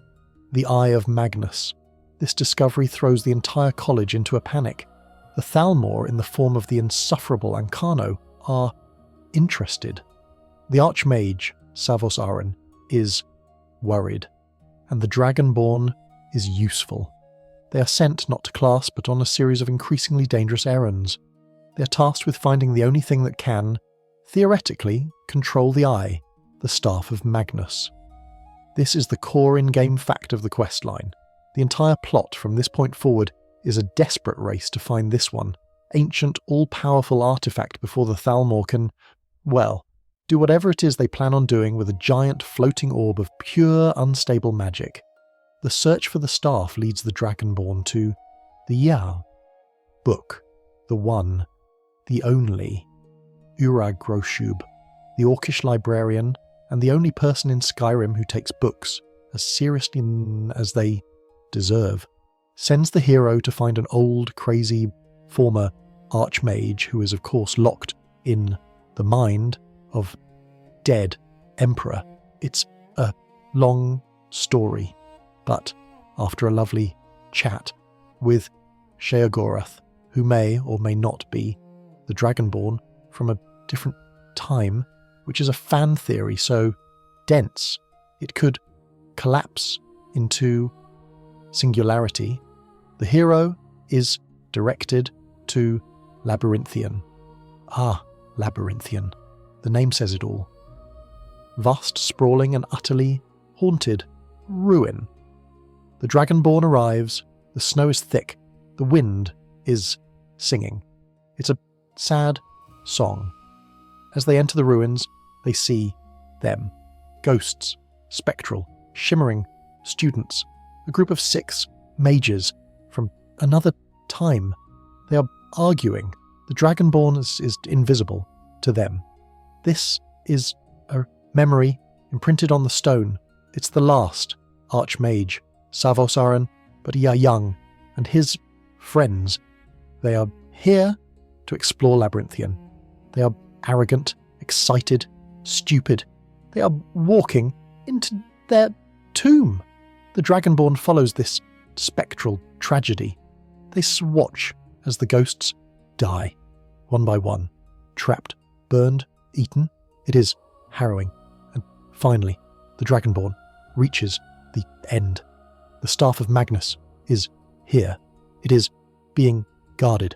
the Eye of Magnus. This discovery throws the entire college into a panic. The Thalmor, in the form of the insufferable Ancano, are interested. The Archmage, Savos Aran, is worried, and the Dragonborn is useful. They are sent not to class but on a series of increasingly dangerous errands. They are tasked with finding the only thing that can, theoretically, control the Eye, the Staff of Magnus. This is the core in-game fact of the questline. The entire plot from this point forward is a desperate race to find this one, ancient, all-powerful artifact before the Thalmor can, well, do whatever it is they plan on doing with a giant floating orb of pure, unstable magic. The search for the staff leads the Dragonborn to the Yar book, the one, the only, Urag Groshub, the Orcish librarian, and the only person in Skyrim who takes books as seriously as they deserve, sends the hero to find an old, crazy, former archmage who is of course locked in the mind of dead emperor. It's a long story, but after a lovely chat with Sheogorath, who may or may not be the Dragonborn from a different time, which is a fan theory so dense it could collapse into singularity, the hero is directed to Labyrinthian. Ah, Labyrinthian. The name says it all. Vast, sprawling and utterly haunted ruin. The Dragonborn arrives, the snow is thick, the wind is singing. It's a sad song. As they enter the ruins, they see them. Ghosts, spectral, shimmering students, a group of 6 mages from another time. They are arguing. The Dragonborn is invisible to them. This is a memory imprinted on the stone. It's the last Archmage, Savos Aran, but ye are young and his friends. They are here to explore Labyrinthian. They are arrogant, excited, stupid. They are walking into their tomb. The Dragonborn follows this spectral tragedy. They watch as the ghosts die, one by one, trapped, burned, eaten. It is harrowing. And finally, the Dragonborn reaches the end. The Staff of Magnus is here. It is being guarded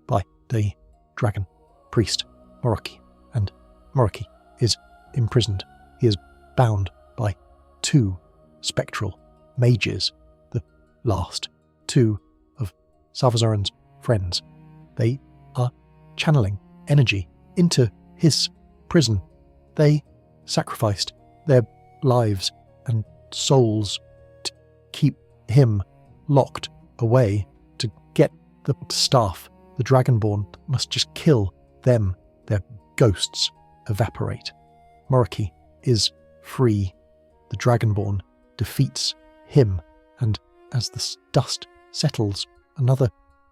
by the dragon priest, Moroki, and Moroki is imprisoned. He is bound by two spectral mages, the last two of Salvazoran's friends. They are channeling energy into his prison. They sacrificed their lives and souls to keep him locked away, to get the staff. The Dragonborn must just kill them. Their ghosts evaporate. Moroki is free. The Dragonborn defeats him, and as the dust settles, another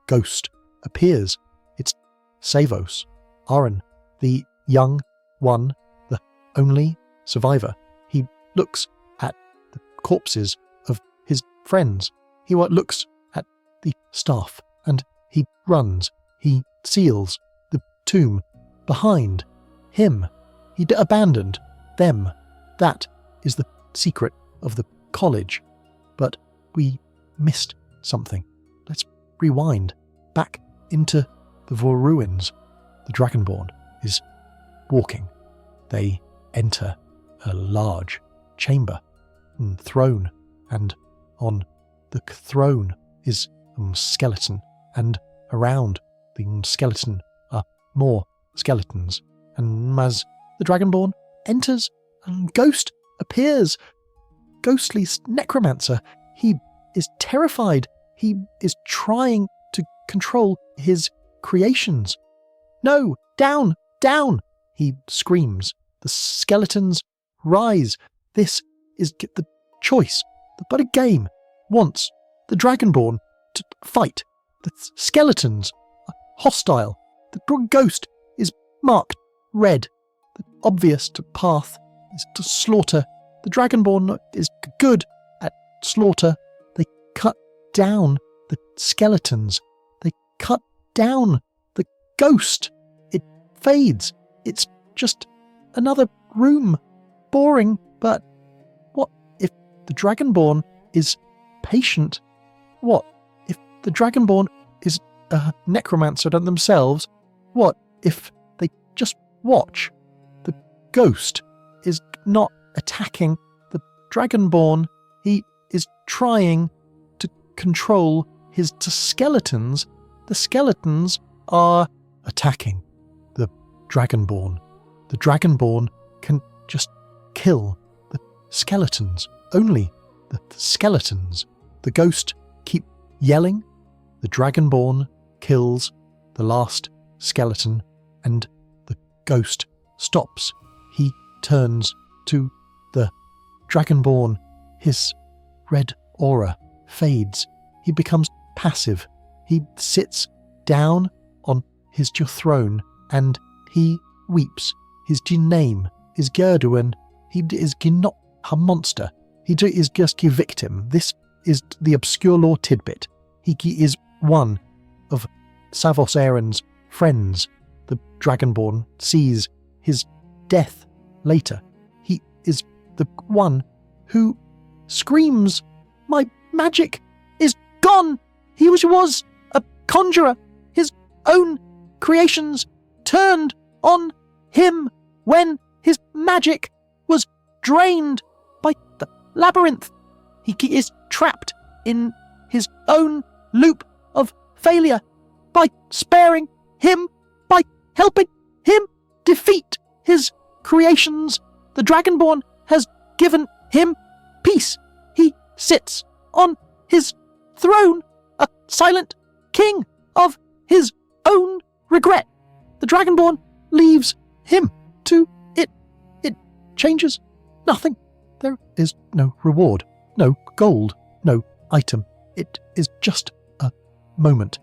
ghost appears. It's Savos, Aaron, the young one, the only survivor. He looks at the corpses of his friends. He looks at the staff, and he runs. He seals the tomb behind him. He abandoned them. That is the secret of the college. But we missed something. Let's rewind back into the Vor ruins. The Dragonborn is walking. They enter a large chamber and throne, and on the throne is a skeleton, and around the skeleton are more skeletons. And as the Dragonborn enters, a ghost appears. Ghostly necromancer. He is terrified. He is trying to control his creations. No, down, down, he screams. The skeletons rise. This is the choice. But a game wants the Dragonborn to fight. The skeletons are hostile. The ghost is marked red. The obvious to path is to slaughter. The Dragonborn is good at slaughter. They cut down the skeletons. They cut down the ghost. It fades. It's just another room. Boring, but what if the Dragonborn is patient? What if the Dragonborn is a necromancer themselves? What if they just watch? The ghost is not attacking the Dragonborn. He is trying to control his skeletons. The skeletons are attacking the Dragonborn. The Dragonborn can just kill the skeletons. Only the skeletons. The ghost keep yelling. The Dragonborn kills the last skeleton, and the ghost stops. He turns to the Dragonborn. His red aura fades. He becomes passive. He sits down on his throne, and he weeps. His name is Gerduin. He is not a monster. He is just a victim. This is the obscure lore tidbit. He is one of Savos Aaron's friends. The Dragonborn sees his death later. He is the one who screams, "My magic is gone! He was a conjurer. His own creations turned on him when his magic was drained by the labyrinth. He is trapped in his own loop of failure. By sparing him, by helping him defeat his creations, the Dragonborn has given him peace. He sits on his throne, a silent king of his own regret. The Dragonborn leaves him to it. It changes nothing. There is no reward, no gold, no item. It is just a moment,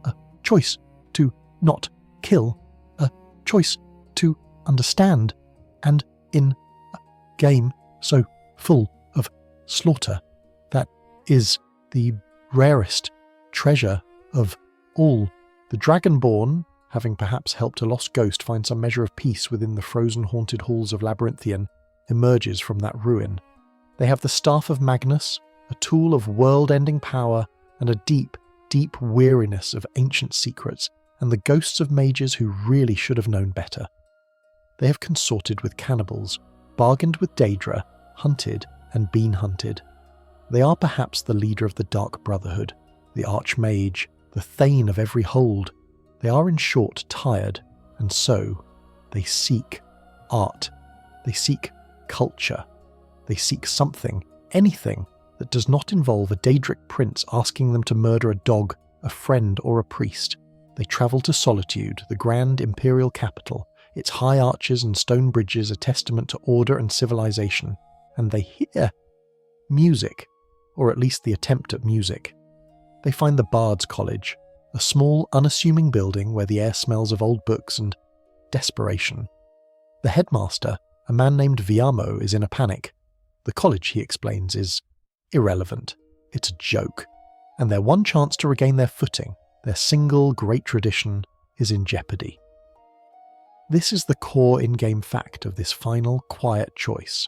a choice to not kill, a choice to understand, and in a game so full of slaughter, that is the rarest treasure of all. The Dragonborn, having perhaps helped a lost ghost find some measure of peace within the frozen haunted halls of Labyrinthian, emerges from that ruin. They have the Staff of Magnus, a tool of world-ending power, and a deep, deep weariness of ancient secrets, and the ghosts of mages who really should have known better. They have consorted with cannibals, bargained with Daedra, hunted and been hunted. They are perhaps the leader of the Dark Brotherhood, the Archmage, the Thane of every hold. They are in short tired, and so they seek art. They seek culture. They seek something, anything, that does not involve a Daedric prince asking them to murder a dog, a friend, or a priest. They travel to Solitude, the grand imperial capital, its high arches and stone bridges a testament to order and civilization, and they hear music, or at least the attempt at music. They find the Bard's College, a small, unassuming building where the air smells of old books and desperation. The headmaster, a man named Viamo, is in a panic. The college, he explains, is irrelevant. It's a joke. And their one chance to regain their footing, their single great tradition, is in jeopardy. This is the core in-game fact of this final, quiet choice.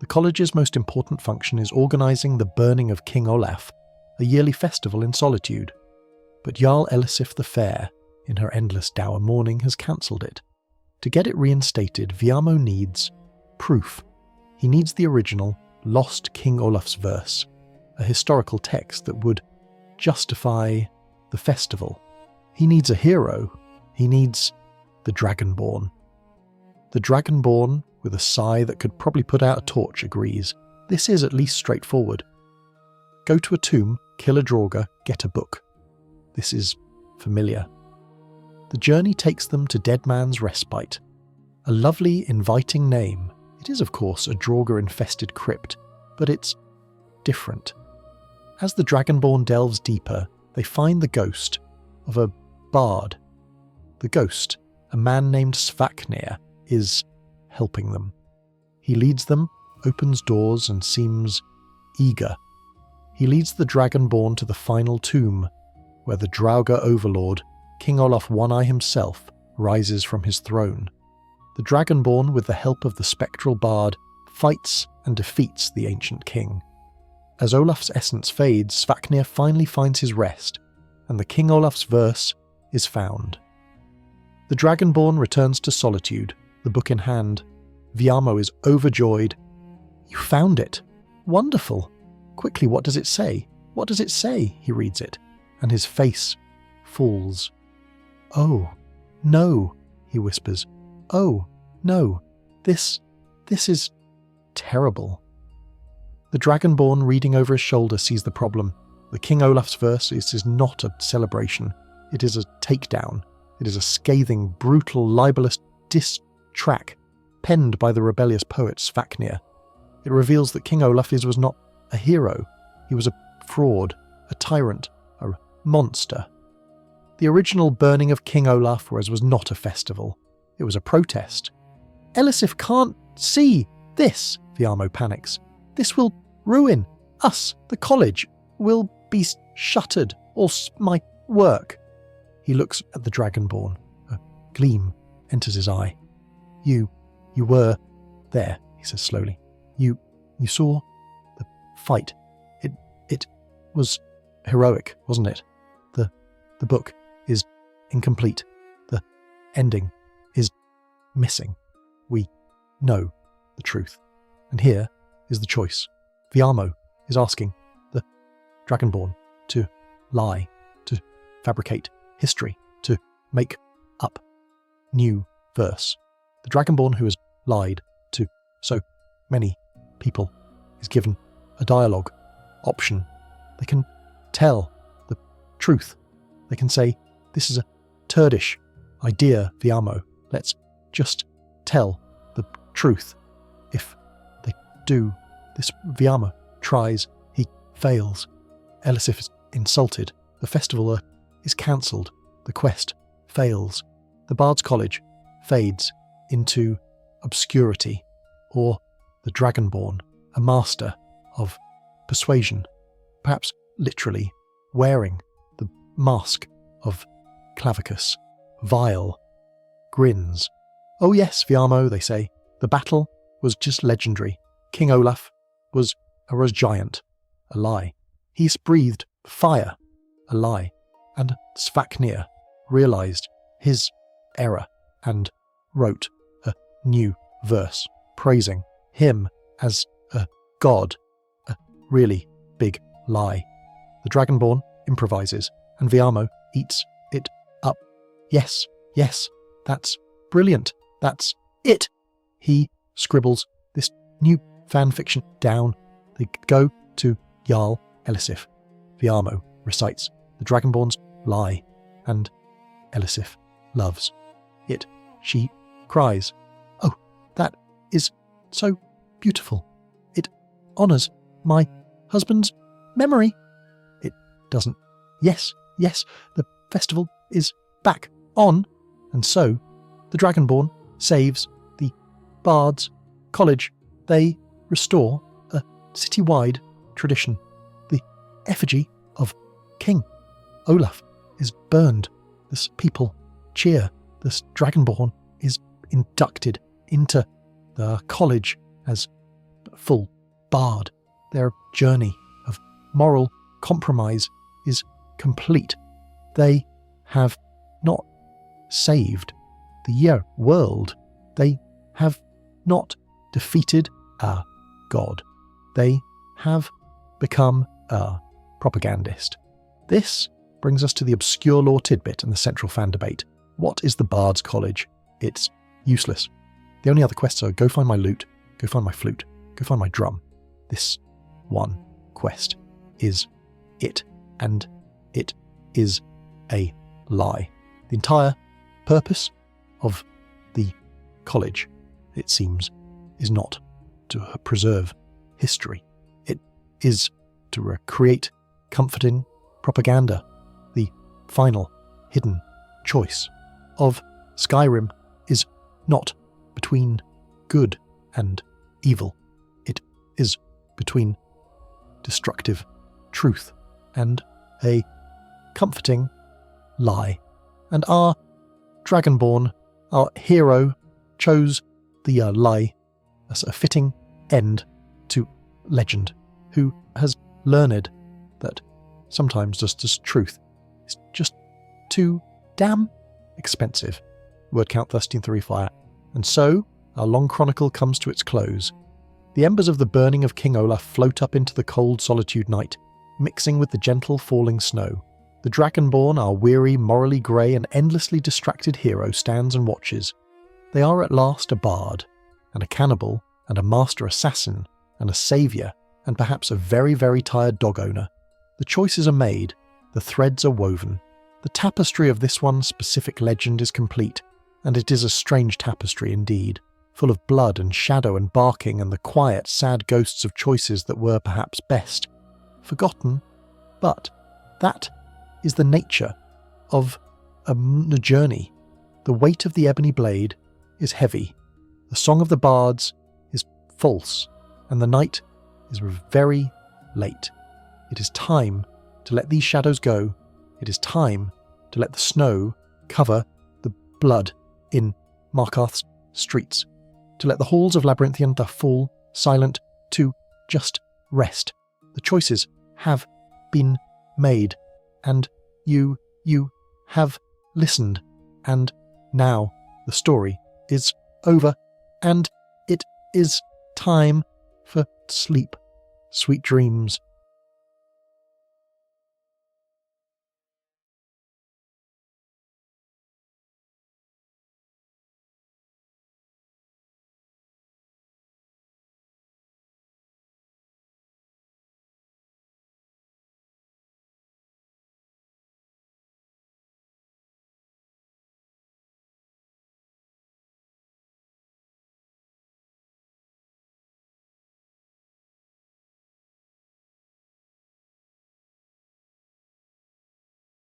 The college's most important function is organising the burning of King Olaf, a yearly festival in Solitude. But Jarl Elisif the Fair, in her endless dour mourning, has cancelled it. To get it reinstated, Viamo needs proof. He needs the original, lost King Olaf's verse, a historical text that would justify the festival. He needs a hero. He needs the Dragonborn. The Dragonborn, with a sigh that could probably put out a torch, agrees. This is at least straightforward. Go to a tomb, kill a Draugr, get a book. This is familiar. The journey takes them to Dead Man's Respite. A lovely, inviting name. It is, of course, a Draugr-infested crypt, but it's different. As the Dragonborn delves deeper, they find the ghost of a bard. The ghost, a man named Svaknir, is helping them. He leads them, opens doors, and seems eager. He leads the Dragonborn to the final tomb, where the Draugr overlord, King Olaf One-Eye himself, rises from his throne. The Dragonborn, with the help of the spectral bard, fights and defeats the ancient king. As Olaf's essence fades, Svaknir finally finds his rest, and the King Olaf's verse is found. The Dragonborn returns to Solitude, the book in hand. Viamo is overjoyed. "You found it! Wonderful! Quickly, what does it say? What does it say?" He reads it, and his face falls. "Oh, no," he whispers. "Oh, no, this is terrible." The Dragonborn, reading over his shoulder, sees the problem. The King Olaf's verse is not a celebration. It is a takedown. It is a scathing, brutal, libelous diss track penned by the rebellious poet Svaknir. It reveals that King Olaf was not a hero. He was a fraud, a tyrant, a monster. The original burning of King Olaf was not a festival. It was a protest. "Elisif can't see this," Viamo panics. "This will ruin us. The college will be shuttered. All my work." He looks at the Dragonborn. A gleam enters his eye. You were there," he says slowly. You saw the fight. It was heroic, wasn't it? The book is incomplete. The ending is missing. We know the truth. And here is the choice. Viamo is asking the Dragonborn to lie, to fabricate history, to make up new verse. The Dragonborn who has lied to so many people is given a dialogue option. They can tell the truth. They can say, "This is a turdish idea, Viamo. Let's just tell the truth." If they do this, Viamo tries. He fails. Elisif is insulted. The festival are is cancelled. The quest fails. The Bard's College fades into obscurity, or the Dragonborn, a master of persuasion, perhaps literally wearing the mask of Clavicus Vile, grins. "Oh yes, Viamo," they say, "the battle was just legendary. King Olaf was a giant." A lie. He's breathed fire. A lie. And Svaknir realised his error and wrote a new verse praising him as a god. A really big lie. The Dragonborn improvises, and Viamo eats it up. Yes, yes, that's brilliant. That's it. He scribbles this new fanfiction down. They go to Jarl Elisif. Viamo recites the Dragonborn's lie, and Elisif loves it. She cries, "Oh, that is so beautiful. It honours my husband's memory." It doesn't. Yes, yes, the festival is back on, and so the Dragonborn saves the Bard's College. They restore a city-wide tradition. The effigy of King Olaf is burned. This people cheer. This Dragonborn is inducted into the college as full bard. Their journey of moral compromise is complete. They have not saved the world. They have not defeated a god. They have become a propagandist. This brings us to the obscure lore tidbit and the central fan debate. What is the Bard's College? It's useless. The only other quests are go find my lute, go find my flute, go find my drum. This one quest is it, and it is a lie. The entire purpose of the college, it seems, is not to preserve history. It is to create comforting propaganda. The final hidden choice of Skyrim is not between good and evil. It is between destructive truth and a comforting lie. And our Dragonborn, our hero, chose the lie as a fitting end to legend, who has learned that sometimes just truth is just too damn expensive. Word count 13 fire. And so, our long chronicle comes to its close. The embers of the burning of King Olaf float up into the cold solitude night, mixing with the gentle falling snow. The Dragonborn, our weary, morally grey and endlessly distracted hero, stands and watches. They are at last a bard, and a cannibal, and a master assassin, and a saviour, and perhaps a very, very tired dog owner. The choices are made, the threads are woven. The tapestry of this one specific legend is complete, and it is a strange tapestry indeed, full of blood and shadow and barking and the quiet, sad ghosts of choices that were perhaps best forgotten. But that is the nature of a journey. The weight of the Ebony Blade is heavy, the song of the bards is false, and the night is very late. It is time to let these shadows go. It is time to let the snow cover the blood in Markarth's streets, to let the halls of Labyrinthian fall silent, to just rest. The choices have been made, and you have listened, and now the story is over, and it is time for sleep. Sweet dreams,